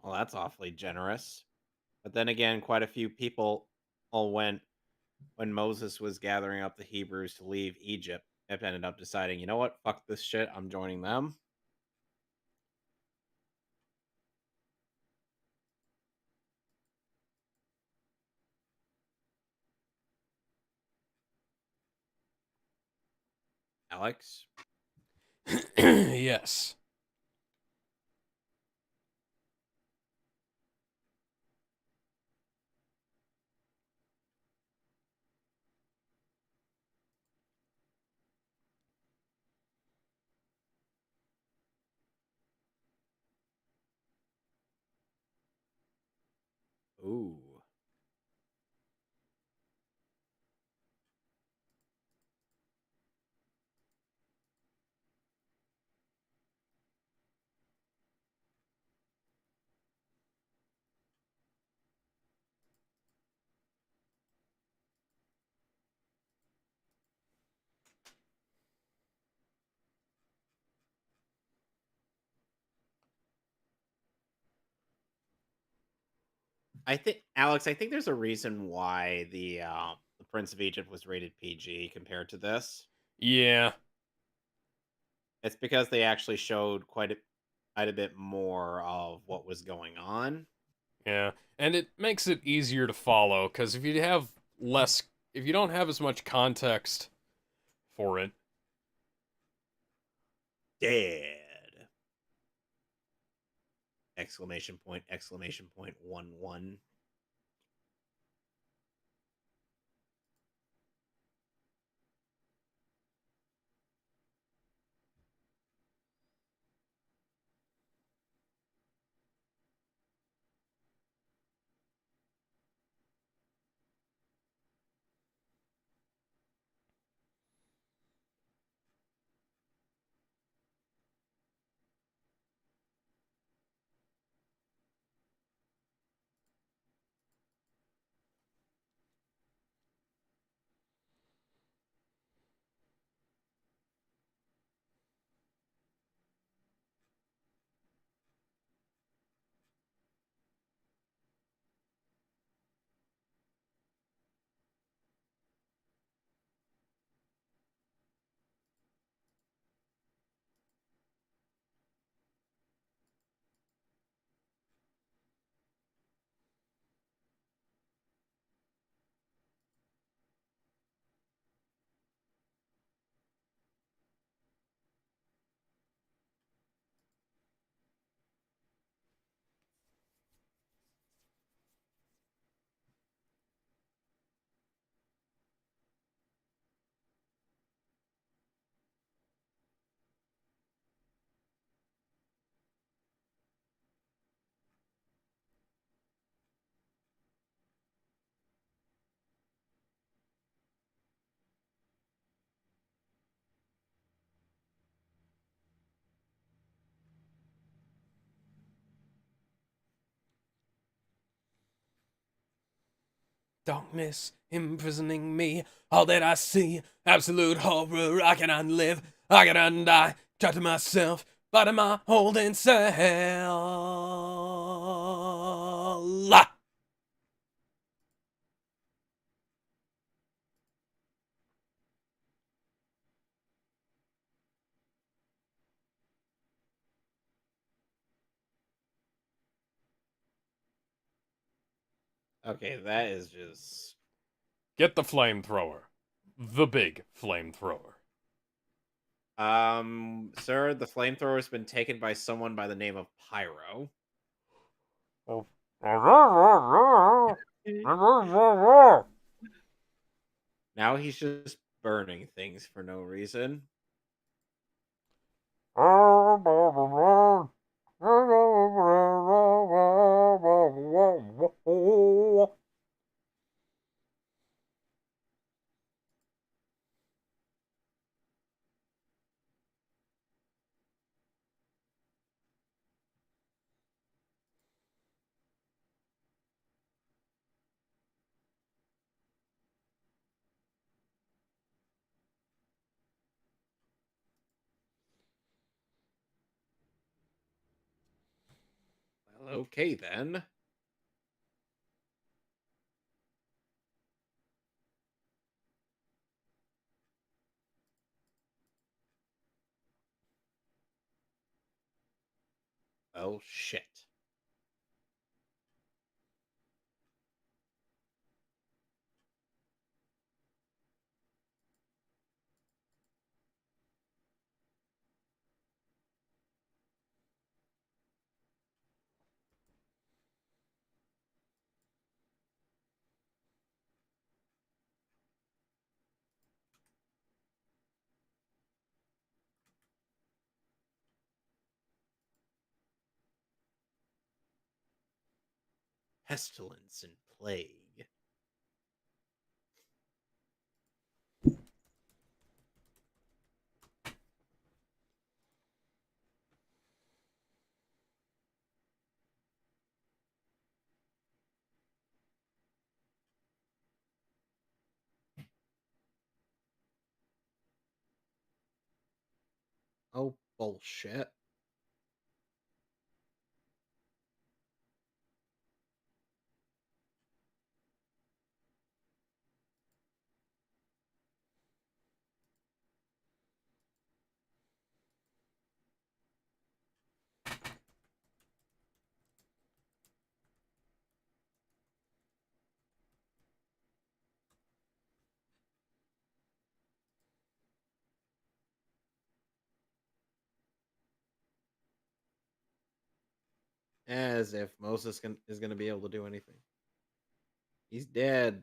Well, that's awfully generous. But then again, quite a few people all went when Moses was gathering up the Hebrews to leave Egypt. Have ended up deciding, you know what, fuck this shit, I'm joining them. Alex. Yes. Ooh. I think Alex, I think there's a reason why the Prince of Egypt was rated PG compared to this. Yeah. It's because they actually showed quite a bit more of what was going on. Yeah. And it makes it easier to follow, because if you don't have as much context for it, Dead. Exclamation point 1-1. darkness imprisoning me. All that I see, absolute horror. I cannot live, I cannot die. Trapped in myself, but in my holding cell. Okay, that is just. Get the flamethrower. The big flamethrower. Sir, the flamethrower has been taken by someone by the name of Pyro. Oh. Now he's just burning things for no reason. Well, okay then. Oh shit. Pestilence and plague. Oh, bullshit. As if Moses is going to be able to do anything. He's dead.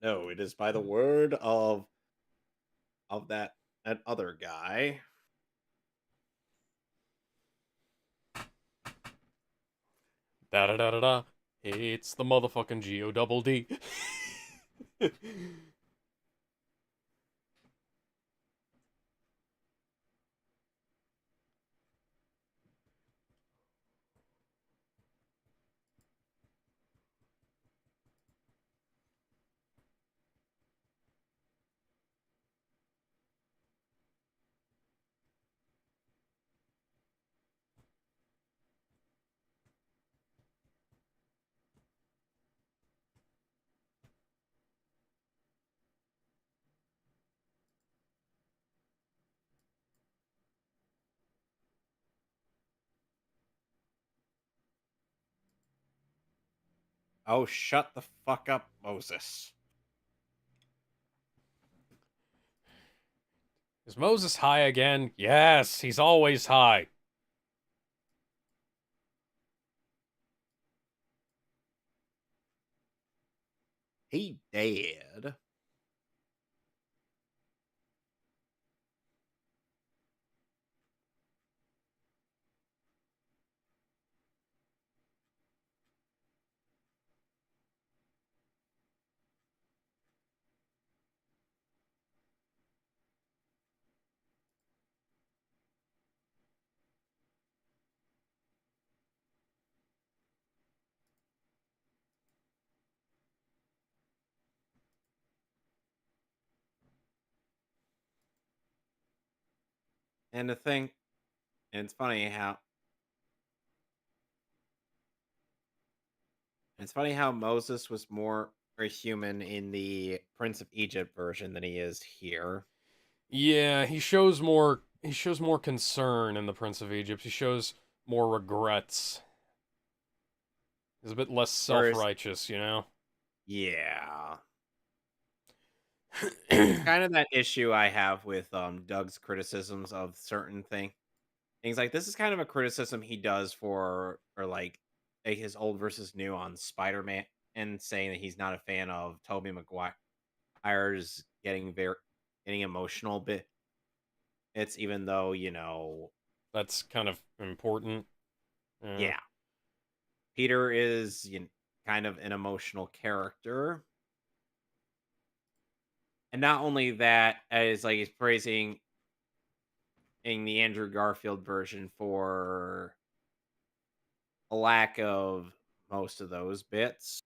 No, it is by the word of that other guy. Da da da da da. It's the motherfucking G O double D. Oh, shut the fuck up, Moses. Is Moses high again? Yes, he's always high. He dead. And the thing, and it's funny how Moses was more a human in the Prince of Egypt version than he is here. Yeah, he shows more concern in the Prince of Egypt. He shows more regrets. He's a bit less Whereas, self-righteous, you know? yeah, it's kind of that issue I have with Doug's criticisms of certain things. Like this is kind of a criticism he does for like his old versus new on Spider-Man, and saying that he's not a fan of Tobey Maguire's getting emotional bit. It's even though, That's kind of important. Yeah. yeah, Peter is kind of an emotional character. And not only that, as like he's praising in the Andrew Garfield version for a lack of most of those bits.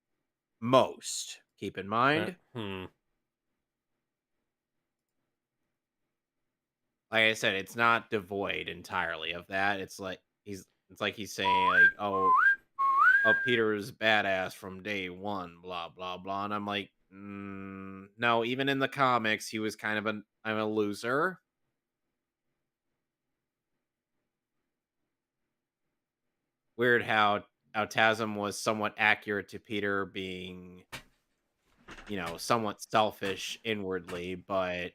Most, keep in Right. mind. Hmm. Like I said, it's not devoid entirely of that. It's like he's saying like, oh, Peter is badass from day one, blah blah blah. And I'm like, no, even in the comics, he was kind of I'm a loser. Weird how Tasm was somewhat accurate to Peter being, somewhat selfish inwardly, but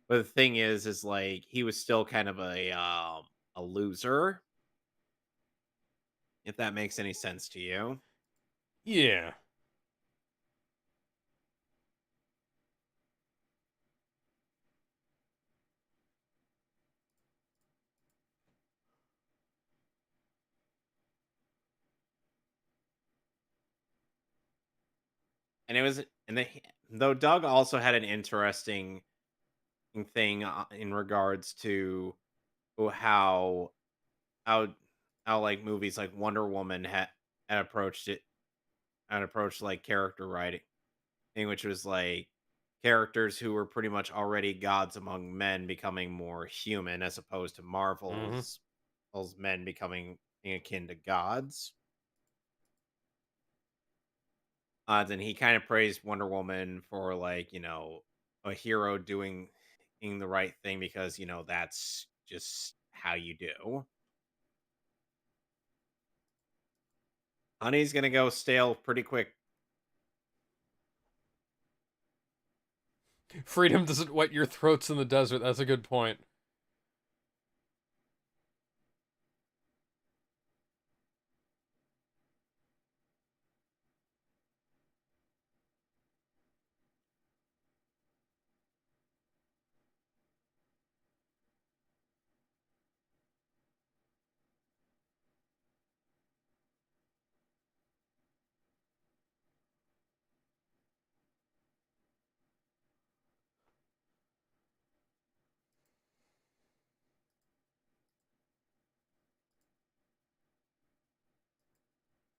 the thing is like he was still kind of a loser, if that makes any sense to you. Yeah. And it was and the, though Doug also had an interesting thing in regards to how how how like movies like Wonder Woman had approached it and approached like character writing, which was like characters who were pretty much already gods among men becoming more human, as opposed to Mm-hmm. Marvel's men becoming akin to gods. And he kind of praised Wonder Woman for like, a hero doing the right thing because, that's just how you do. Honey's gonna go stale pretty quick. Freedom doesn't wet your throats in the desert. That's a good point.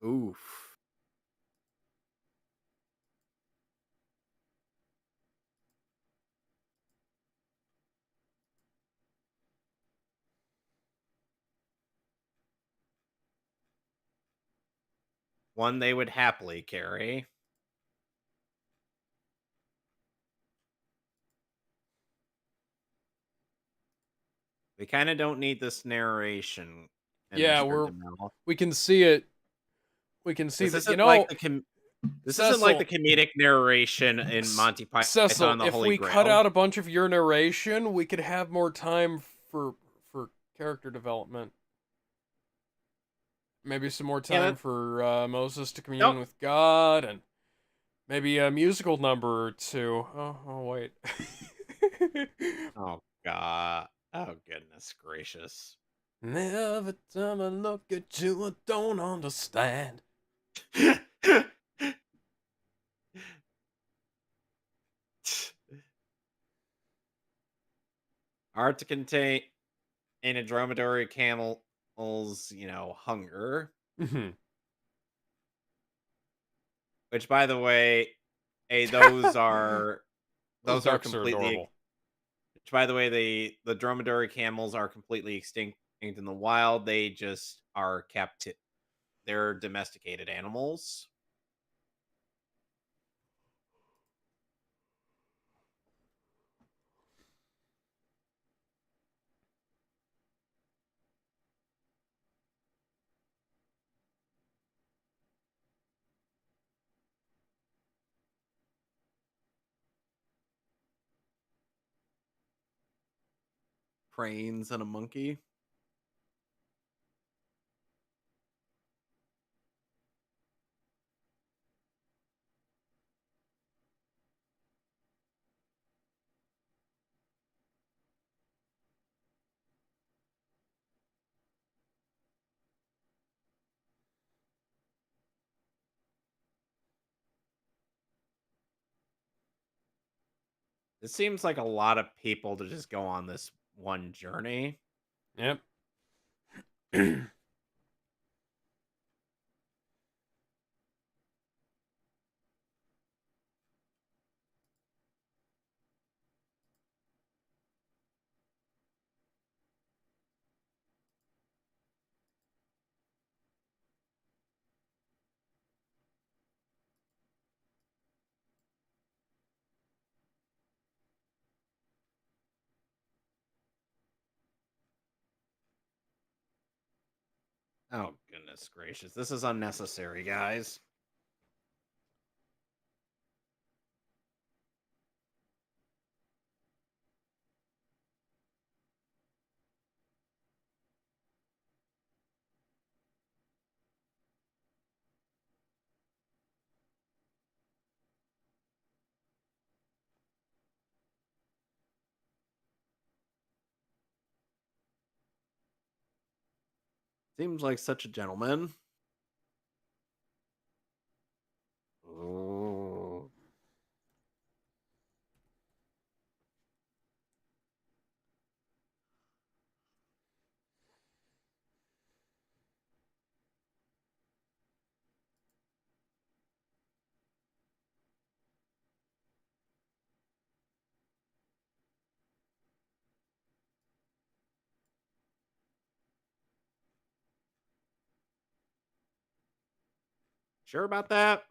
Oof. One they would happily carry. We kind of don't need this narration and Yeah, Mr. we're DeMille. we can see it. we can see This that, isn't like this isn't like the Cecil, comedic narration in Monty Python Cecil, and the if Holy we cut Grail. out a bunch of your narration, we could have more time for character development. Maybe some more Yeah, time for Moses to nope. commune with God, and maybe a musical number or two. Oh wait. Oh god. Oh goodness gracious. Every time I look at you, I don't understand. Hard to contain in a dromedary camel's, hunger. Mhm. Which, by the way, hey, those are Those those are ducks are completely. adorable. Which, by the way, the dromedary camels are completely extinct in the wild. They just are kept. They're domesticated animals. Cranes and a monkey. It seems like a lot of people to just go on this one journey. Yep. Oh goodness gracious, this is unnecessary, guys. Seems like such a gentleman. Ooh. Sure about that?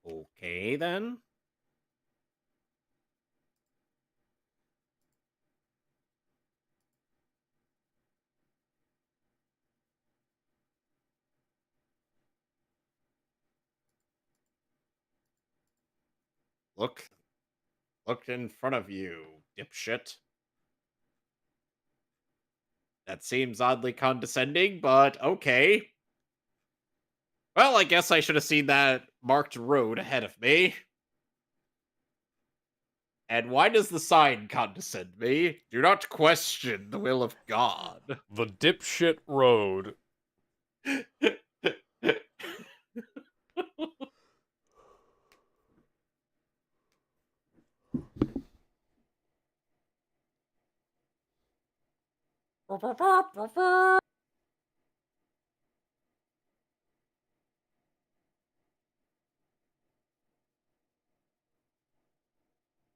Okay then. Look, look in front of you, dipshit. That seems oddly condescending, but okay. Well, I guess I should have seen that marked road ahead of me. And why does the sign condescend me? Do not question the will of God. The dipshit road.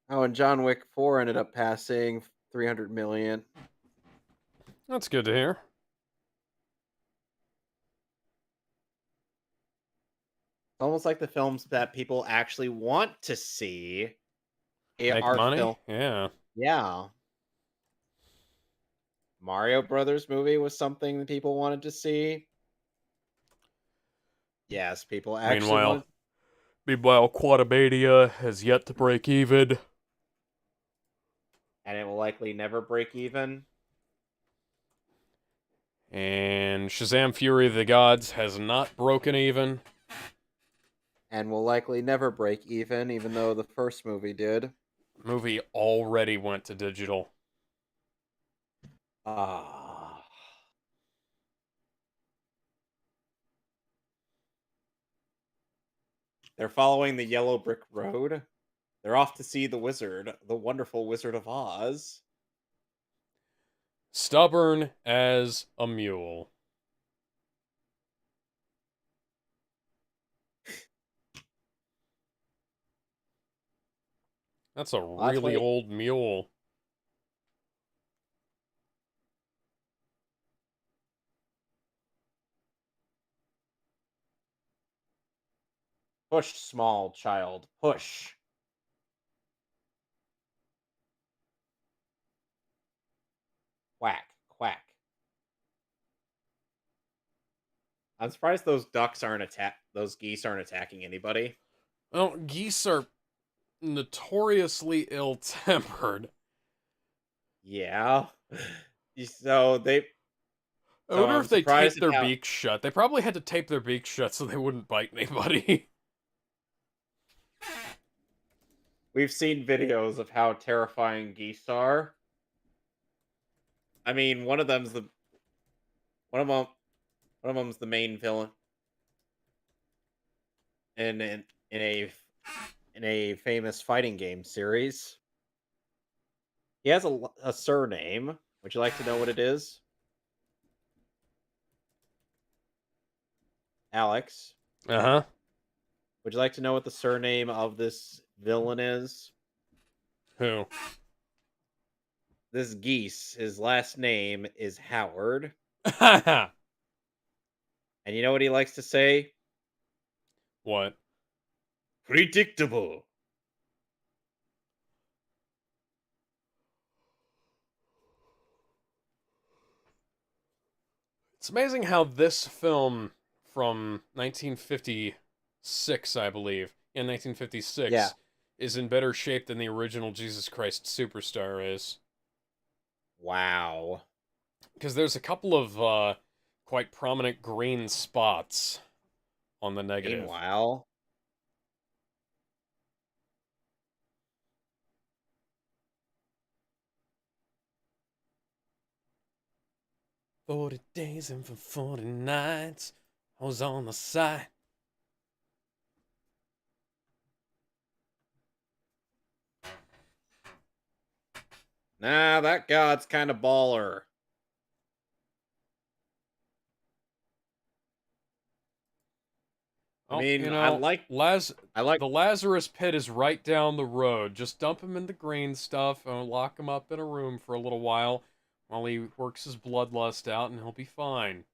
Oh, and John Wick 4 ended up passing 300 million. That's good to hear. It's almost like the films that people actually want to see Make are money? film. Yeah. Yeah. Mario Brothers movie was something that people wanted to see. Yes, people actually Meanwhile, wanted, Quatamania has yet to break even. and it will likely never break even. And Shazam Fury of the Gods has not broken even. And will likely never break even though the first movie did. Movie already went to digital. Ah. They're following the yellow brick road. They're off to see the wizard, the wonderful Wizard of Oz. Stubborn as a mule. That's a Well, that's really why old mule. push, small child, push. Quack, quack. I'm surprised those ducks aren't those geese aren't attacking anybody. Well, geese are notoriously ill-tempered. Yeah. So they I so wonder I'm if they surprised taped at their how beaks shut. They probably had to tape their beaks shut so they wouldn't bite anybody. we've seen videos of how terrifying geese are. I mean, one of them one of them's the main villain in in, in a in a famous fighting game series. He has a surname. Would you like to know what it is? Alex, Uh-huh. would you like to know what the surname of this villain is? Who? This geese, his last name is Howard. And you know what he likes to say? What? Predictable. It's amazing how this film from 1956, I believe, in Yeah. 1956, is in better shape than the original Jesus Christ Superstar is. Wow. Because there's a couple of quite prominent green spots on the negative. Meanwhile, 40 days and for 40 nights, I was on the side. nah, that god's kind of baller. I Oh, mean, I like the Lazarus pit is right down the road. Just dump him in the green stuff and lock him up in a room for a little while he works his bloodlust out, and he'll be fine.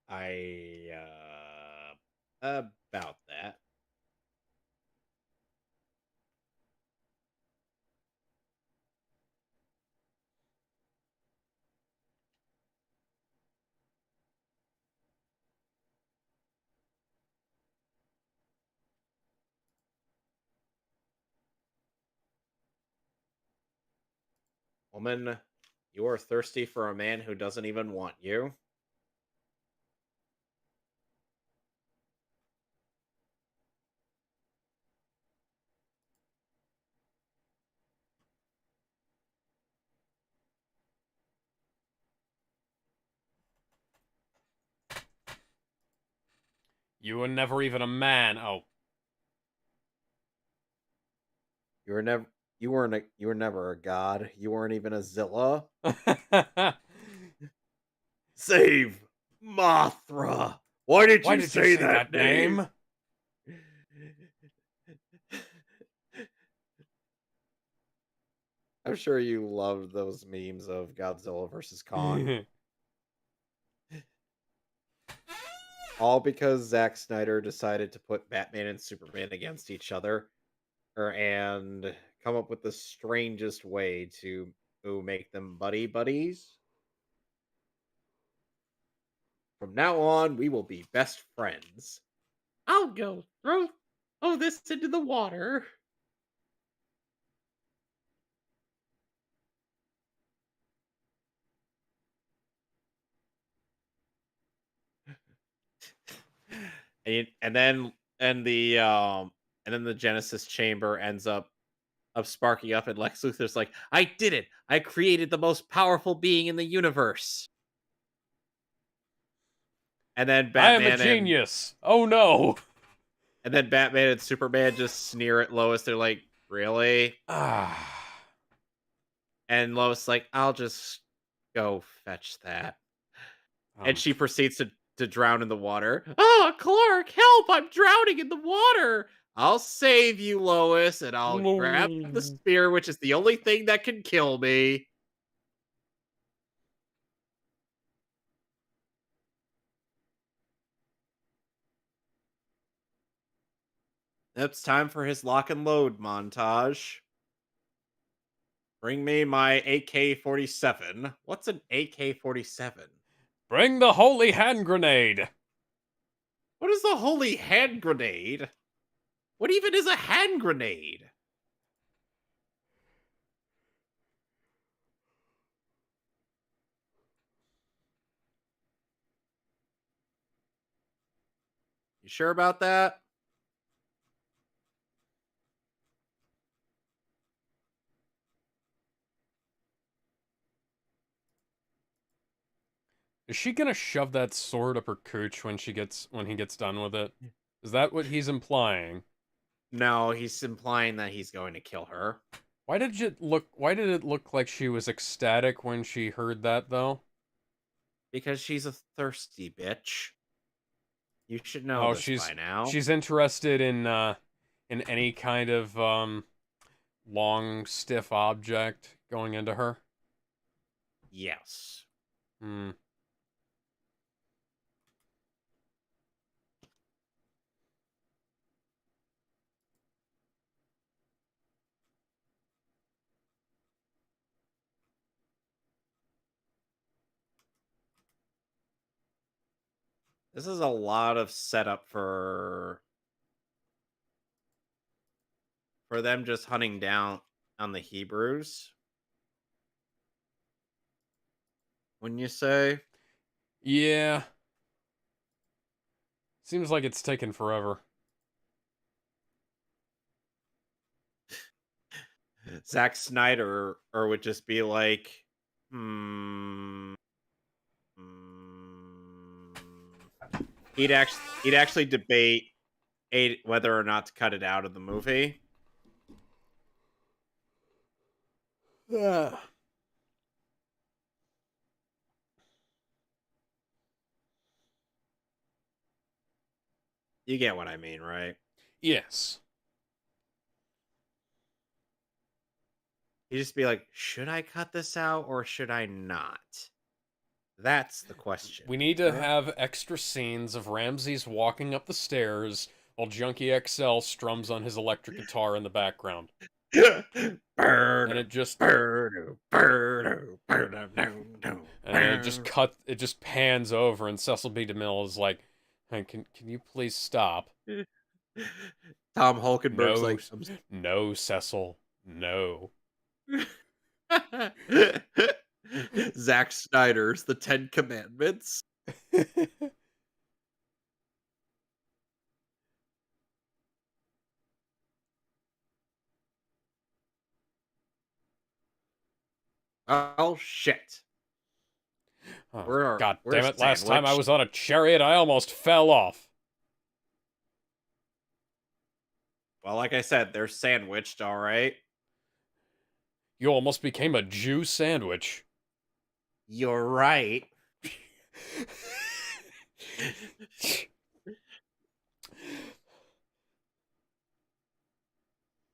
I about that. Woman, you are thirsty for a man who doesn't even want you. You were never even a man. Oh. You were never you were never a god. You weren't even a Zilla. Save Mothra. Why did Why you did you say say that that name? I'm sure you loved those memes of Godzilla versus Kong. All because Zack Snyder decided to put Batman and Superman against each other and come up with the strangest way to make them buddies. From now on, we will be best friends. I'll go throw this into the water. And then and then the Genesis chamber ends up sparking up, and Lex Luthor's like, "I did it! I created the most powerful being in the universe." And then I am a Batman genius. Oh no. and Superman just sneer at Lois. They're like, "Really?" Ah. And Lois like, "I'll just go fetch that." And Um. she proceeds to drown in the water. "Oh, Clark, help! I'm drowning in the water." "I'll save you, Lois, and I'll grab the No. spear, which is the only thing that can kill me." It's time for his lock and load montage. Bring me my AK-47. What's an AK-47? Bring the holy hand grenade. What is the holy hand grenade? What even is a hand grenade? You sure about that? Is she gonna shove that sword up her cooch when he gets done with it? Is that what he's implying? No, he's implying that he's going to kill her. Why did it look like she was ecstatic when she heard that though? Because she's a thirsty bitch. You should know Oh, this by now. she's interested in any kind of long stiff object going into her. Yes. Hmm. This is a lot of setup for them just hunting down on the Hebrews. Wouldn't you say? Yeah. Seems like it's taken forever. Zack Snyder or would just be like, hmm, hmm. He'd actually debate whether or not to cut it out of the movie. Yeah. You get what I mean, right? Yes. He'd just be like, should I cut this out or should I not? That's the question. We need to have extra scenes of Ramses walking up the stairs while Junkie XL strums on his electric guitar in the background. And it just it just pans over and Cecil B. DeMille is like, "Hey, can you please stop?" Tom Hulkenberg's No, like, no, Cecil, no. Zack Snyder's The Ten Commandments. Oh shit. Oh, We're God we're damn it! Last time I sandwiched. was on a chariot, I almost fell off. Well, like I said, they're sandwiched, all right. You almost became a Jew sandwich. You're right.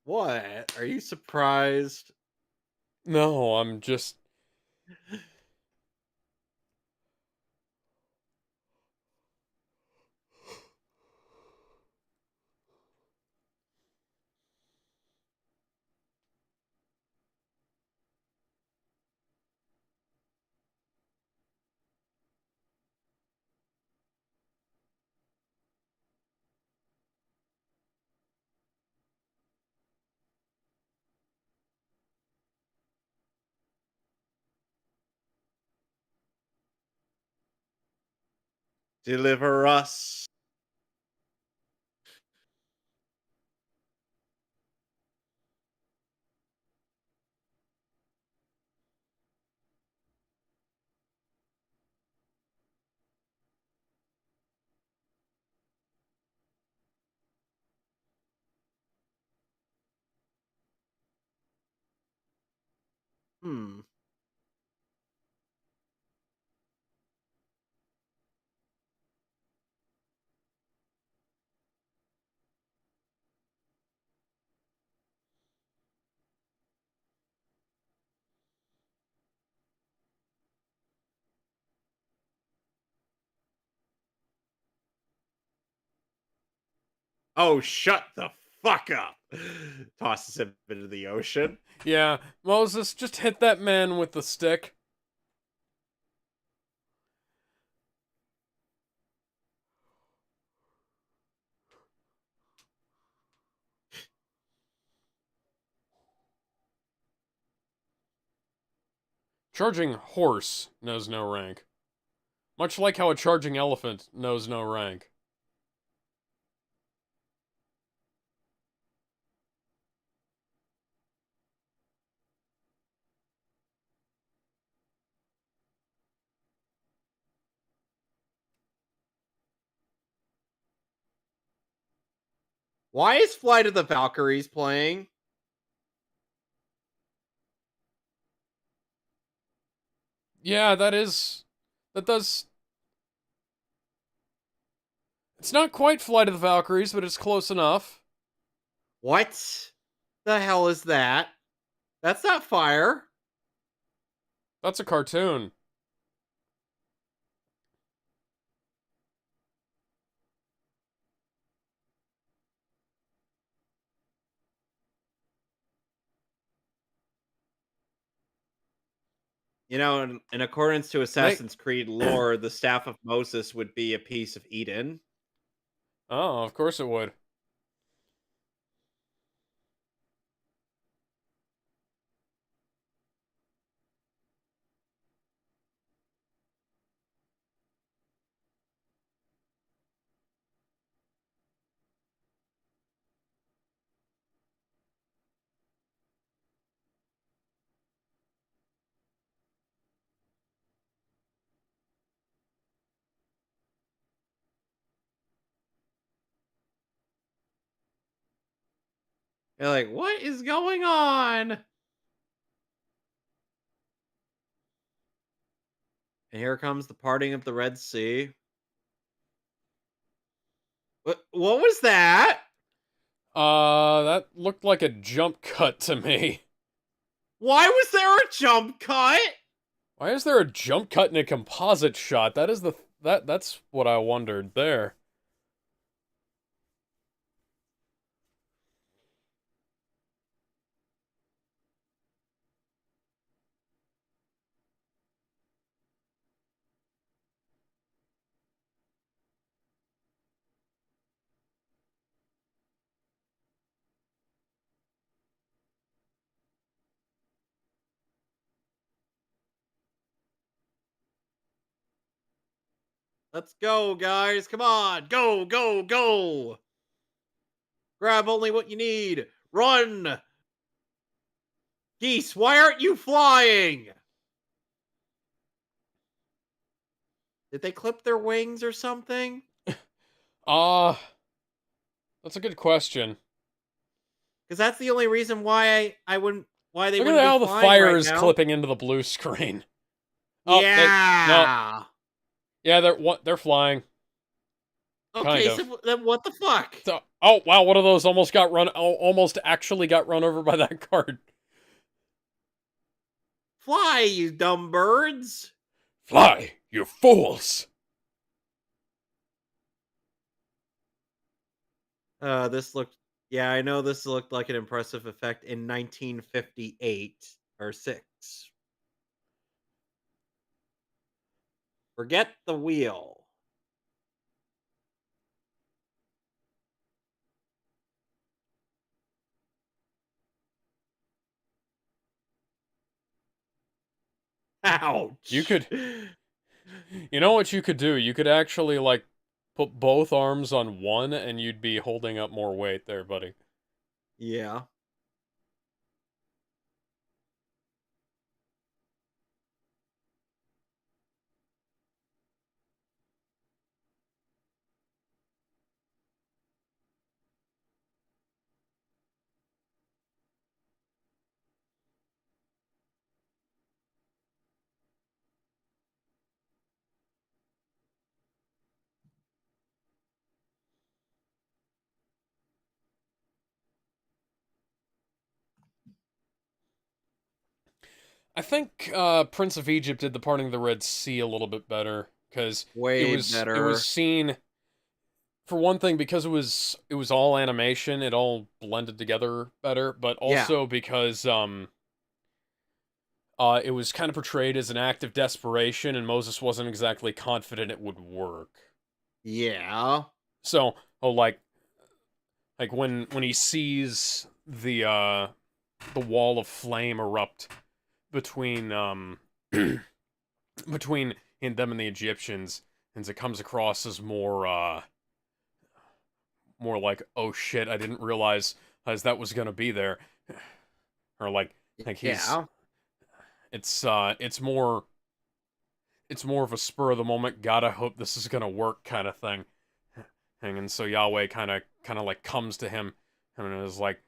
What? Are you surprised? No, I'm just... Deliver us. Hmm. Oh, shut the fuck up. Tosses him into the ocean. Yeah, Moses, just hit that man with the stick. Charging horse knows no rank. Much like how a charging elephant knows no rank. Why is Flight of the Valkyries playing? Yeah, that is... That does... It's not quite Flight of the Valkyries, but it's close enough. What the hell is that? That's not fire. That's a cartoon. You know, in accordance to They... Assassin's Creed lore, the Staff of Moses would be a piece of Eden. Oh, of course it would. You're like, what is going on? And here comes the parting of the Red Sea. What was that? That looked like a jump cut to me. Why was there a jump cut? Why is there a jump cut in a composite shot? That is the... That's what I wondered there. Let's go, guys. Come on. Go, go, go. Grab only what you need. Run. Geese, why aren't you flying? Did they clip their wings or something? Ah, that's a good question. Because that's the only reason why I wouldn't, why they Look at wouldn't be how the flying fire right is now. clipping into the blue screen. Oh, no. Yeah. Yeah, they're flying. Kind Okay, of. so then what the fuck? So, oh wow, one of those almost got run. Almost actually got run over by that card. Fly, you dumb birds! Fly, you fools! This looked. Yeah, I know this looked like an impressive effect in 1958 or 6. Forget the wheel. You Ouch. could, you know what you could do? You could actually like put both arms on one, and you'd be holding up more weight there, buddy. Yeah. I think Prince of Egypt did the parting of the Red Sea a little bit better because Way it was better. seen, for one thing, because it was all animation, it all blended together better, but Yeah. also because it was kind of portrayed as an act of desperation, and Moses wasn't exactly confident it would work. Yeah. So, oh, like when he sees the wall of flame erupt between between them and the Egyptians, and it comes across as more like, oh shit, I didn't realize as that was gonna be there, or like he's Yeah. it's more of a spur of the moment, gotta hope this is gonna work kind of thing. And so Yahweh kind of like comes to him and is like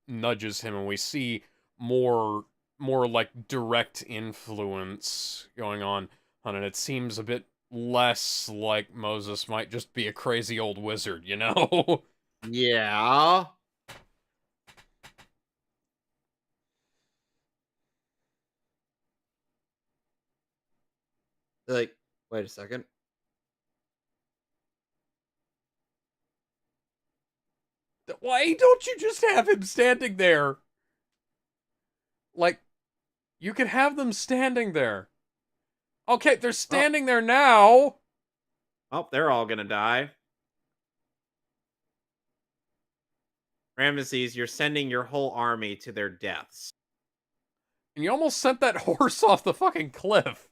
nudges him, and we see more like direct influence going on it. It seems a bit less like Moses might just be a crazy old wizard, you know? Yeah. Like, wait a second. Why don't you just have him standing there? Like, you could have them standing there. Okay, they're Oh, standing there now. oh, they're all gonna die. Ramesses, you're sending your whole army to their deaths. And you almost sent that horse off the fucking cliff.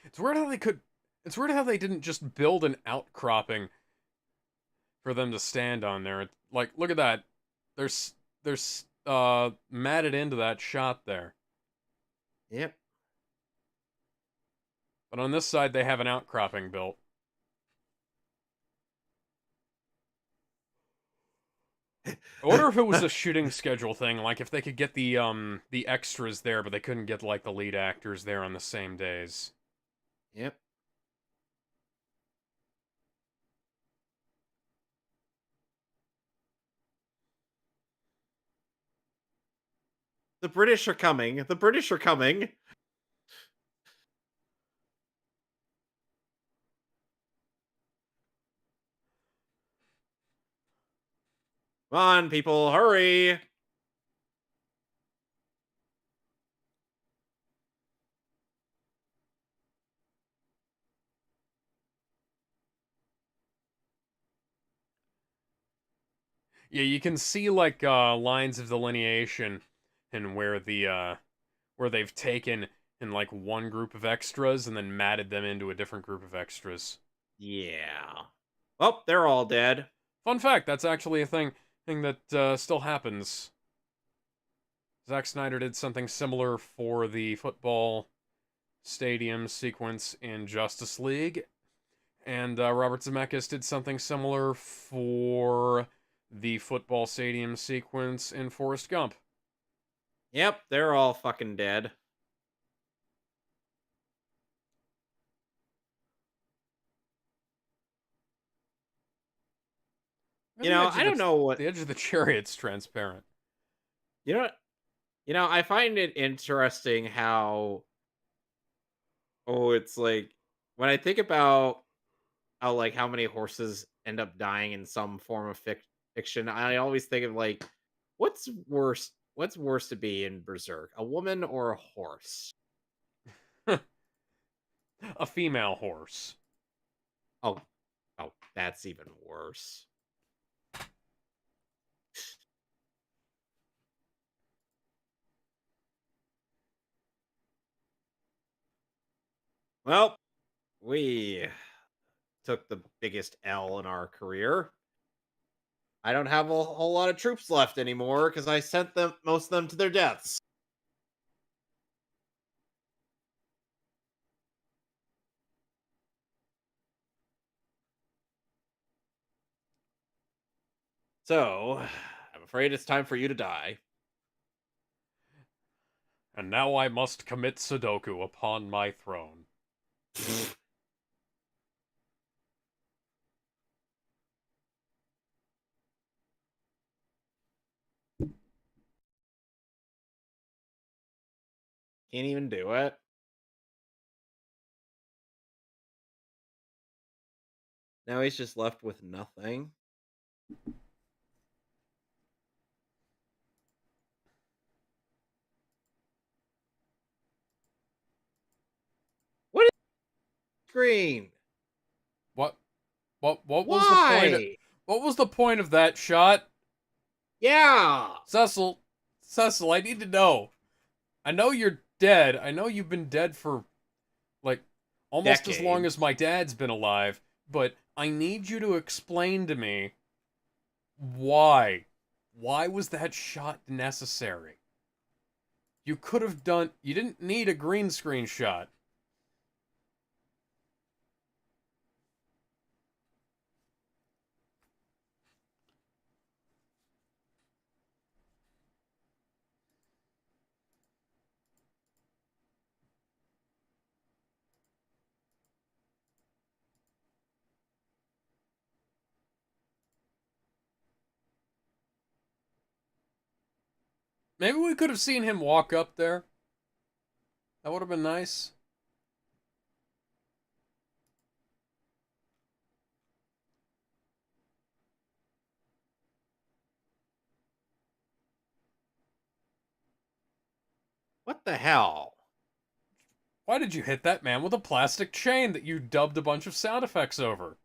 It's weird how they could. It's weird how they didn't just build an outcropping for them to stand on there. Like, look at that. There's matted into that shot there. Yep. But on this side, they have an outcropping built. I wonder if it was a shooting schedule thing, like if they could get the extras there, but they couldn't get like the lead actors there on the same days. Yep. The British are coming. The British are coming. Come on, people, hurry. Yeah, you can see like lines of delineation and where they've taken in like one group of extras and then matted them into a different group of extras. Yeah. Well, they're all dead. Fun fact, that's actually a thing that still happens. Zack Snyder did something similar for the football stadium sequence in Justice League, and Robert Zemeckis did something similar for the football stadium sequence in Forrest Gump. Yep, they're all fucking dead. You know, I don't know what. The edge of the chariot's transparent. You know, I find it interesting how it's like when I think about how like how many horses end up dying in some form of fiction, I always think of like what's worse to be in Berserk, a woman or a horse? A female horse. Oh, that's even worse. Well, we took the biggest L in our career. I don't have a whole lot of troops left anymore because I sent them most of them to their deaths. So, I'm afraid it's time for you to die. And now I must commit Sudoku upon my throne. Can't even do it. Now he's just left with nothing. What is screen? What? What was the point? Why? What was the point of that shot? Yeah. Cecil, I need to know. I know you're dead. I know you've been dead for, like, almost as long as Decades. my dad's been alive, but I need you to explain to me why. Why was that shot necessary? You could have done. You didn't need a green screen shot. Maybe we could have seen him walk up there. That would have been nice. What the hell? Why did you hit that man with a plastic chain that you dubbed a bunch of sound effects over?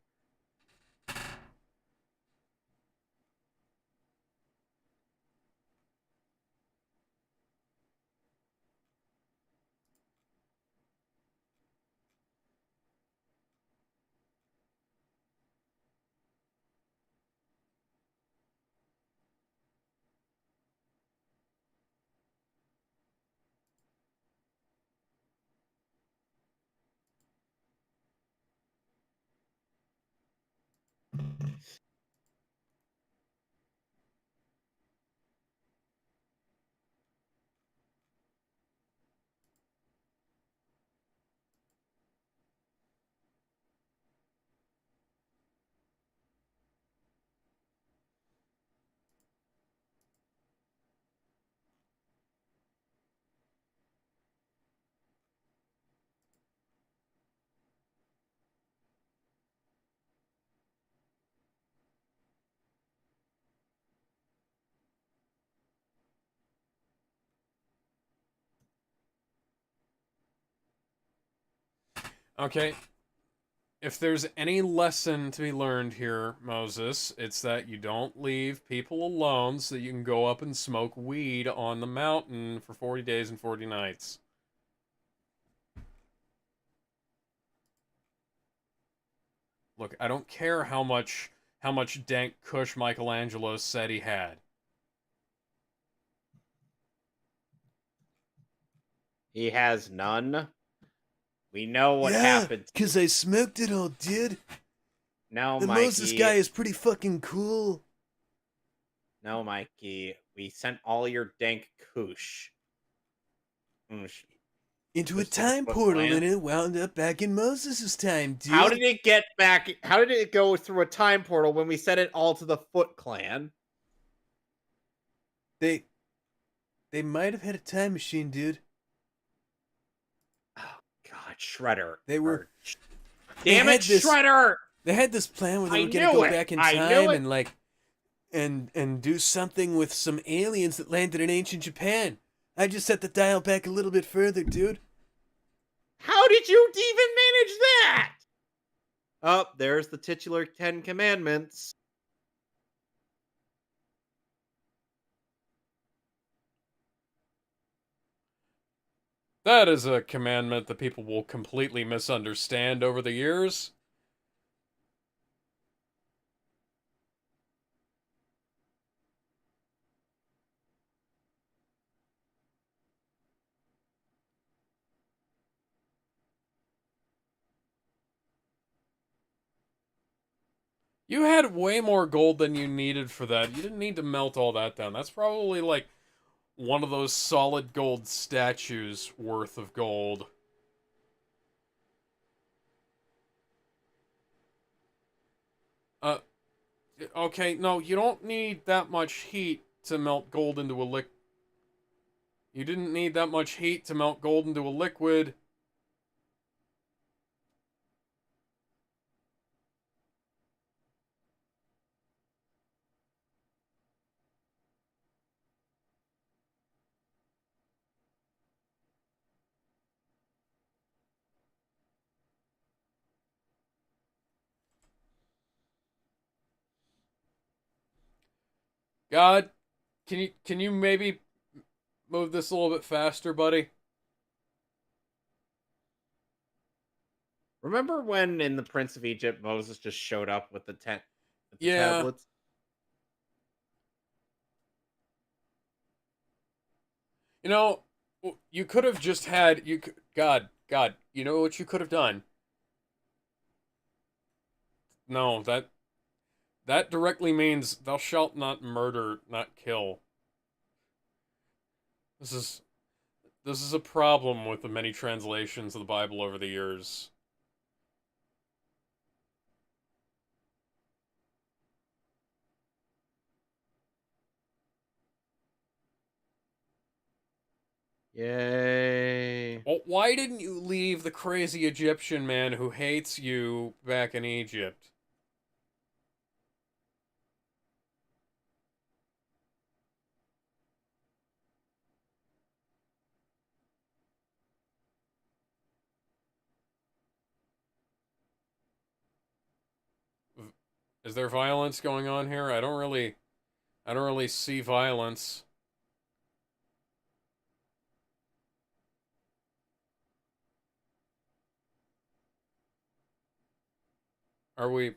Okay, if there's any lesson to be learned here, Moses, it's that you don't leave people alone so that you can go up and smoke weed on the mountain for 40 days and 40 nights. Look, I don't care how much dank kush Michelangelo said he had. He has none. We know what Yeah, happened. because I smoked it all, dude. No, The Mikey. Moses guy is pretty fucking cool. No, Mikey. We sent all your dank koosh. into a Just like a time Foot portal Clan? and it wound up back in Moses' time, dude. How did it get back? How did it go through a time portal when we sent it all to the Foot Clan? They might have had a time machine, dude. Oh God, Shredder. They were Or- Damn it, had this- Shredder! They had this plan where they I were gonna knew go it! back in I knew time it! and like and do something with some aliens that landed in ancient Japan. I just set the dial back a little bit further, dude. How did you even manage that? Oh, there's the titular 10 Commandments. That is a commandment that people will completely misunderstand over the years. You had way more gold than you needed for that. You didn't need to melt all that down. That's probably like one of those solid gold statues worth of gold. Uh, okay, no, you don't need that much heat to melt gold into a liquid. You didn't need that much heat to melt gold into a liquid. God, can you maybe move this a little bit faster, buddy? Remember when in the Prince of Egypt Moses just showed up with the Yeah. tablets? You know, you could have just had God, you know what you could have done? No, that directly means thou shalt not murder, not kill. This is a problem with the many translations of the Bible over the years. Yay. Well, why didn't you leave the crazy Egyptian man who hates you back in Egypt? Is there violence going on here? I don't really see violence. Are we?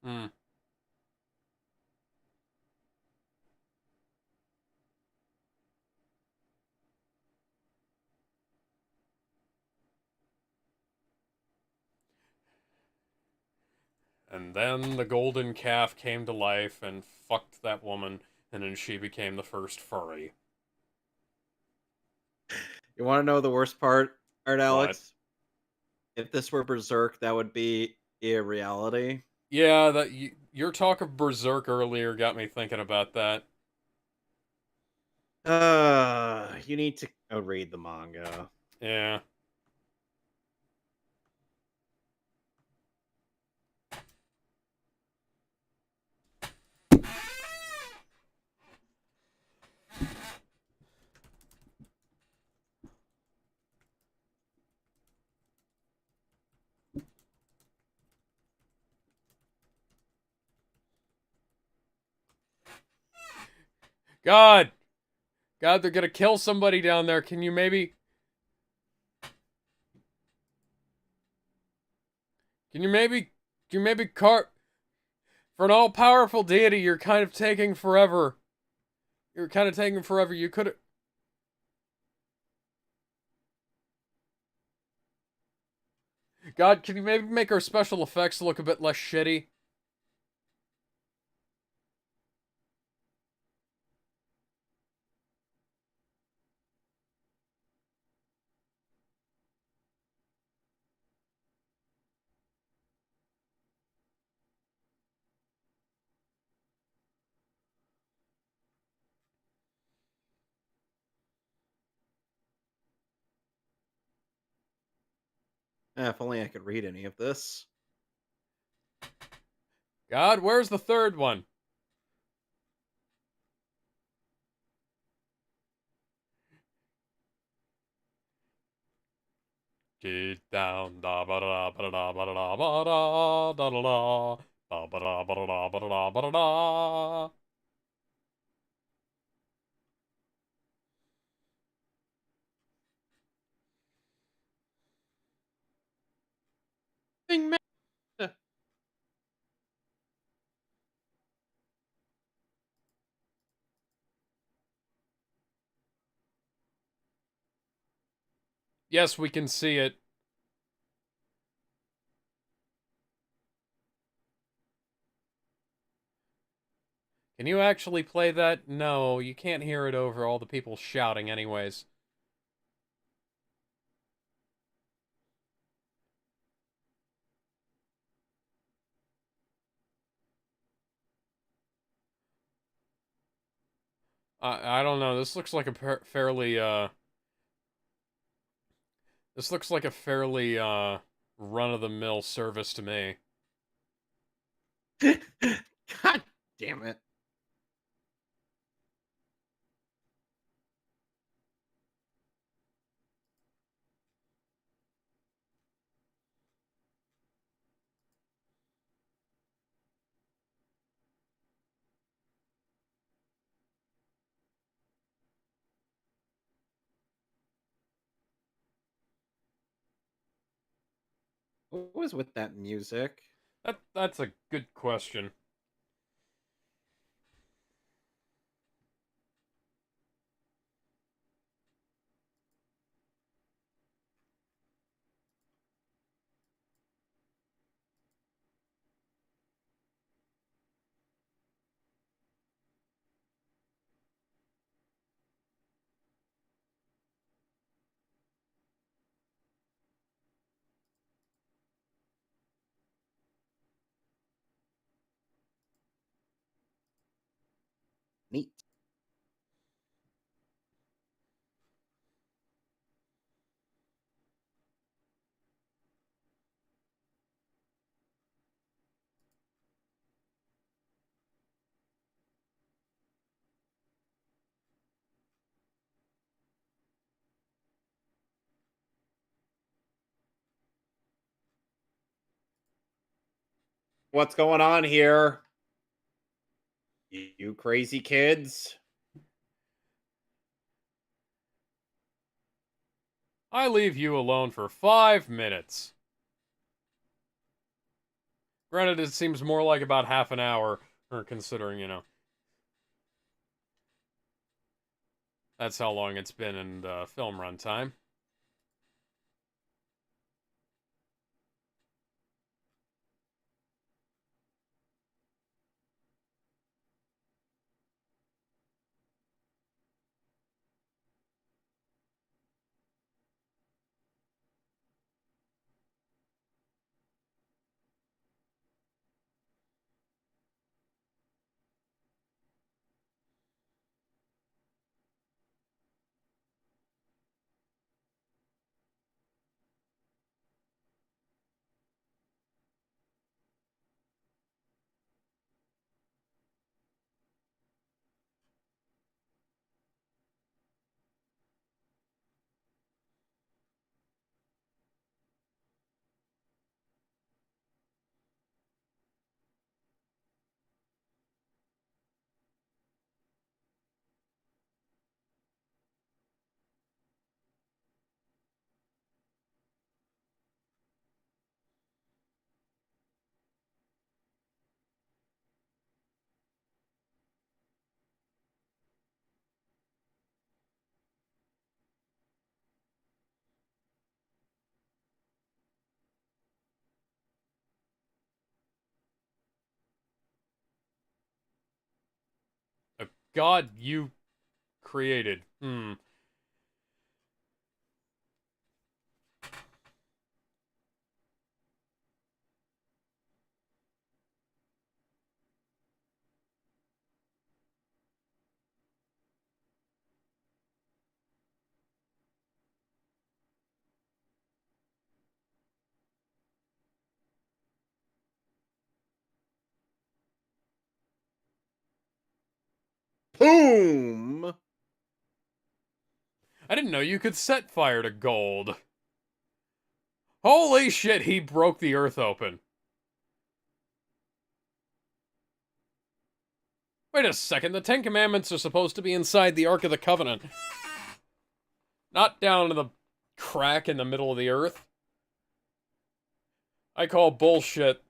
Hmm. And then the golden calf came to life and fucked that woman, and then she became the first furry. You want to know the worst part, Art What? Alex? If this were Berserk, that would be a reality. Yeah, your talk of Berserk earlier got me thinking about that. You need to read the manga. Yeah. God! God, they're gonna kill somebody down there. Can you maybe... Can you maybe... Can you maybe car... For an all-powerful deity, you're kind of taking forever. You're kind of taking forever. You could've... God, can you maybe make our special effects look a bit less shitty? If only I could read any of this. God, where's the third one? Get down, da ba da ba da ba da ba da da da da da ba da ba da ba da ba da. Ding, ma- Yes, we can see it. Can you actually play that? No, you can't hear it over all the people shouting anyways. I don't know. This looks like a fairly this looks like a fairly run-of-the-mill service to me. God damn it. What was with that music? That's a good question. Neat. What's going on here? You crazy kids? I leave you alone for 5 minutes. Granted, it seems more like about half an hour, or considering, that's how long it's been in the film runtime. A god you created. Boom! I didn't know you could set fire to gold. Holy shit, he broke the earth open. Wait a second, the Ten Commandments are supposed to be inside the Ark of the Covenant. Not down in the crack in the middle of the earth. I call bullshit.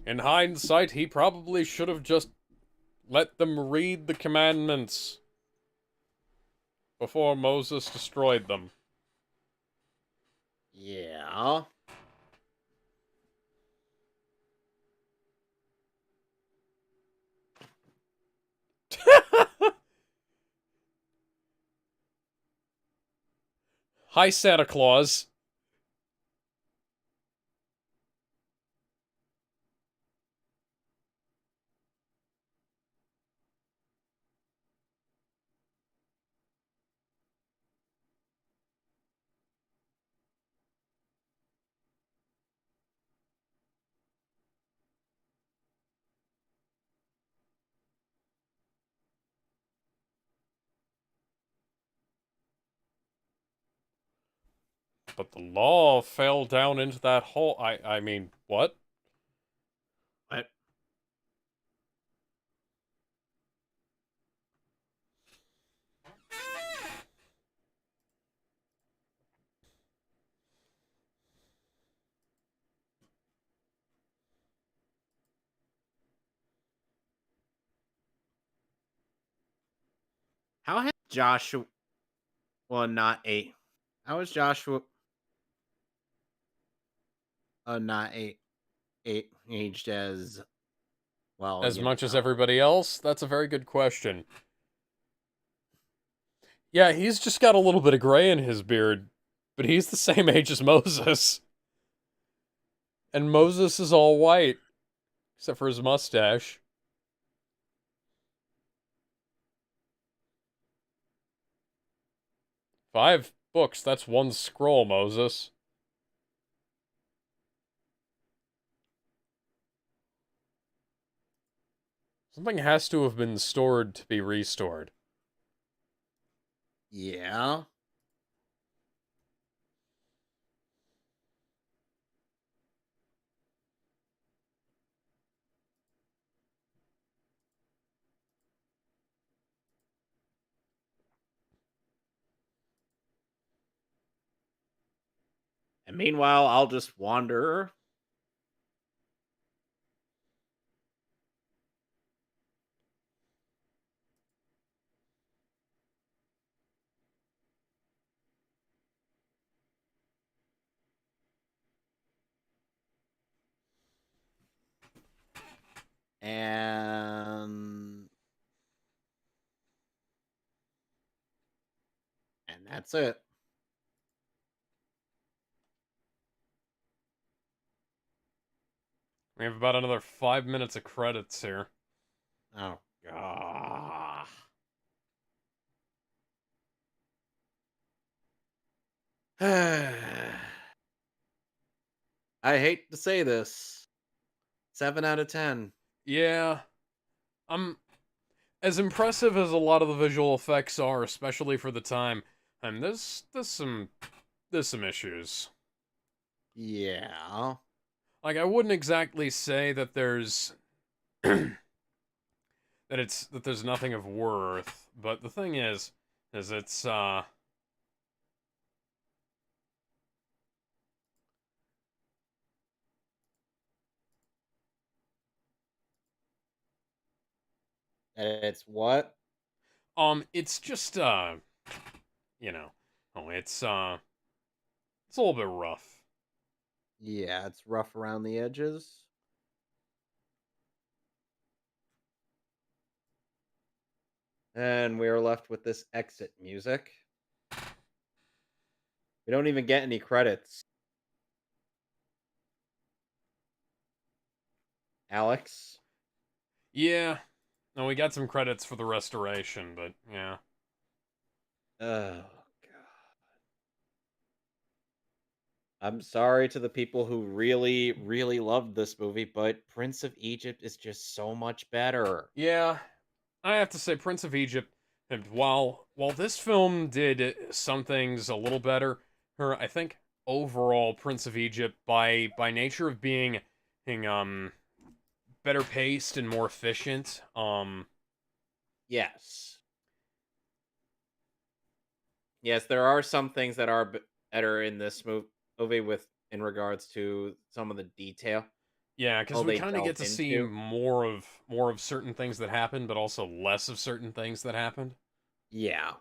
In hindsight, he probably should have just let them read the commandments before Moses destroyed them. Yeah. Hi, Santa Claus. But the law fell down into that hole. I mean, what? What? How has Joshua not eight? How is Joshua not eight aged as well? As much as everybody else? That's a very good question. Yeah, he's just got a little bit of gray in his beard, but he's the same age as Moses. And Moses is all white, except for his mustache. Five books, that's one scroll, Moses. Something has to have been stored to be restored. Yeah. And meanwhile, I'll just wander. And that's it. We have about another 5 minutes of credits here. Oh god. I hate to say this. 7 out of 10. Yeah, as impressive as a lot of the visual effects are, especially for the time, and there's some issues. Yeah. Like, I wouldn't exactly say that there's that there's nothing of worth, but the thing is It's what? it's just you know, it's a little bit rough. Yeah, it's rough around the edges. And we are left with this exit music. We don't even get any credits. Alex? Yeah. No, we got some credits for the restoration, but yeah. Oh god. I'm sorry to the people who really, really loved this movie, but Prince of Egypt is just so much better. Yeah, I have to say, Prince of Egypt. And while this film did some things a little better, I think overall Prince of Egypt, by nature of being better paced and more efficient, Yes. Yes, there are some things that are better in this movie with in regards to some of the detail yeah, because we they kind of delve get to see into. more of certain things that happen, but also less of certain things that happened. Yeah.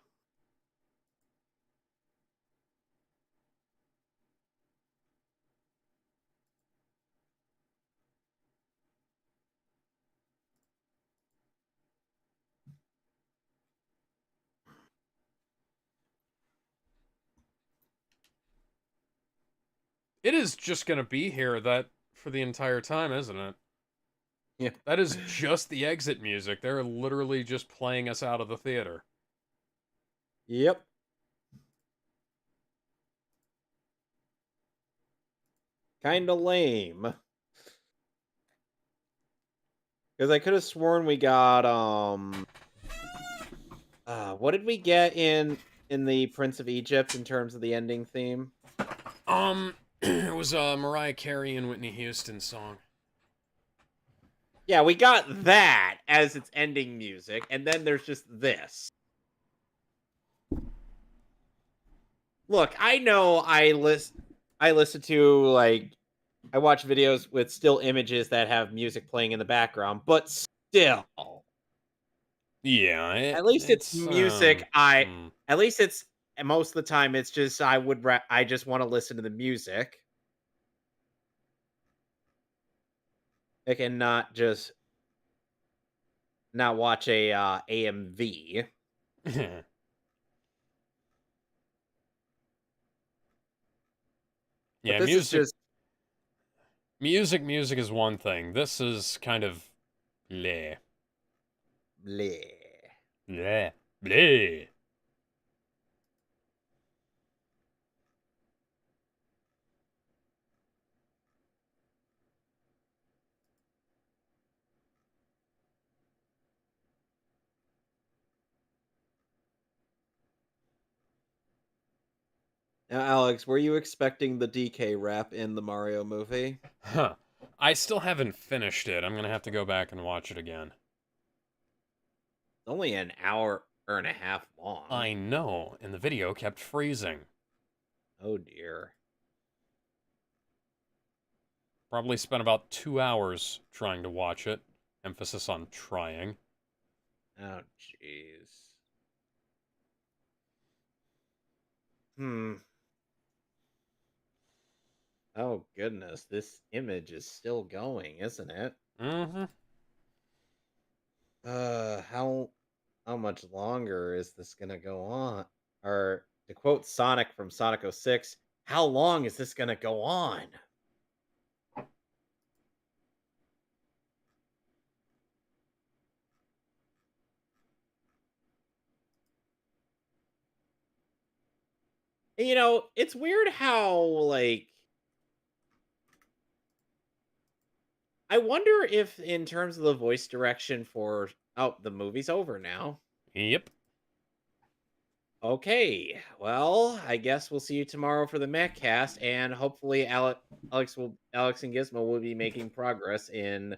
It is just gonna be here that for the entire time, isn't it? Yeah. That is just the exit music. They're literally just playing us out of the theater. Yep. Kind of lame. Because I could have sworn we got what did we get in the Prince of Egypt in terms of the ending theme? It was a Mariah Carey and Whitney Houston song. Yeah, we got that as its ending music, and then there's just this. Look, I know I listen to like I watch videos with still images that have music playing in the background, but still, Yeah, at least it's it's music. At least it's and most of the time it's just I just want to listen to the music. I can not just not watch a AMV. But yeah, this is music, just music is one thing. This is kind of bleh, bleh. bleh, bleh. Now, Alex, were you expecting the DK rap in the Mario movie? Huh. I still haven't finished it. I'm gonna have to go back and watch it again. It's only an hour and a half long. I know, and the video kept freezing. Oh dear. Probably spent about 2 hours trying to watch it. Emphasis on trying. Oh jeez. Hmm. Oh goodness, this image is still going, isn't it? Mm-hmm. How much longer is this gonna go on? Or to quote Sonic from Sonic 06, how long is this gonna go on? And, it's weird how like I wonder if in terms of the voice direction for the movie's over now. Yep. Okay, well, I guess we'll see you tomorrow for the Metcast, and hopefully Alex and Gizmo will be making progress in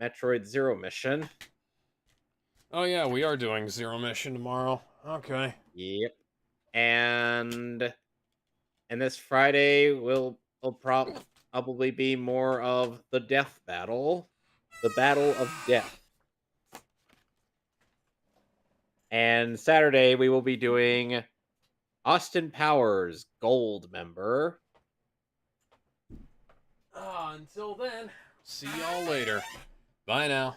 Metroid Zero Mission. Oh yeah, we are doing Zero Mission tomorrow. Okay. Yep. And this Friday will probably be more of the death battle, the battle of death. And Saturday we will be doing Austin Powers Gold member. Until then, see y'all later. Bye now.